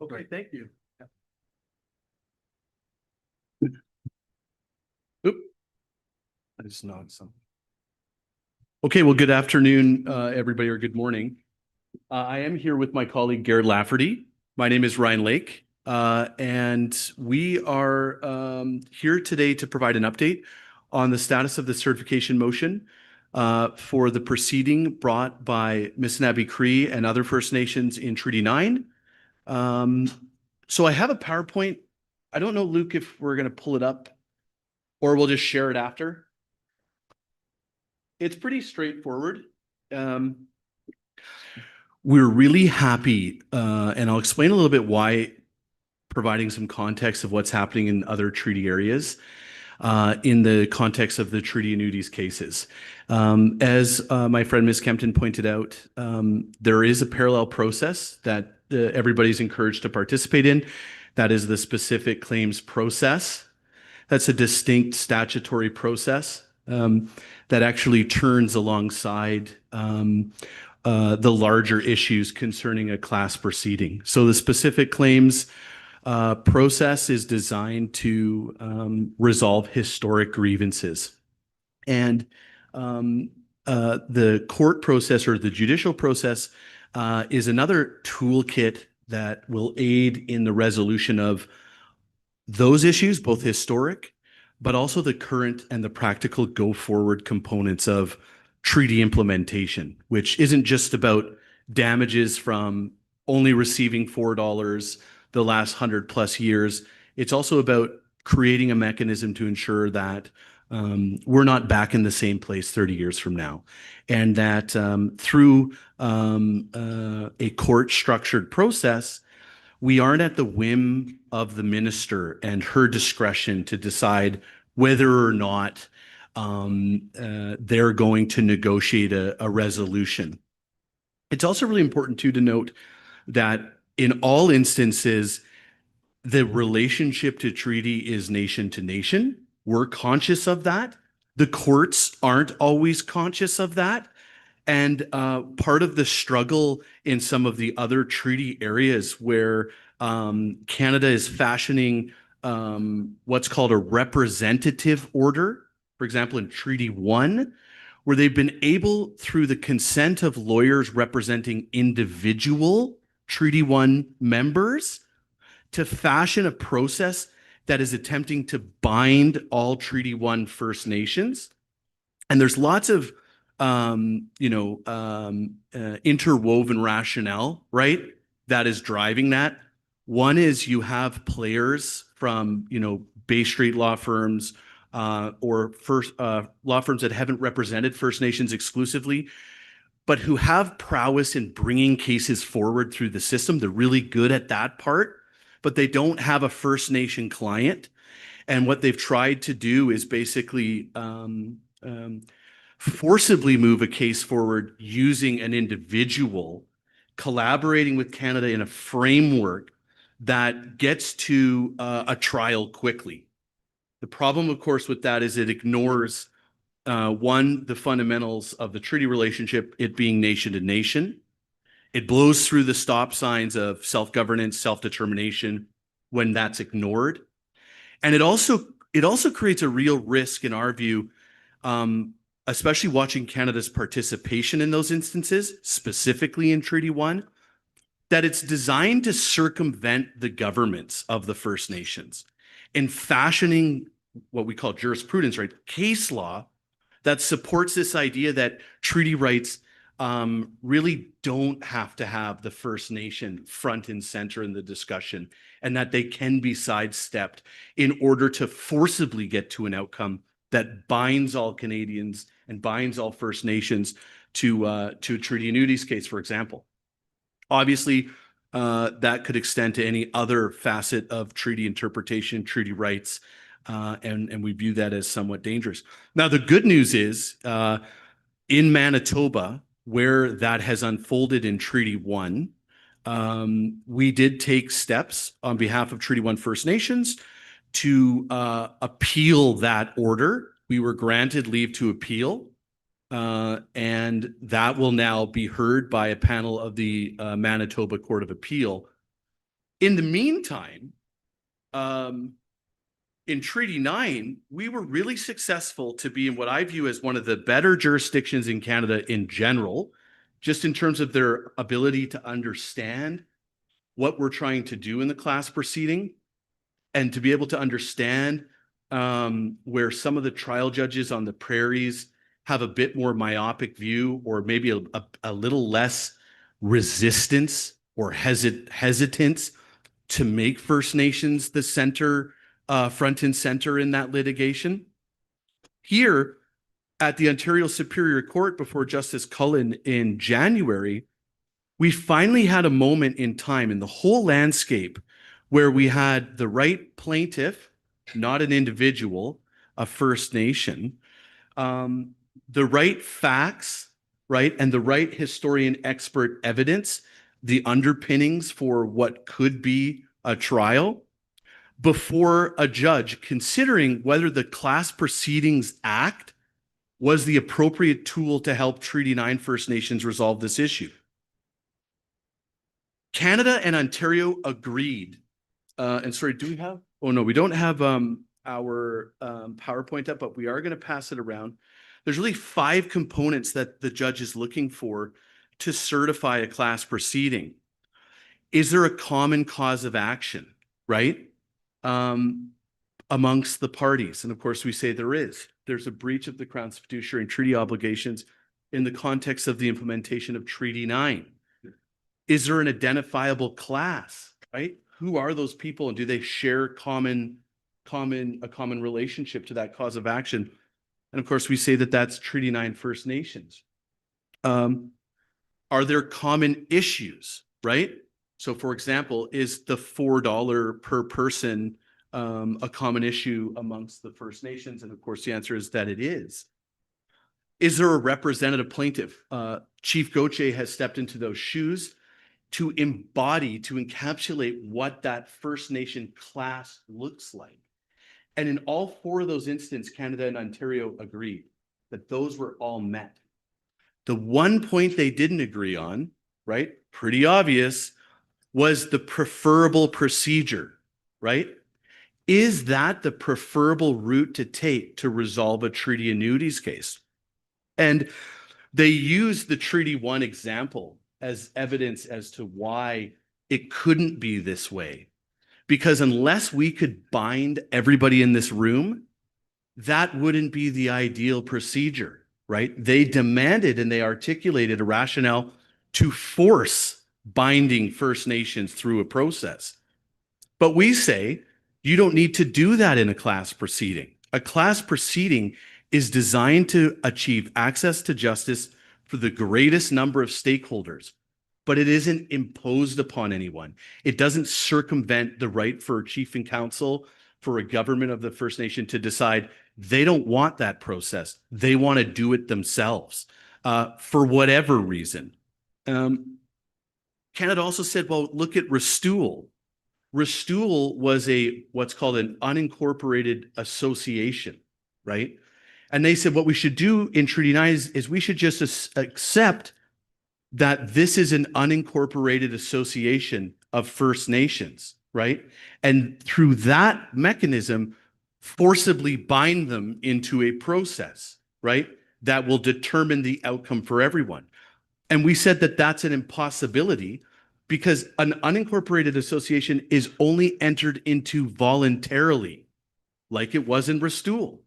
Okay, thank you. Oop. I just knocked something. Okay, well, good afternoon, everybody, or good morning. I am here with my colleague, Garrett Lafferty. My name is Ryan Lake, and we are here today to provide an update on the status of the certification motion for the proceeding brought by Missinabbi Cree and other First Nations in Treaty 9. So I have a PowerPoint I don't know, Luke, if we're going to pull it up or we'll just share it after. It's pretty straightforward. We're really happy, and I'll explain a little bit why, providing some context of what's happening in other treaty areas in the context of the treaty annuities cases. As my friend Ms. Kempton pointed out, there is a parallel process that everybody's encouraged to participate in. That is the specific claims process. That's a distinct statutory process that actually turns alongside the larger issues concerning a class proceeding. So the specific claims process is designed to resolve historic grievances. And the court process or the judicial process is another toolkit that will aid in the resolution of those issues, both historic, but also the current and the practical go forward components of treaty implementation, which isn't just about damages from only receiving $4 the last 100+ years. It's also about creating a mechanism to ensure that we're not back in the same place 30 years from now. And that through a court structured process, we aren't at the whim of the minister and her discretion to decide whether or not they're going to negotiate a resolution. It's also really important too to note that in all instances, the relationship to treaty is nation to nation. We're conscious of that. The courts aren't always conscious of that. And part of the struggle in some of the other treaty areas where Canada is fashioning what's called a representative order, for example, in Treaty 1, where they've been able, through the consent of lawyers representing individual Treaty 1 members, to fashion a process that is attempting to bind all Treaty 1 First Nations. And there's lots of interwoven rationale, right, that is driving that. One is you have players from, Bay Street law firms or first law firms that haven't represented First Nations exclusively, but who have prowess in bringing cases forward through the system. They're really good at that part, but they don't have a First Nation client. And what they've tried to do is basically forcibly move a case forward using an individual, collaborating with Canada in a framework that gets to a trial quickly. The problem, of course, with that is it ignores one, the fundamentals of the treaty relationship, it being nation to nation. It blows through the stop signs of self-governance, self-determination when that's ignored. And it also creates a real risk in our view, especially watching Canada's participation in those instances, specifically in Treaty 1, that it's designed to circumvent the governments of the First Nations in fashioning what we call jurisprudence, right? Case law that supports this idea that treaty rights really don't have to have the First Nation front and center in the discussion, and that they can be sidestepped in order to forcibly get to an outcome that binds all Canadians and binds all First Nations to a treaty annuities case, for example. Obviously, that could extend to any other facet of treaty interpretation, treaty rights, and we view that as somewhat dangerous. Now, the good news is in Manitoba, where that has unfolded in Treaty 1, we did take steps on behalf of Treaty 1 First Nations to appeal that order. We were granted leave to appeal, and that will now be heard by a panel of the Manitoba Court of Appeal. In the meantime, in Treaty 9, we were really successful to be in what I view as one of the better jurisdictions in Canada in general, just in terms of their ability to understand what we're trying to do in the class proceeding, and to be able to understand where some of the trial judges on the prairies have a bit more myopic view, or maybe a little less resistance or hesitance to make First Nations the center, front and center in that litigation. Here at the Ontario Superior Court before Justice Cullen in January, we finally had a moment in time in the whole landscape where we had the right plaintiff, not an individual, a First Nation, the right facts, right, and the right historian expert evidence, the underpinnings for what could be a trial, before a judge considering whether the Class Proceedings Act was the appropriate tool to help Treaty 9 First Nations resolve this issue. Canada and Ontario agreed. And sorry, do we have? Oh, no, we don't have our PowerPoint up, but we are going to pass it around. There's really 5 components that the judge is looking for to certify a class proceeding. Is there a common cause of action, right? Amongst the parties. And of course, we say there is. There's a breach of the Crown's fiduciary and treaty obligations in the context of the implementation of Treaty 9. Is there an identifiable class, right? Who are those people and do they share a common relationship to that cause of action? And of course, we say that that's Treaty 9 First Nations. Are there common issues, right? So for example, is the $4 per person a common issue amongst the First Nations? And of course, the answer is that it is. Is there a representative plaintiff? Chief Gauthier has stepped into those shoes to embody, to encapsulate what that First Nation class looks like. And in all 4 of those instances, Canada and Ontario agreed that those were all met. The one point they didn't agree on, right, pretty obvious, was the preferable procedure, right? Is that the preferable route to take to resolve a treaty annuities case? And they used the Treaty 1 example as evidence as to why it couldn't be this way. Because unless we could bind everybody in this room, that wouldn't be the ideal procedure, right? They demanded and they articulated a rationale to force binding First Nations through a process. But we say you don't need to do that in a class proceeding. A class proceeding is designed to achieve access to justice for the greatest number of stakeholders, but it isn't imposed upon anyone. It doesn't circumvent the right for a chief and council, for a government of the First Nation to decide they don't want that process. They want to do it themselves for whatever reason. Canada also said, well, look at Restool. Restool was what's called an unincorporated association, right? And they said what we should do in Treaty 9 is we should just accept that this is an unincorporated association of First Nations, right? And through that mechanism, forcibly bind them into a process, right? That will determine the outcome for everyone. And we said that that's an impossibility because an unincorporated association is only entered into voluntarily, like it was in Restool.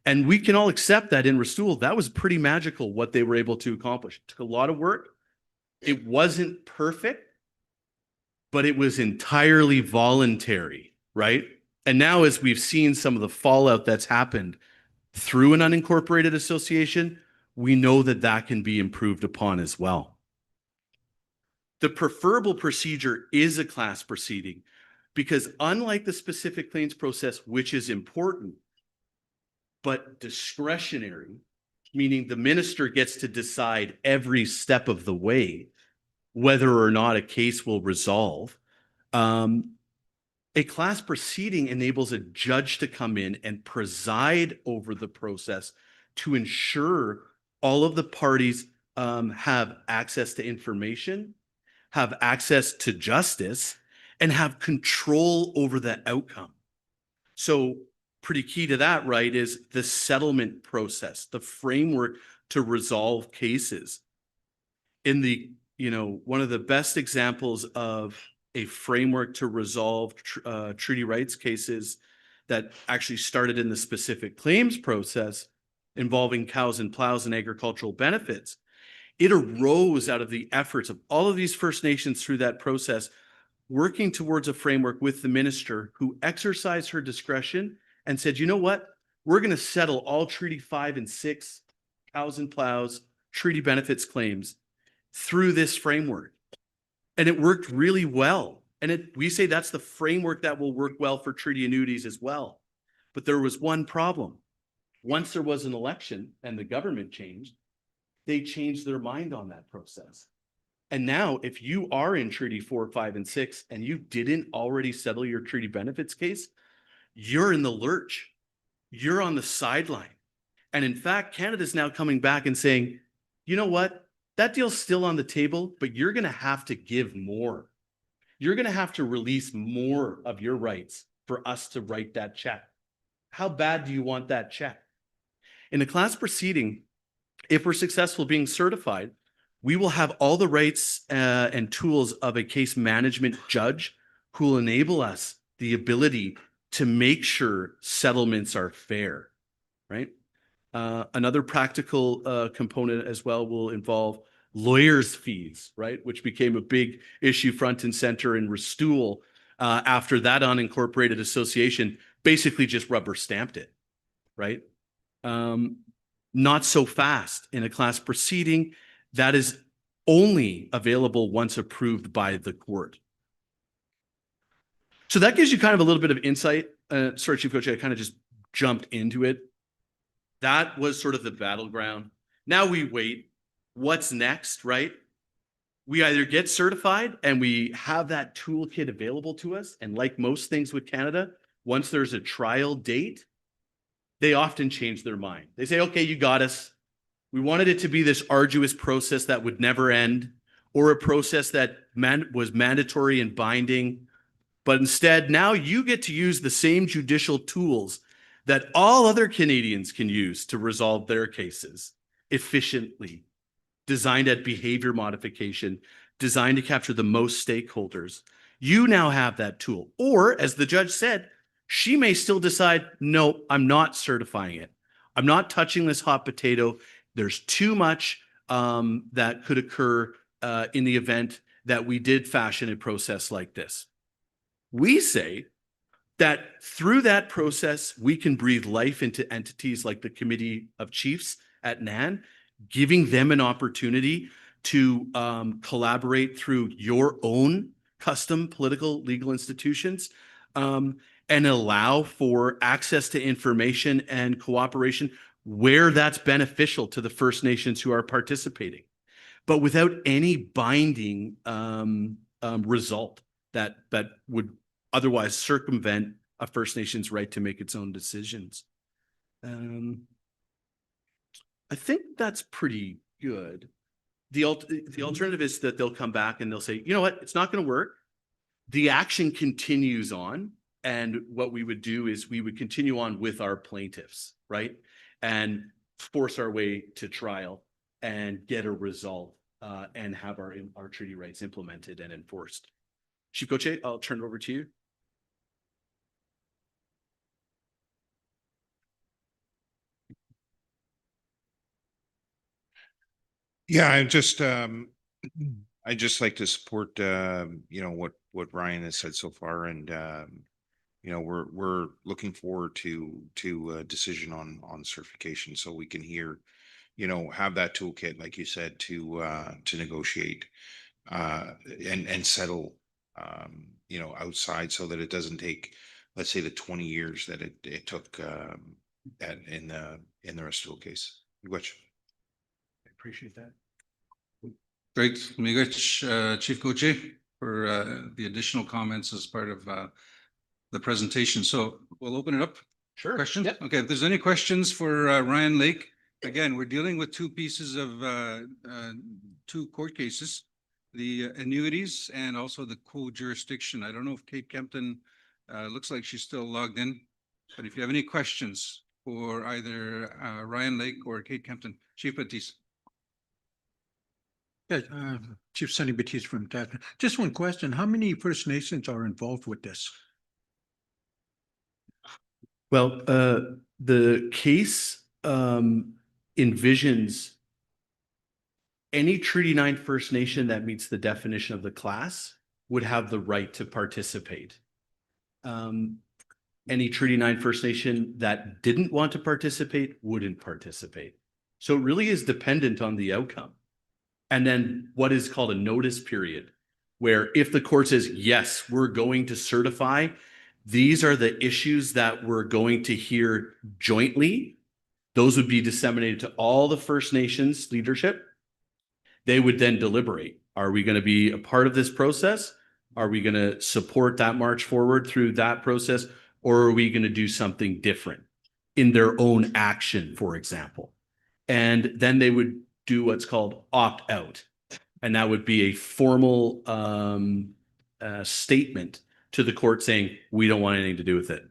And we can all accept that in Restool, that was pretty magical what they were able to accomplish. It took a lot of work. It wasn't perfect, but it was entirely voluntary, right? And now as we've seen some of the fallout that's happened through an unincorporated association, we know that that can be improved upon as well. The preferable procedure is a class proceeding because unlike the specific claims process, which is important, but discretionary, meaning the minister gets to decide every step of the way whether or not a case will resolve. A class proceeding enables a judge to come in and preside over the process to ensure all of the parties have access to information, have access to justice, and have control over the outcome. So pretty key to that, right, is the settlement process, the framework to resolve cases. In the, one of the best examples of a framework to resolve treaty rights cases that actually started in the specific claims process involving cows and plows and agricultural benefits. It arose out of the efforts of all of these First Nations through that process working towards a framework with the minister who exercised her discretion and said, you know what? We're going to settle all Treaty 5 and 6, cows and plows, treaty benefits claims through this framework. And it worked really well. And we say that's the framework that will work well for treaty annuities as well. But there was one problem. Once there was an election and the government changed, they changed their mind on that process. And now if you are in Treaty 4, 5, and 6, and you didn't already settle your treaty benefits case, you're in the lurch. You're on the sideline. And in fact, Canada's now coming back and saying, you know what? That deal's still on the table, but you're going to have to give more. You're going to have to release more of your rights for us to write that check. How bad do you want that check? In a class proceeding, if we're successful being certified, we will have all the rights and tools of a case management judge who will enable us the ability to make sure settlements are fair, right? Another practical component as well will involve lawyers' fees, right? Which became a big issue front and center in Restool after that unincorporated association basically just rubber stamped it, right? Not so fast in a class proceeding. That is only available once approved by the court. So that gives you kind of a little bit of insight. Sorry, Chief Coach, I kind of just jumped into it. That was sort of the battleground. Now we wait. What's next, right? We either get certified and we have that toolkit available to us. And like most things with Canada, once there's a trial date, they often change their mind. They say, okay, you got us. We wanted it to be this arduous process that would never end, or a process that was mandatory and binding. But instead, now you get to use the same judicial tools that all other Canadians can use to resolve their cases efficiently, designed at behavior modification, designed to capture the most stakeholders. You now have that tool. Or, as the judge said, she may still decide, no, I'm not certifying it. I'm not touching this hot potato. There's too much that could occur in the event that we did fashion a process like this. We say that through that process, we can breathe life into entities like the Committee of Chiefs at NAN, giving them an opportunity to collaborate through your own custom political legal institutions and allow for access to information and cooperation where that's beneficial to the First Nations who are participating, but without any binding result that would otherwise circumvent a First Nations right to make its own decisions. I think that's pretty good. The alternative is that they'll come back and they'll say, you know what, it's not going to work. The action continues on. And what we would do is we would continue on with our plaintiffs, right? And force our way to trial and get a result and have our treaty rights implemented and enforced. Chief Coche, I'll turn it over to you. Yeah, I just like to support what Ryan has said so far, and we're looking forward to a decision on certification, so we can have that toolkit, like you said, to negotiate and settle outside, so that it doesn't take, let's say, the 20 years that it took in the Restool case. Which I appreciate that. Great. Migach, Chief Coche, for the additional comments as part of the presentation. So we'll open it up. Sure. Questions? Yep. Okay, if there's any questions for Ryan Lake, again, we're dealing with two pieces of two court cases, the annuities and also the co-jurisdiction. I don't know if Kate Kempton looks like she's still logged in, but if you have any questions for either Ryan Lake or Kate Kempton, Chief Batiste. Yeah, Chief Sonny Batiste from Tasman. Just one question. How many First Nations are involved with this? Well, the case envisions any Treaty 9 First Nation that meets the definition of the class would have the right to participate. Any Treaty 9 First Nation that didn't want to participate wouldn't participate. So it really is dependent on the outcome. And then what is called a notice period, where if the court says, yes, we're going to certify, these are the issues that we're going to hear jointly. Those would be disseminated to all the First Nations leadership. They would then deliberate. Are we going to be a part of this process? Are we going to support that march forward through that process? Or are we going to do something different in their own action, for example? And then they would do what's called opt out. And that would be a formal statement to the court saying, we don't want anything to do with it.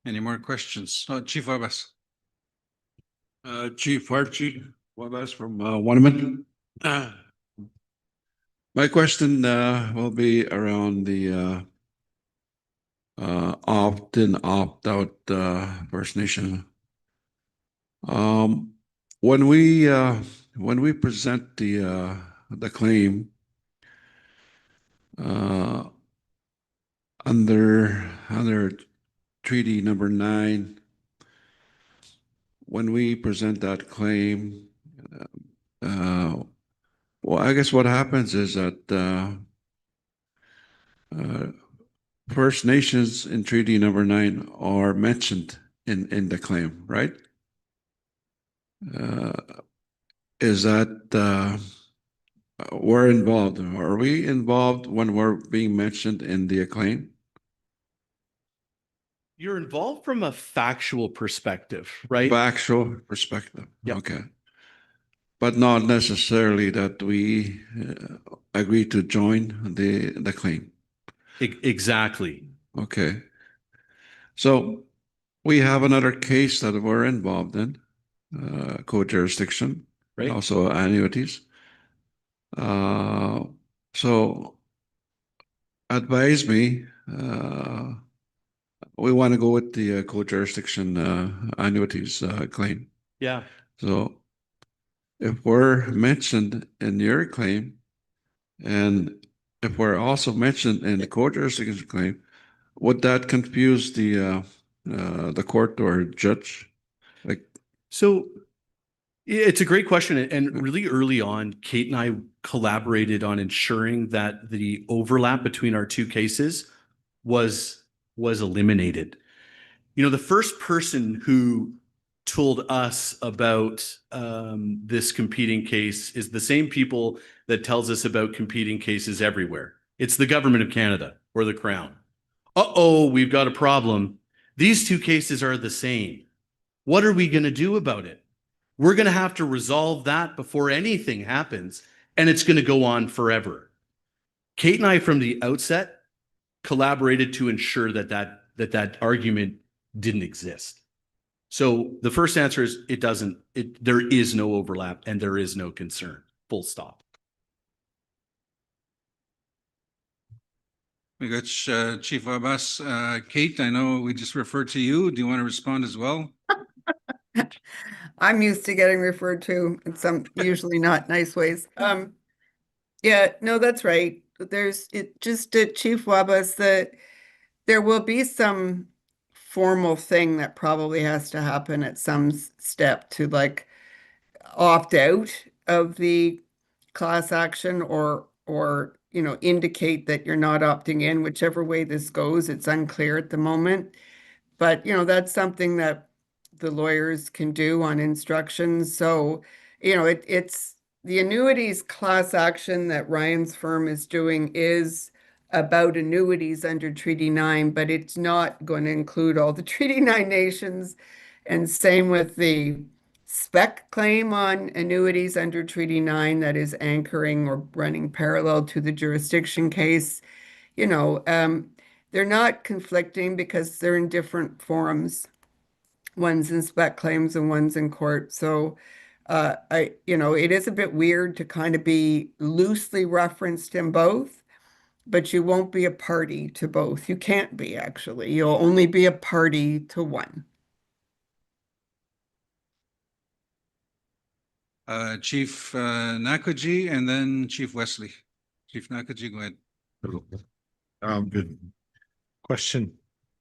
Any more questions? Chief Abbas. Chief Archie Wabas from Waterman. My question will be around the opt-in, opt-out First Nation. When we present the claim under Treaty Number 9, when we present that claim, well, I guess what happens is that First Nations in Treaty Number 9 are mentioned in the claim, right? Is that we're involved? Are we involved when we're being mentioned in the claim? You're involved from a factual perspective, right? Factual perspective. Yep. Okay. But not necessarily that we agree to join the claim. Exactly. Okay. So we have another case that we're involved in, co-jurisdiction, Right. also annuities. So advise me, we want to go with the co-jurisdiction annuities claim. Yeah. So if we're mentioned in your claim, and if we're also mentioned in the co-jurisdiction claim, would that confuse the court or judge? Like, So it's a great question. And really early on, Kate and I collaborated on ensuring that the overlap between our two cases was eliminated. You know, the first person who told us about this competing case is the same people that tells us about competing cases everywhere. It's the government of Canada or the Crown. Uh-oh, we've got a problem. These two cases are the same. What are we going to do about it? We're going to have to resolve that before anything happens, and it's going to go on forever. Kate and I, from the outset, collaborated to ensure that argument didn't exist. So the first answer is there is no overlap and there is no concern, full stop. We got Chief Abbas. Kate, I know we just referred to you. Do you want to respond as well? I'm used to getting referred to in some usually not nice ways. Yeah, no, that's right. Chief Wabas, that there will be some formal thing that probably has to happen at some step to like opt out of the class action or indicate that you're not opting in, whichever way this goes. It's unclear at the moment. But that's something that the lawyers can do on instructions. So, it's the annuities class action that Ryan's firm is doing is about annuities under Treaty 9, but it's not going to include all the Treaty 9 nations. And same with the spec claim on annuities under Treaty 9 that is anchoring or running parallel to the jurisdiction case. They're not conflicting because they're in different forums. One's in spec claims and one's in court. So it is a bit weird to kind of be loosely referenced in both, but you won't be a party to both. You can't be, actually. You'll only be a party to one. Chief Nakaji, and then Chief Wesley. Chief Nakaji, go ahead. Good question.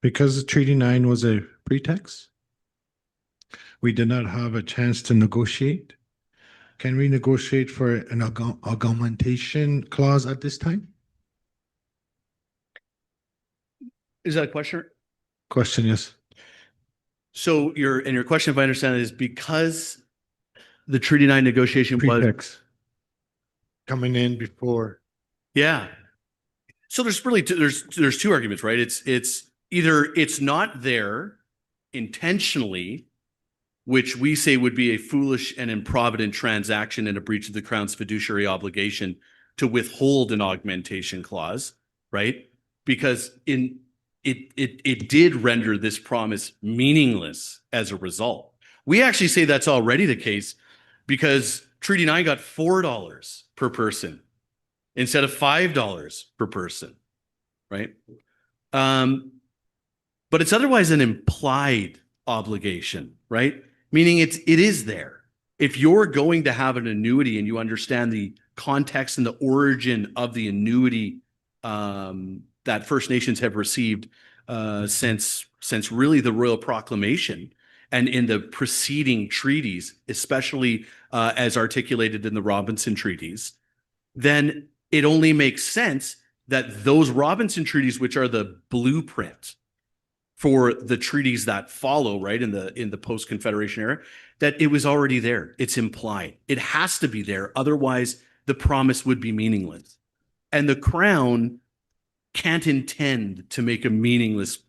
Because Treaty 9 was a pretext, we did not have a chance to negotiate. Can we negotiate for an augmentation clause at this time? Is that a question? Question, yes. So your question, if I understand it, is because the Treaty 9 negotiation was, Pretext coming in before. yeah. So there's really there's two arguments, right? It's either it's not there intentionally, which we say would be a foolish and improvident transaction and a breach of the Crown's fiduciary obligation to withhold an augmentation clause, right? Because it did render this promise meaningless as a result. We actually say that's already the case because Treaty 9 got $4 per person instead of $5 per person, right? But it's otherwise an implied obligation, right? Meaning it is there. If you're going to have an annuity and you understand the context and the origin of the annuity that First Nations have received since really the Royal Proclamation and in the preceding treaties, especially as articulated in the Robinson treaties, then it only makes sense that those Robinson treaties, which are the blueprint for the treaties that follow, right, in the post-Confederation era, that it was already there. It's implied. It has to be there. Otherwise, the promise would be meaningless. And the Crown can't intend to make a meaningless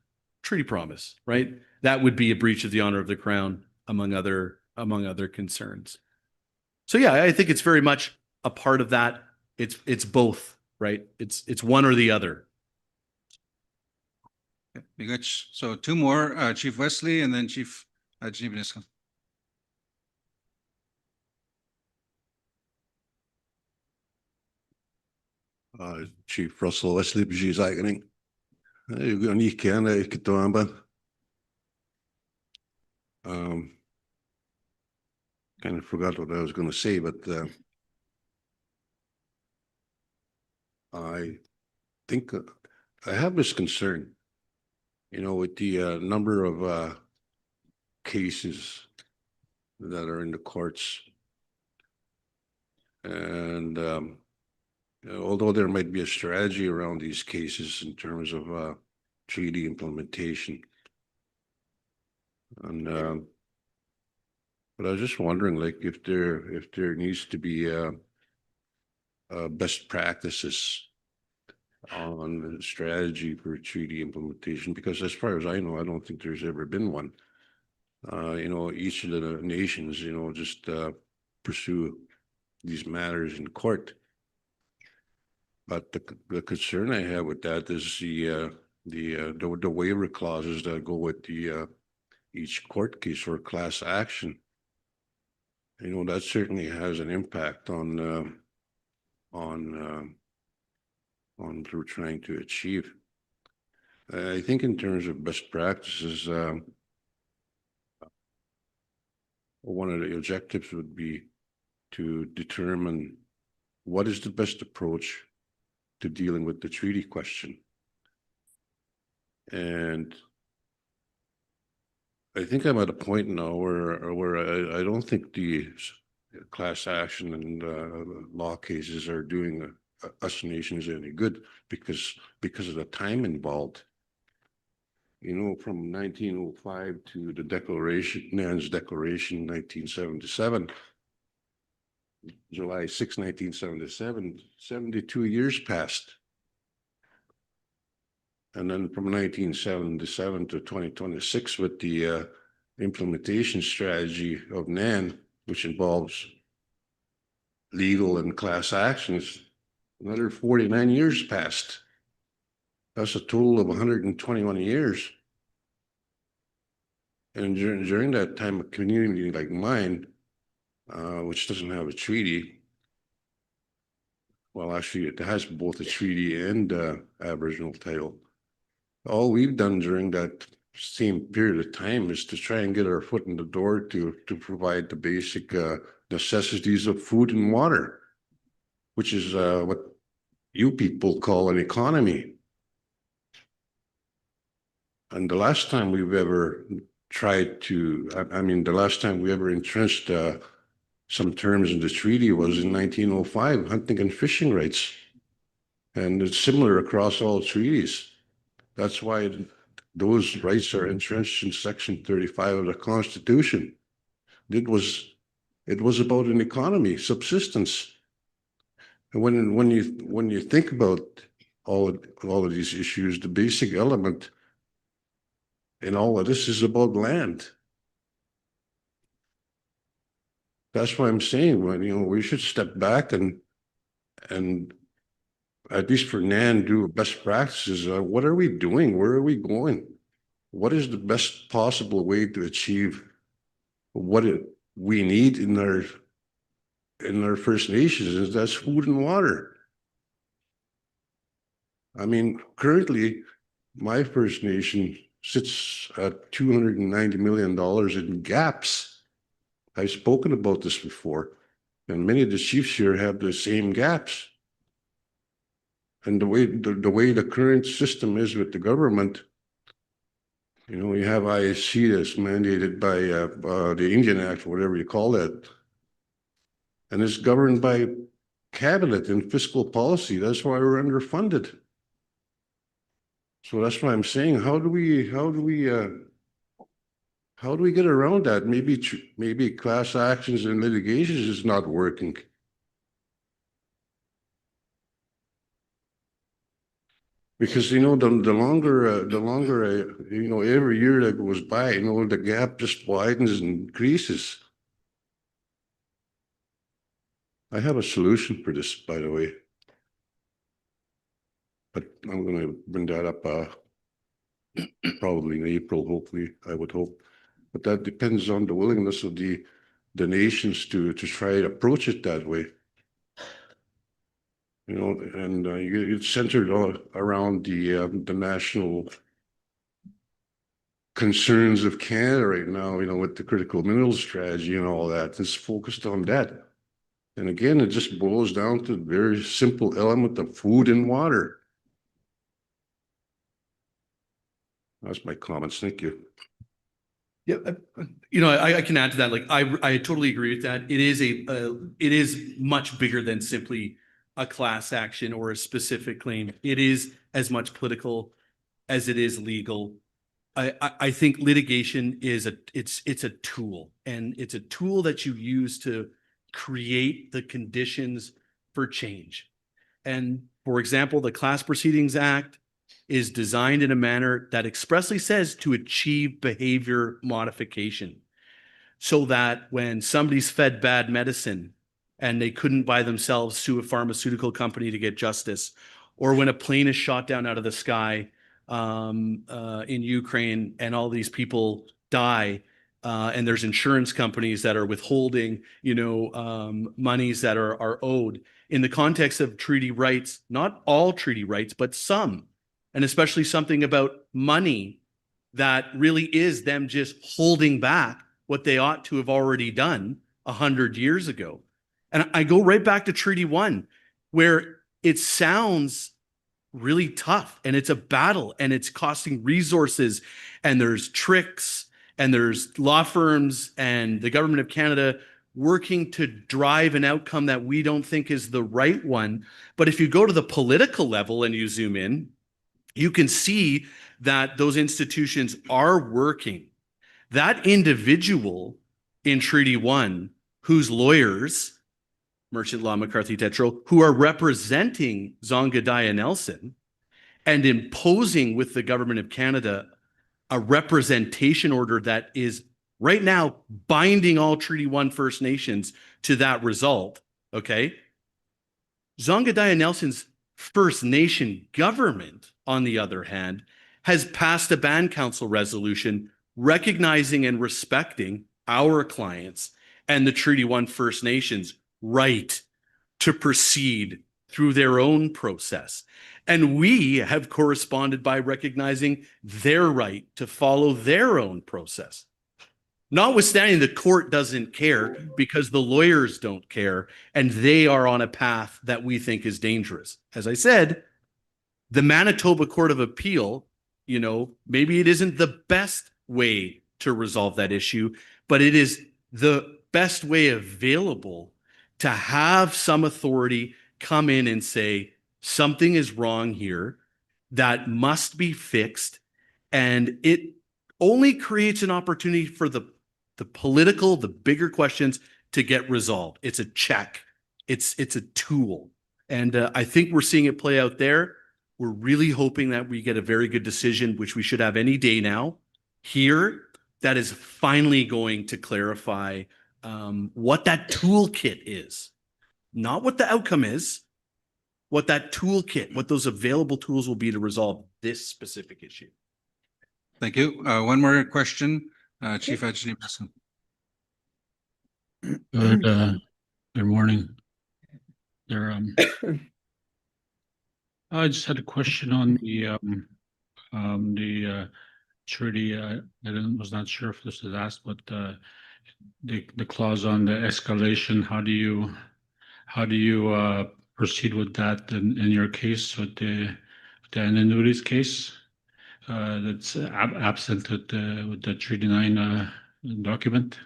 treaty promise, right? That would be a breach of the honor of the Crown, among other concerns. So yeah, I think it's very much a part of that. It's both, right? It's one or the other. You got so two more, Chief Wesley and then Chief Ginesco. Chief Russell Wesley, precies eigenlijk. Ik ga niet kennen, ik het aan ben. Kind of forgot what I was going to say, but I think I have this concern, with the number of cases that are in the courts. And although there might be a strategy around these cases in terms of treaty implementation, and but I was just wondering, like, if there needs to be best practices on the strategy for treaty implementation, because as far as I know, I don't think there's ever been one. Each of the nations, just pursue these matters in court. But the concern I have with that is the waiver clauses that go with the each court case or class action. That certainly has an impact on what we're trying to achieve. I think in terms of best practices, one of the objectives would be to determine what is the best approach to dealing with the treaty question. And I think I'm at a point now where I don't think the class action and law cases are doing us nations any good because of the time involved. From 1905 to the declaration, NAN's declaration, 1977, July 6, 1977, 72 years passed. And then from 1977 to 2026 with the implementation strategy of NAN, which involves legal and class actions, another 49 years passed. That's a total of 121 years. And during that time, a community like mine, which doesn't have a treaty, well, actually, it has both a treaty and Aboriginal title. All we've done during that same period of time is to try and get our foot in the door to provide the basic necessities of food and water, which is what you people call an economy. And the last time we've ever tried to, I mean, the last time we ever entrenched some terms in the treaty was in 1905, hunting and fishing rights. And it's similar across all treaties. That's why those rights are entrenched in Section 35 of the Constitution. It was about an economy, subsistence. And when you think about all of these issues, the basic element in all of this is about land. That's why I'm saying, we should step back and at least for NAN do best practices. What are we doing? Where are we going? What is the best possible way to achieve what we need in our First Nations? And that's food and water. I mean, currently, my First Nation sits at $290 million in gaps. I've spoken about this before, and many of the chiefs here have the same gaps. And the way the current system is with the government, you have ISC that's mandated by the Indian Act, whatever you call that, and it's governed by cabinet and fiscal policy. That's why we're underfunded. So that's why I'm saying, how do we get around that? Maybe class actions and litigations is not working. Because the longer every year that goes by, the gap just widens and increases. I have a solution for this, by the way, but I'm going to bring that up probably in April. Hopefully, I would hope, but that depends on the willingness of the nations to try to approach it that way. And it's centered around the national concerns of Canada right now, with the critical minerals strategy and all that. It's focused on that. And again, it just boils down to the very simple element of food and water. That's my comments. Thank you. Yeah, I can add to that. Like I totally agree with that. It is much bigger than simply a class action or a specific claim. It is as much political as it is legal. I think litigation is it's a tool, and it's a tool that you use to create the conditions for change. And for example, the Class Proceedings Act is designed in a manner that expressly says to achieve behavior modification, so that when somebody's fed bad medicine and they couldn't by themselves sue a pharmaceutical company to get justice, or when a plane is shot down out of the sky in Ukraine and all these people die, and there's insurance companies that are withholding, monies that are owed. In the context of treaty rights, not all treaty rights, but some, and especially something about money that really is them just holding back what they ought to have already done 100 years ago. And I go right back to Treaty 1, where it sounds really tough, and it's a battle, and it's costing resources, and there's tricks, and there's law firms and the government of Canada working to drive an outcome that we don't think is the right one. But if you go to the political level and you zoom in, you can see that those institutions are working. That individual in Treaty 1, whose lawyers, Merchant Law McCarthy Tero, who are representing Zongadiah Nelson and imposing with the government of Canada a representation order that is right now binding all Treaty 1 First Nations to that result, okay? Zongadiah Nelson's First Nation government, on the other hand, has passed a Band Council resolution recognizing and respecting our clients and the Treaty 1 First Nations right to proceed through their own process. And we have corresponded by recognizing their right to follow their own process. Notwithstanding, the court doesn't care because the lawyers don't care, and they are on a path that we think is dangerous. As I said, the Manitoba Court of Appeal, maybe it isn't the best way to resolve that issue, but it is the best way available to have some authority come in and say, something is wrong here that must be fixed. And it only creates an opportunity for the political, the bigger questions to get resolved. It's a check. It's a tool. And I think we're seeing it play out there. We're really hoping that we get a very good decision, which we should have any day now here, that is finally going to clarify what that toolkit is. Not what the outcome is, what that toolkit, what those available tools will be to resolve this specific issue. Thank you. One more question, Chief Adjutant Mason. Good morning. I just had a question on the treaty. I was not sure if this was asked, but the clause on the escalation. How do you proceed with that in your case with the annuities case? That's absent with the Treaty 9 document.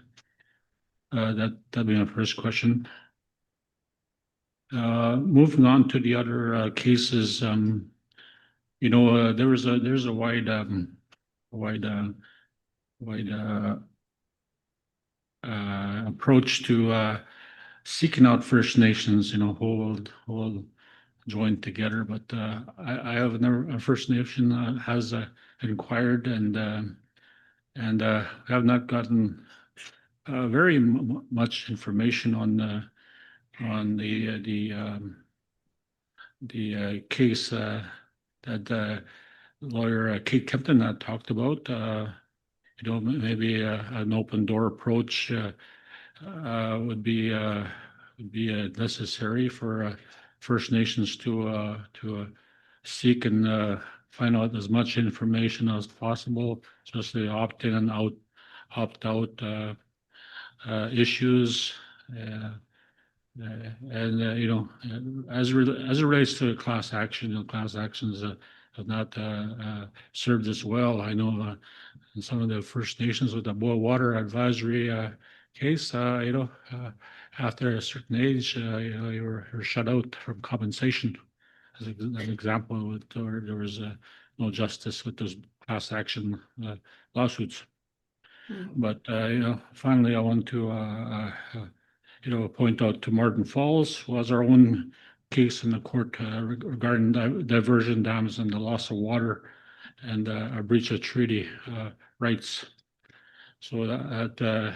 That'd be my first question. Moving on to the other cases, there's a wide approach to seeking out First Nations, who will join together. But I have never a First Nation has inquired and have not gotten very much information on the case that lawyer Kate Kempton talked about. Maybe an open door approach would be necessary for First Nations to seek and find out as much information as possible, especially opt-in and opt-out issues. As it relates to class action, class actions have not served us well. I know in some of the First Nations with the boil water advisory case, after a certain age, you're shut out from compensation. As an example, there was no justice with those class action lawsuits. But finally, I want to point out to Martin Falls was our own case in the court regarding diversion dams and the loss of water and a breach of treaty rights. So that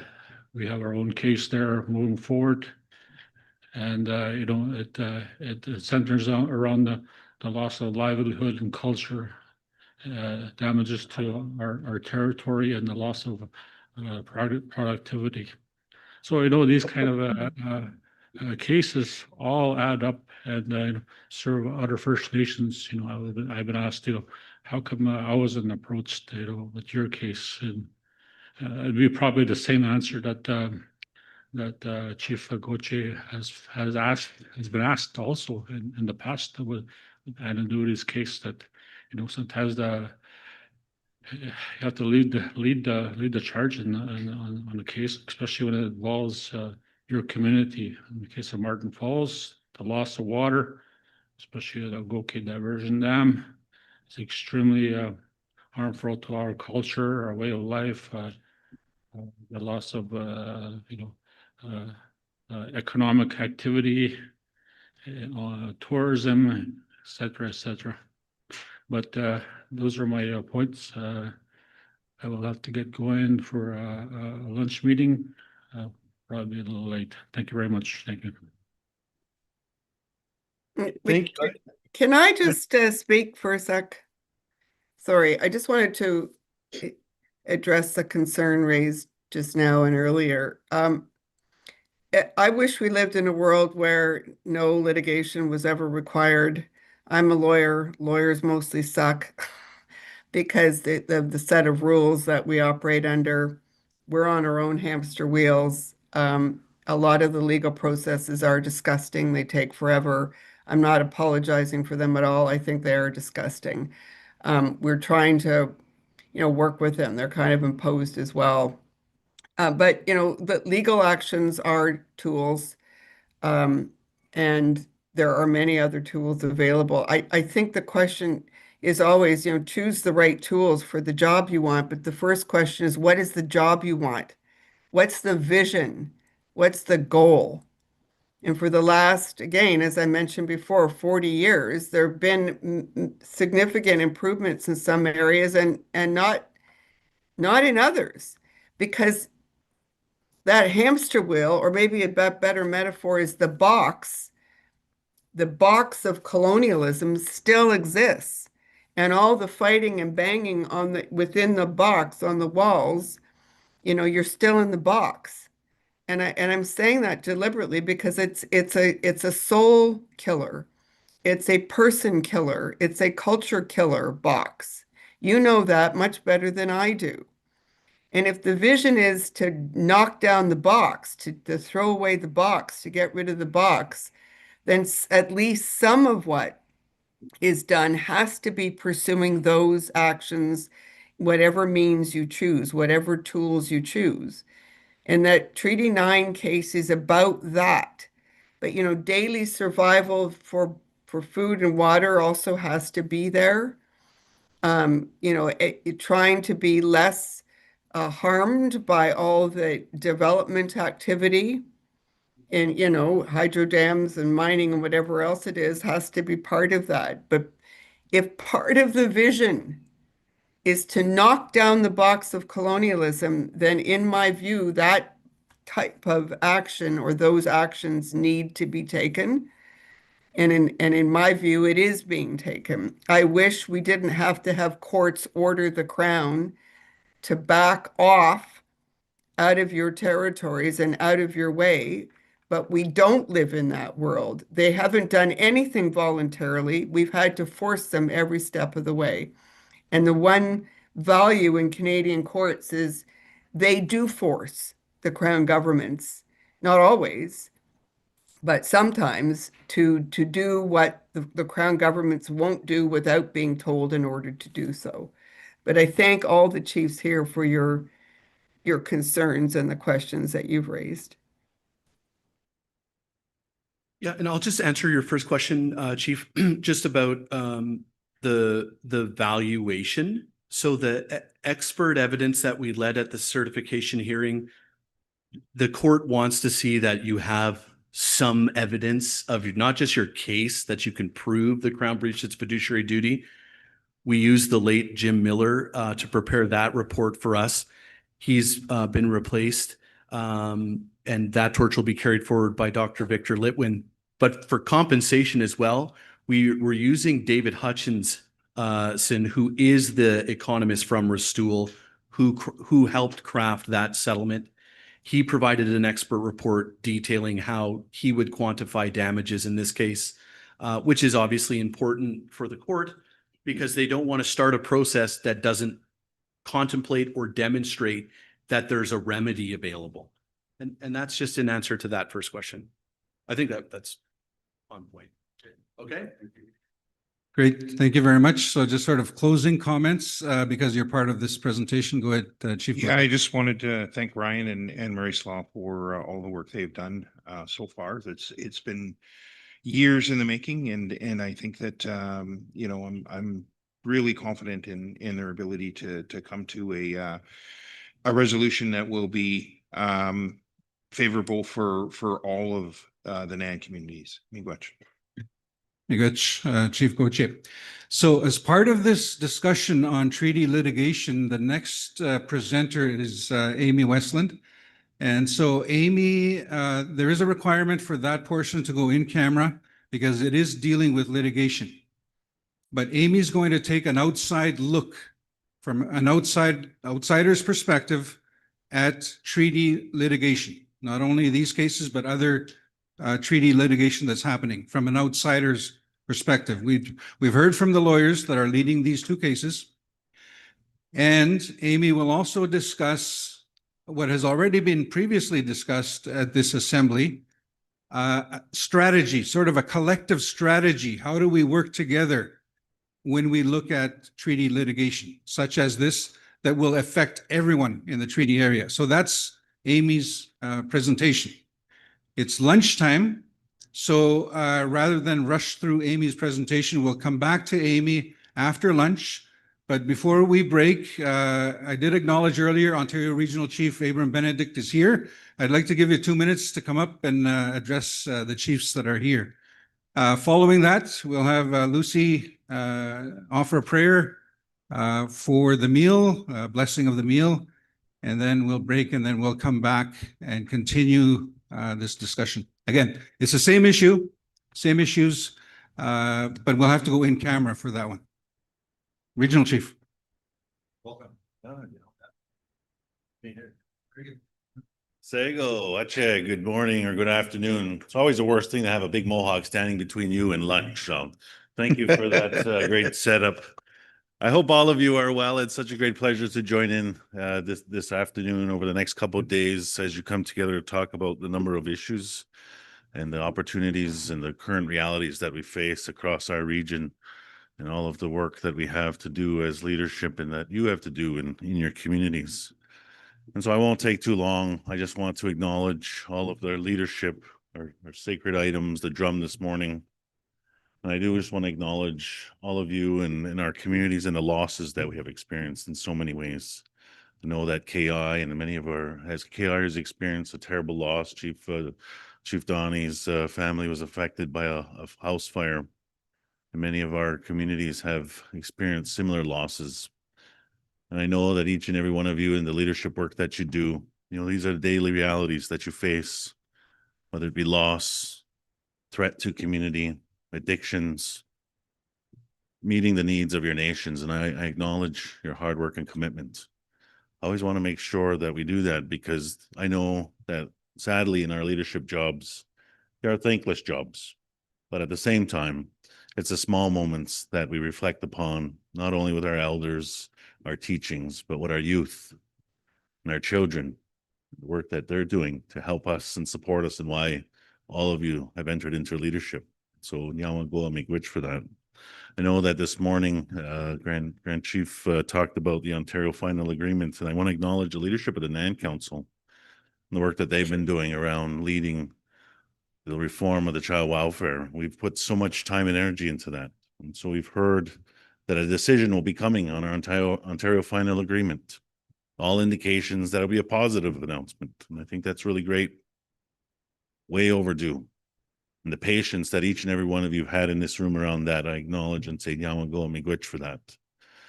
we have our own case there moving forward, and it centers around the loss of livelihood and culture, damages to our territory, and the loss of productivity. So these kind of cases all add up and serve other First Nations. I've been asked, how come I wasn't approached, with your case? And it'd be probably the same answer that Chief Goche has been asked also in the past with Anandui's case, that sometimes you have to lead the charge on the case, especially when it involves your community. In the case of Martin Falls, the loss of water, especially the Goke diversion dam, is extremely harmful to our culture, our way of life. The loss of economic activity, tourism, etc., etc. But those are my points. I will have to get going for a lunch meeting. Probably a little late. Thank you very much. Thank you. Can I just speak for a sec? Sorry, I just wanted to address the concern raised just now and earlier. I wish we lived in a world where no litigation was ever required. I'm a lawyer. Lawyers mostly suck because the set of rules that we operate under we're on our own hamster wheels. A lot of the legal processes are disgusting. They take forever. I'm not apologizing for them at all. I think they are disgusting. We're trying to, work with them. They're kind of imposed as well. But, the legal actions are tools. And there are many other tools available. I think the question is always, choose the right tools for the job you want. But the first question is, what is the job you want? What's the vision? What's the goal? And for the last, again, as I mentioned before, 40 years, there have been significant improvements in some areas and not in others. Because that hamster wheel, or maybe a better metaphor, is the box of colonialism still exists. And all the fighting and banging within the box on the walls, you're still in the box. And I'm saying that deliberately because it's a soul killer. It's a person killer. It's a culture killer box. You know that much better than I do. And if the vision is to knock down the box, to throw away the box, to get rid of the box, then at least some of what is done has to be pursuing those actions, whatever means you choose, whatever tools you choose. And that Treaty 9 case is about that. But, daily survival for food and water also has to be there. Trying to be less harmed by all the development activity in, hydro dams and mining and whatever else it is has to be part of that. But if part of the vision is to knock down the box of colonialism, then in my view, that type of action or those actions need to be taken. And in my view, it is being taken. I wish we didn't have to have courts order the Crown to back off out of your territories and out of your way, but we don't live in that world. They haven't done anything voluntarily. We've had to force them every step of the way. And the one value in Canadian courts is they do force the Crown governments, not always, but sometimes to do what the Crown governments won't do without being told in order to do so. But I thank all the chiefs here for your concerns and the questions that you've raised. Yeah, and I'll just answer your first question, Chief, just about the valuation. So the expert evidence that we led at the certification hearing, the court wants to see that you have some evidence of not just your case, that you can prove the Crown breached its fiduciary duty. We used the late Jim Miller to prepare that report for us. He's been replaced, and that torch will be carried forward by Dr. Victor Litwin. But for compensation as well, we were using David Hutchinson, who is the economist from Restool, who helped craft that settlement. He provided an expert report detailing how he would quantify damages in this case, which is obviously important for the court because they don't want to start a process that doesn't contemplate or demonstrate that there's a remedy available. And that's just an answer to that first question. I think that's on point. Okay. Great. Thank you very much. So just sort of closing comments, because you're part of this presentation. Go ahead, Chief. Yeah, I just wanted to thank Ryan and Mary Slaw for all the work they've done so far. It's been years in the making, and I think that I'm really confident in their ability to come to a resolution that will be favorable for all of the NAN communities. Miigwech. Chief Gauthier. So as part of this discussion on treaty litigation, the next presenter is Amy Westland. And so Amy, there is a requirement for that portion to go in camera because it is dealing with litigation. But Amy's going to take an outside look from an outsider's perspective at treaty litigation, not only these cases, but other treaty litigation that's happening from an outsider's perspective. We've heard from the lawyers that are leading these two cases, and Amy will also discuss what has already been previously discussed at this assembly, strategy, sort of a collective strategy. How do we work together when we look at treaty litigation, such as this, that will affect everyone in the treaty area? So that's Amy's presentation. It's lunchtime, so rather than rush through Amy's presentation, we'll come back to Amy after lunch. But before we break, I did acknowledge earlier Ontario Regional Chief Abram Benedict is here. I'd like to give you 2 minutes to come up and address the chiefs that are here. Following that, we'll have Lucy offer a prayer for the meal, blessing of the meal, and then we'll break, and then we'll come back and continue this discussion. Again, it's the same issue, same issues, but we'll have to go in camera for that one. Regional Chief. Welcome. Sego, Ache, good morning or good afternoon. It's always the worst thing to have a big mohawk standing between you and lunch. So thank you for that great setup. I hope all of you are well. It's such a great pleasure to join in this afternoon over the next couple of days as you come together to talk about the number of issues and the opportunities and the current realities that we face across our region, and all of the work that we have to do as leadership and that you have to do in your communities. And so I won't take too long. I just want to acknowledge all of their leadership, our sacred items, the drum this morning. And I do just want to acknowledge all of you and our communities and the losses that we have experienced in so many ways. To know that KI and many of KI has experienced a terrible loss. Chief Donnie's family was affected by a house fire. Many of our communities have experienced similar losses. And I know that each and every one of you in the leadership work that you do, these are the daily realities that you face, whether it be loss, threat to community, addictions, meeting the needs of your nations. And I acknowledge your hard work and commitment. I always want to make sure that we do that, because I know that sadly in our leadership jobs, there are thankless jobs, but at the same time, it's the small moments that we reflect upon, not only with our elders, our teachings, but with our youth and our children, the work that they're doing to help us and support us, and why all of you have entered into leadership. So Nyawa Goa Miigwech for that. I know that this morning, Grand Chief talked about the Ontario Final Agreement, and I want to acknowledge the leadership of the NAN Council and the work that they've been doing around leading the reform of the child welfare. We've put so much time and energy into that. And so we've heard that a decision will be coming on our Ontario Final Agreement. All indications that it'll be a positive announcement. And I think that's really great. Way overdue. And the patience that each and every one of you had in this room around that, I acknowledge and say Yamago Miigwech for that.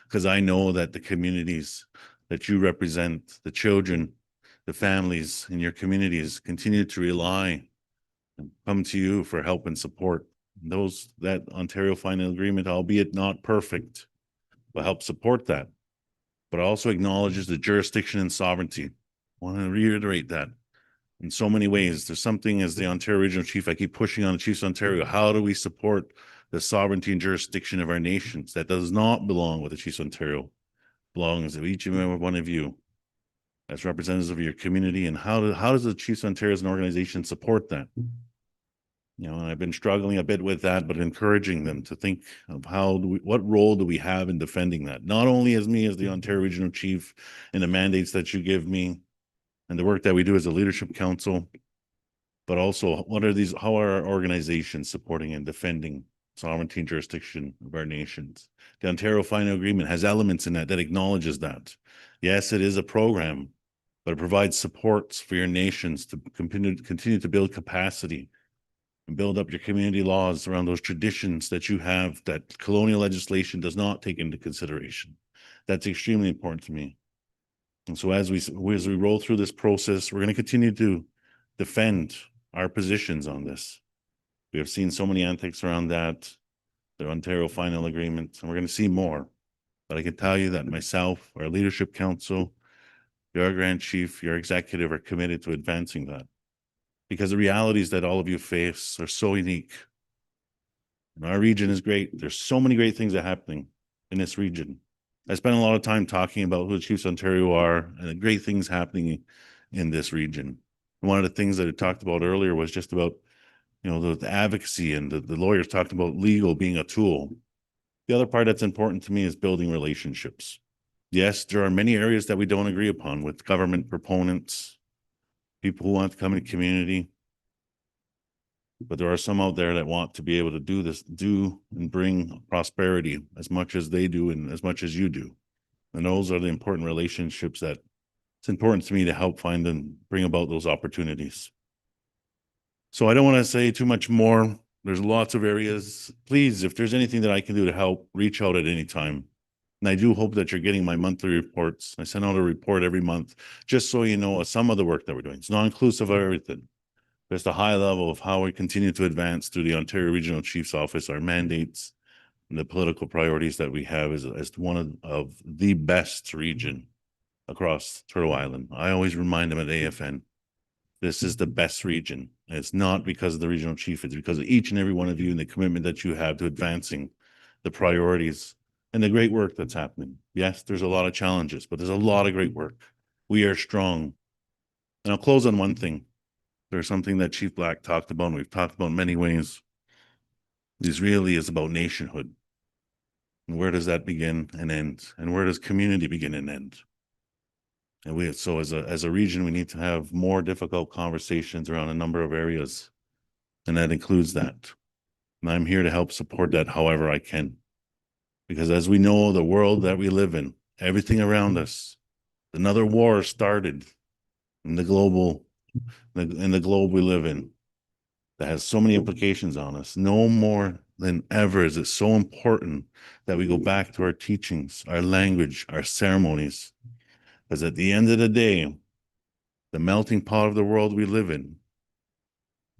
Because I know that the communities that you represent, the children, the families in your communities continue to rely and come to you for help and support. That Ontario Final Agreement, albeit not perfect, will help support that, but also acknowledges the jurisdiction and sovereignty. I want to reiterate that in so many ways. There's something, as the Ontario Regional Chief, I keep pushing on the Chiefs of Ontario. How do we support the sovereignty and jurisdiction of our nations? That does not belong with the Chiefs of Ontario. It belongs to each and every one of you as representatives of your community. And how does the Chiefs of Ontario as an organization support that? And I've been struggling a bit with that, but encouraging them to think of what role do we have in defending that? Not only as me as the Ontario Regional Chief and the mandates that you give me and the work that we do as a leadership council, but also how are our organizations supporting and defending sovereignty and jurisdiction of our nations? The Ontario Final Agreement has elements in that acknowledges that. Yes, it is a program, but it provides supports for your nations to continue to build capacity and build up your community laws around those traditions that you have that colonial legislation does not take into consideration. That's extremely important to me. And so as we roll through this process, we're going to continue to defend our positions on this. We have seen so many antics around that, the Ontario Final Agreement, and we're going to see more. But I can tell you that myself, our leadership council, your Grand Chief, your executive are committed to advancing that. Because the realities that all of you face are so unique. And our region is great. There's so many great things that are happening in this region. I spent a lot of time talking about who the Chiefs of Ontario are and the great things happening in this region. One of the things that I talked about earlier was just about, the advocacy, and the lawyers talked about legal being a tool. The other part that's important to me is building relationships. Yes, there are many areas that we don't agree upon with government proponents, people who want to come in the community. But there are some out there that want to be able to do and bring prosperity as much as they do and as much as you do. And those are the important relationships that it's important to me to help find and bring about those opportunities. So I don't want to say too much more. There's lots of areas. Please, if there's anything that I can do to help, reach out at any time. And I do hope that you're getting my monthly reports. I send out a report every month, just so you know some of the work that we're doing. It's not inclusive of everything. Just a high level of how we continue to advance through the Ontario Regional Chief's Office, our mandates, and the political priorities that we have as one of the best region across Turtle Island. I always remind them at AFN, this is the best region. And it's not because of the regional chief, it's because of each and every one of you and the commitment that you have to advancing the priorities and the great work that's happening. Yes, there's a lot of challenges, but there's a lot of great work. We are strong. And I'll close on one thing. There's something that Chief Black talked about, and we've talked about in many ways. This really is about nationhood. And where does that begin and end? And where does community begin and end? And so as a region, we need to have more difficult conversations around a number of areas. And that includes that. And I'm here to help support that however I can. Because as we know, the world that we live in, everything around us, another war started in the globe we live in that has so many implications on us. No more than ever is it so important that we go back to our teachings, our language, our ceremonies. Because at the end of the day, the melting pot of the world we live in,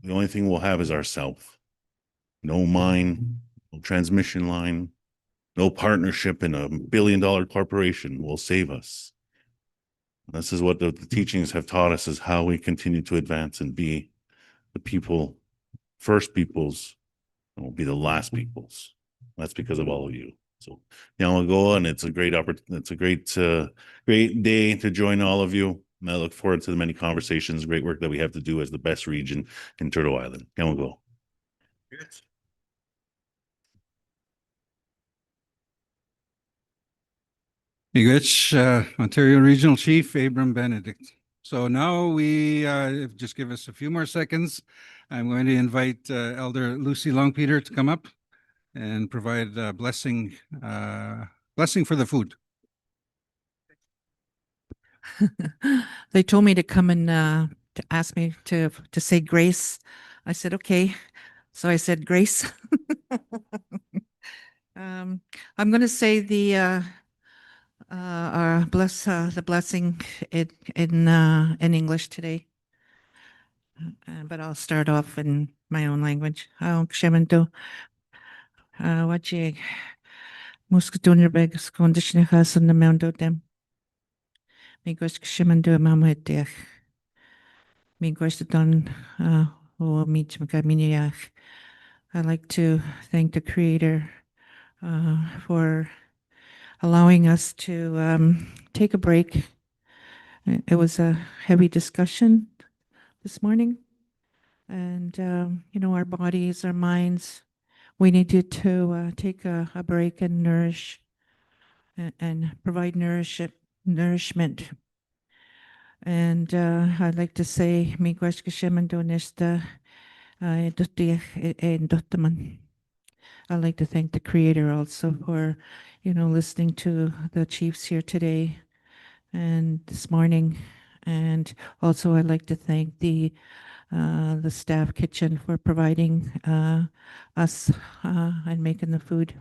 the only thing we'll have is ourself. No mine, no transmission line, no partnership in $1 billion corporation will save us. This is what the teachings have taught us, is how we continue to advance and be the people, first peoples, and we'll be the last peoples. That's because of all of you. So now we'll go, and it's a great opportunity. It's a great day to join all of you. And I look forward to the many conversations, great work that we have to do as the best region in Turtle Island. Now we'll go. Miigwech, Ontario Regional Chief Abram Benedict. So now we just give us a few more seconds. I'm going to invite Elder Lucy Longpeter to come up and provide a blessing for the food. They told me to come and to ask me to say grace. I said, okay. So I said grace. I'm going to say the blessing in English today. But I'll start off in my own language. Ksiemento. Wachi muskatunerbeg skondishnecha sunamendo dem. Migos ksiemento mamuetech. Migos don o meet miniach. I'd like to thank the Creator for allowing us to take a break. It was a heavy discussion this morning. And, our bodies, our minds, we needed to take a break and nourish and provide nourishment. And I'd like to say, Migwas Kashemando Nesta Dottaman. I'd like to thank the Creator also for, listening to the chiefs here today and this morning. And also I'd like to thank the staff kitchen for providing us and making the food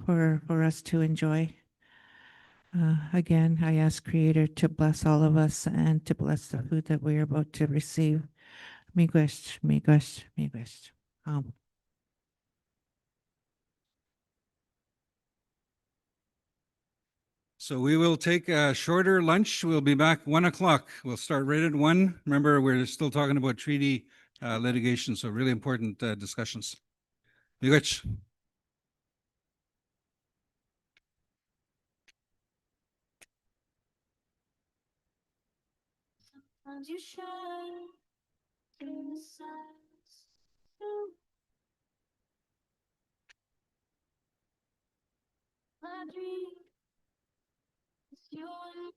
for us to enjoy. Again, I ask Creator to bless all of us and to bless the food that we are about to receive. Miigwech, miigwech, miigwech. So we will take a shorter lunch. We'll be back 1 o'clock. We'll start right at 1. Remember, we're still talking about treaty litigation, so really important discussions. Miigwech. And you shine through the silence. My dream is you.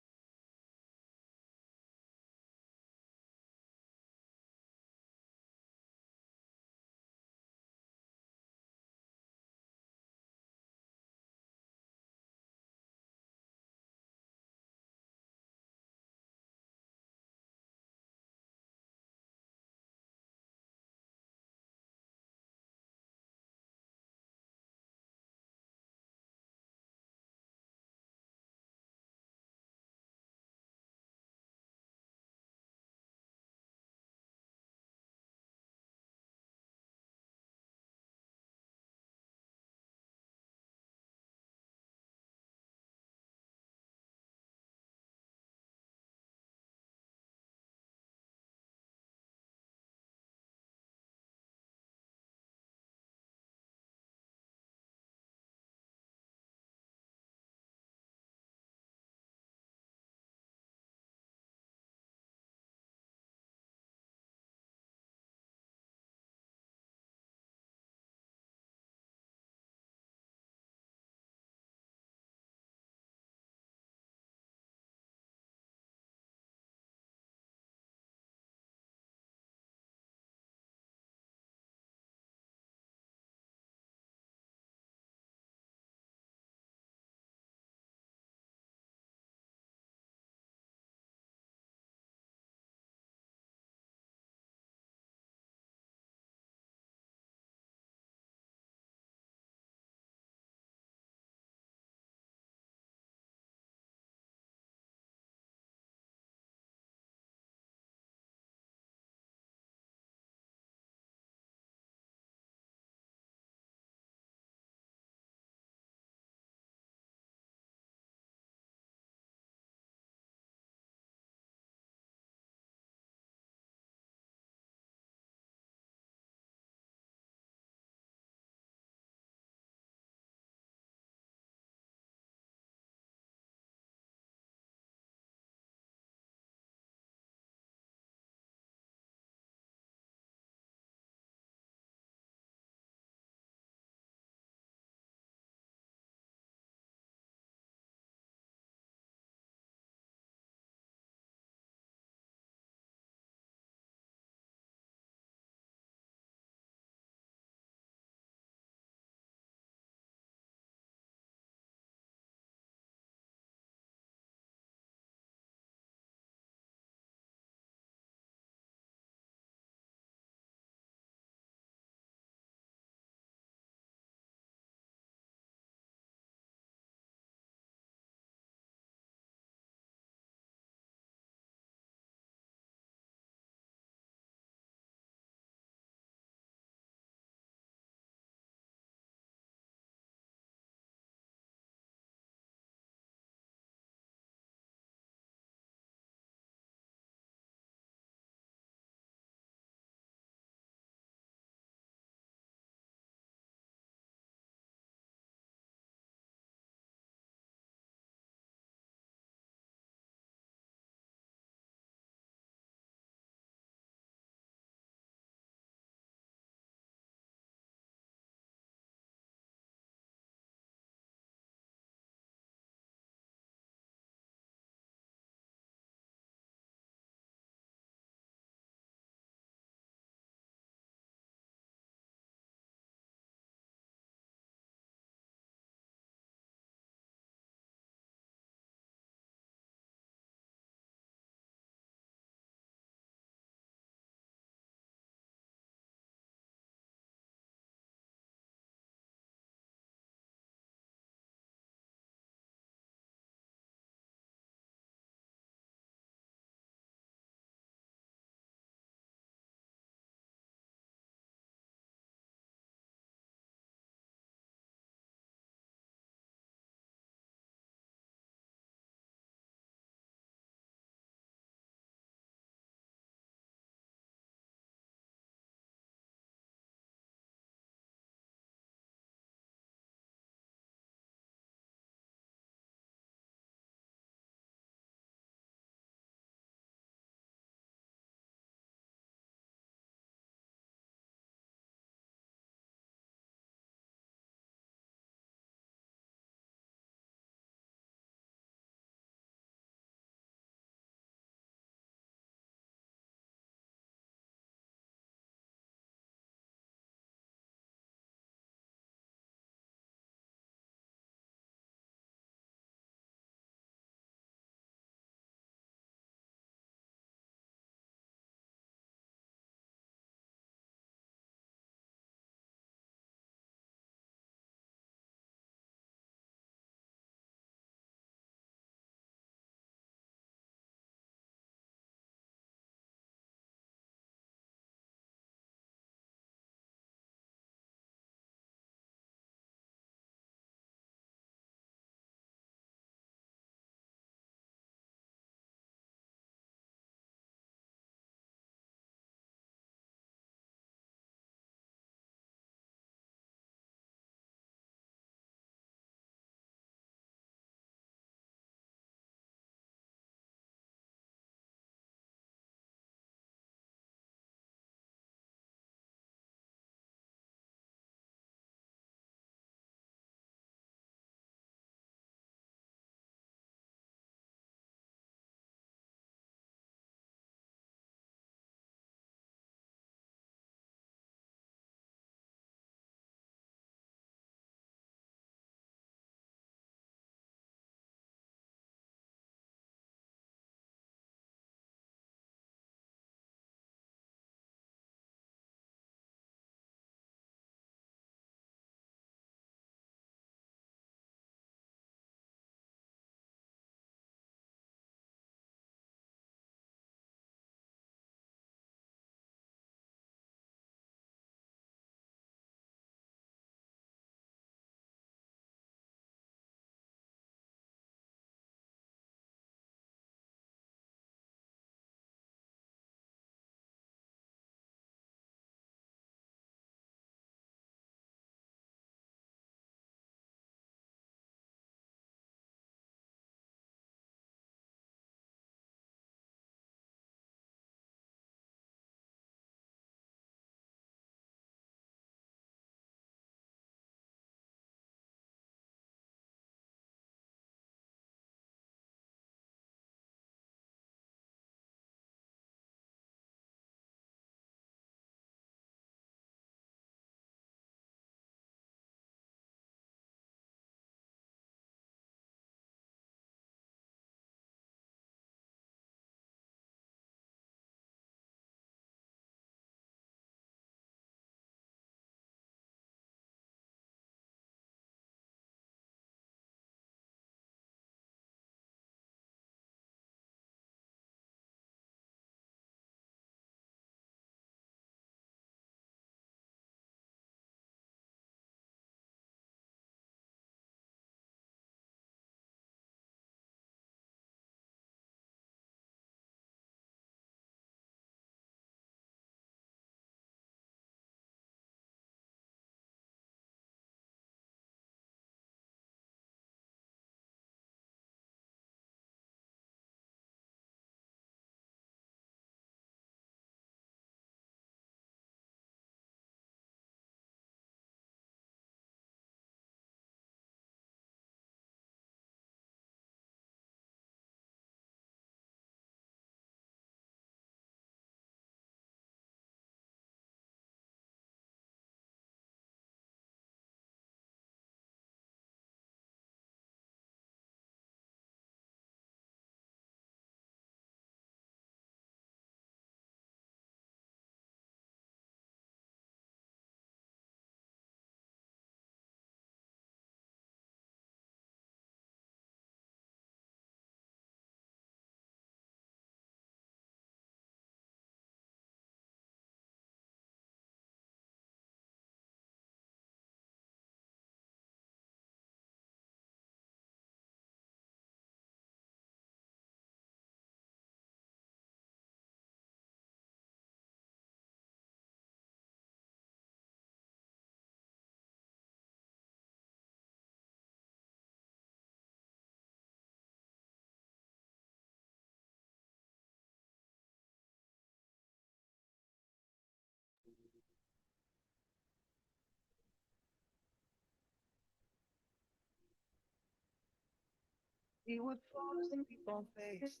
We would pause and keep on face.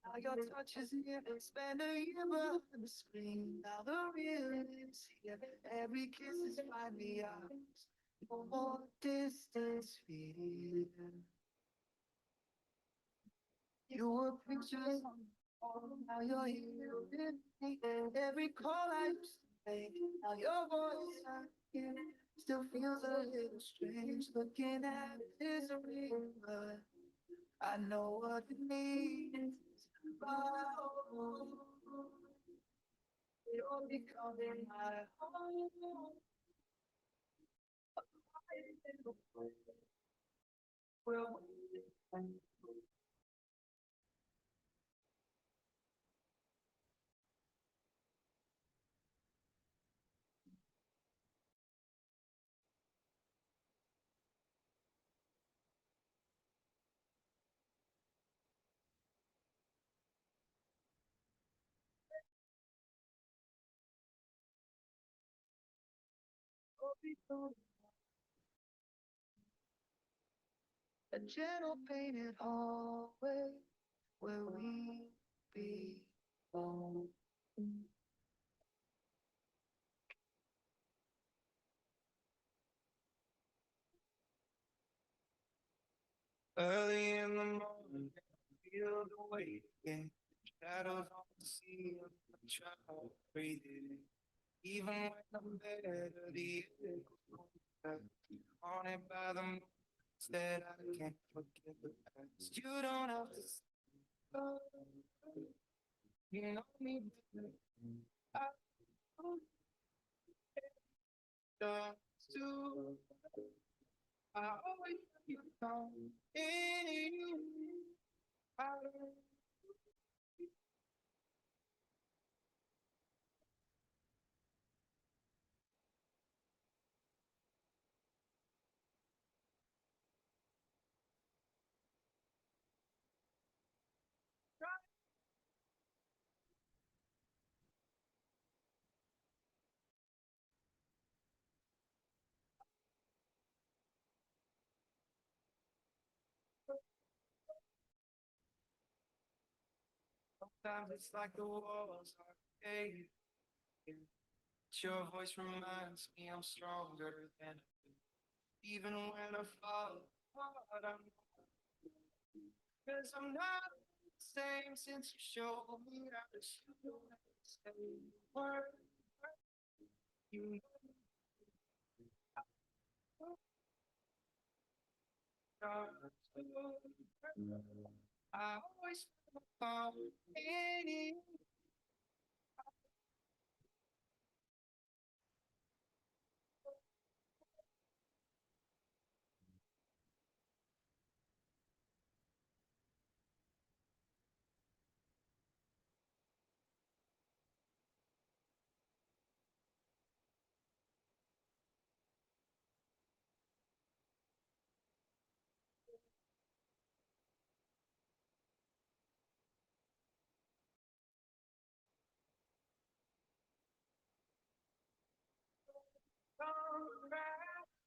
Now your touch is here. Spend a year behind the screen. Now the real is here. Every kiss is finally ours. No more distance feeling. You were pictures on the wall. Now you're here with me. Every call I used to make. Now your voice I hear. Still feels a little strange looking at this ring, but I know what it means. Oh, you're becoming my home. Well, a gentle painted hallway where we belong. Early in the morning, feel the weight again. Shadows on the sea, I'm trying to breathe it in. Even when I'm better, the air goes back. Haunted by the moments that I can't forget the past. You don't have to stop. You know me better. I don't do. I always have you come in you. I don't. Sometimes it's like the walls are fading. Your voice reminds me I'm stronger than even when I fall apart. I'm 'cause I'm not the same since you showed me that you don't have to say a word. You know, I always found any.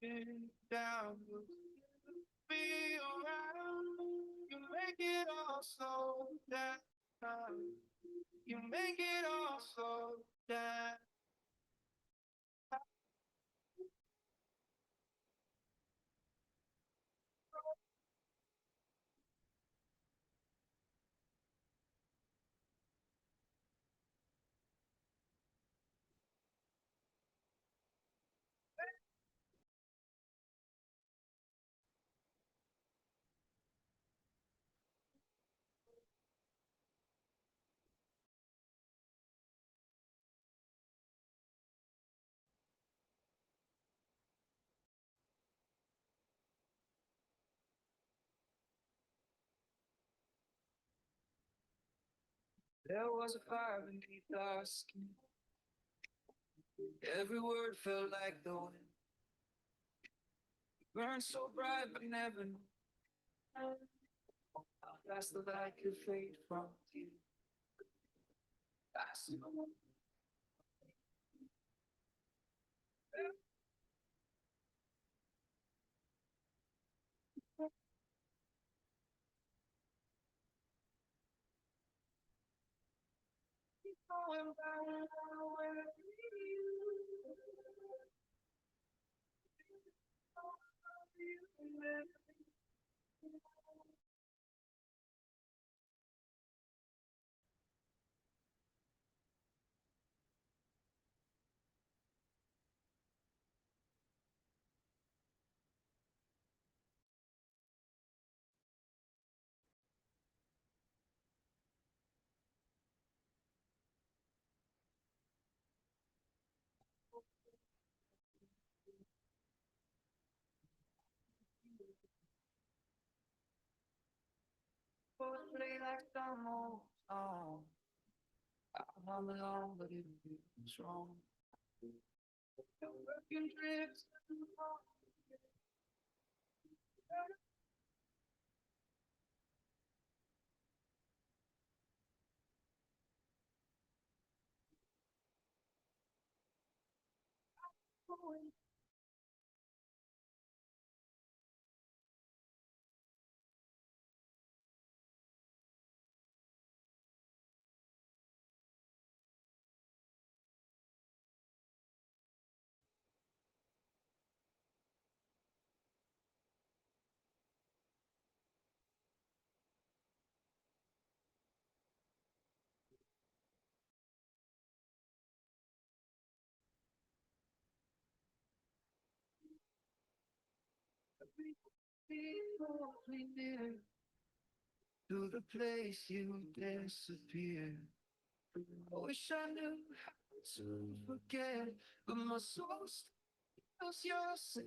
Crashing down, be around. You make it all so that you make it all so that. There was a fire beneath our skin. Every word felt like the wind. Burned so bright, but never knew how fast the light could fade from you. I see. To the place you disappear. I wish I knew how to forget, but my soul still your sin.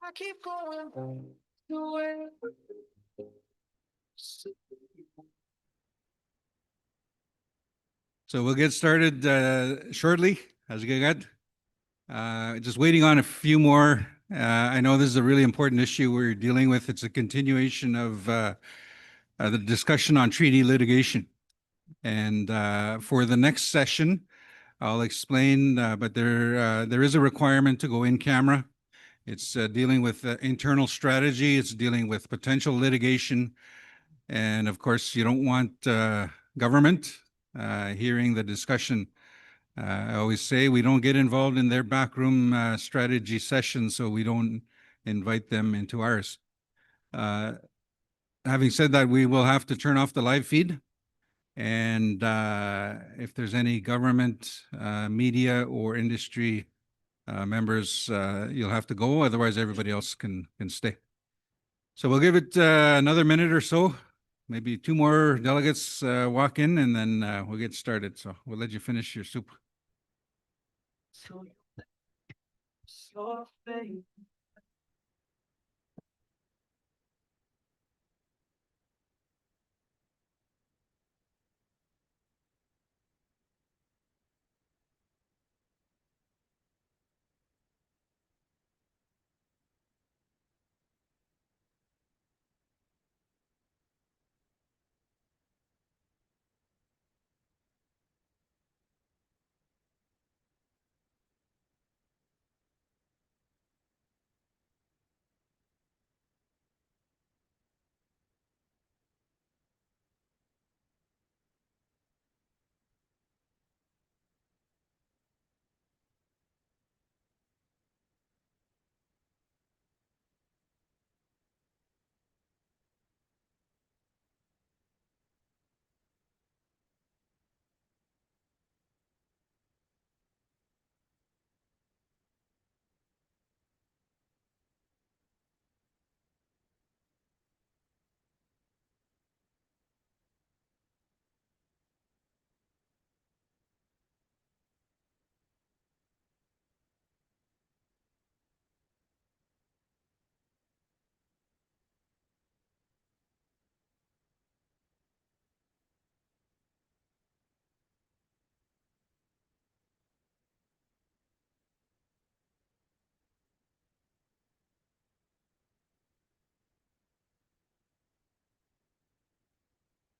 I keep going to where. So we'll get started shortly, as you got. Just waiting on a few more. I know this is a really important issue we're dealing with. It's a continuation of the discussion on treaty litigation. And for the next session, I'll explain, but there is a requirement to go in camera. It's dealing with internal strategy. It's dealing with potential litigation. And of course, you don't want government hearing the discussion. I always say we don't get involved in their backroom strategy sessions, so we don't invite them into ours. Having said that, we will have to turn off the live feed. And if there's any government, media, or industry members, you'll have to go. Otherwise, everybody else can stay. So we'll give it another minute or so. Maybe two more delegates walk in, and then we'll get started. So we'll let you finish your soup.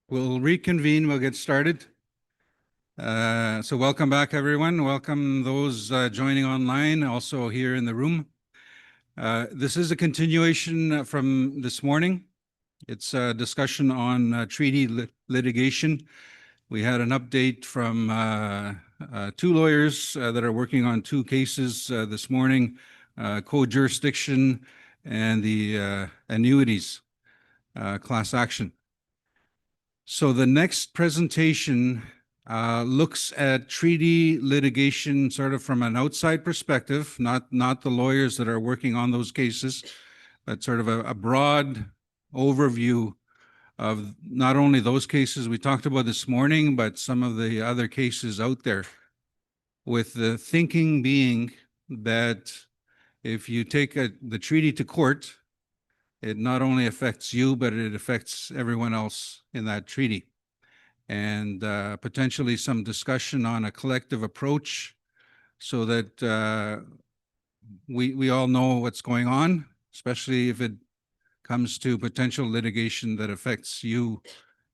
We'll reconvene. We'll get started. So welcome back, everyone. Welcome those joining online, also here in the room. This is a continuation from this morning. It's a discussion on treaty litigation. We had an update from two lawyers that are working on two cases this morning, co-jurisdiction and the annuities class action. So the next presentation looks at treaty litigation sort of from an outside perspective, not the lawyers that are working on those cases, but sort of a broad overview of not only those cases we talked about this morning, but some of the other cases out there, with the thinking being that if you take the treaty to court, it not only affects you, but it affects everyone else in that treaty. And potentially some discussion on a collective approach so that we all know what's going on, especially if it comes to potential litigation that affects you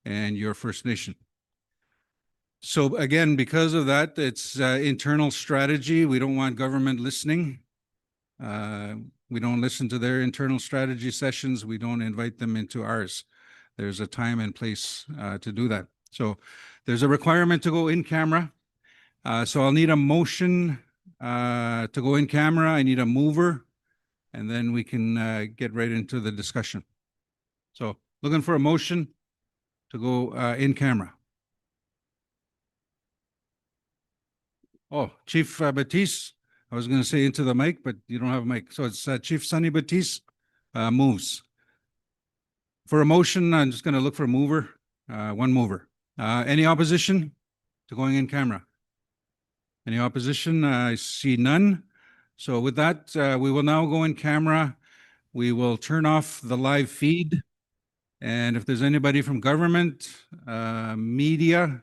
and your First Nation. So again, because of that, it's internal strategy. We don't want government listening. We don't listen to their internal strategy sessions. We don't invite them into ours. There's a time and place to do that. So there's a requirement to go in camera. So I'll need a motion to go in camera. I need a mover, and then we can get right into the discussion. So looking for a motion to go in camera. Oh, Chief Batiste, I was going to say into the mic, but you don't have a mic. So it's Chief Sonny Batiste moves. For a motion, I'm just going to look for a mover, one mover. Any opposition to going in camera? Any opposition? I see none. So with that, we will now go in camera. We will turn off the live feed. And if there's anybody from government, media,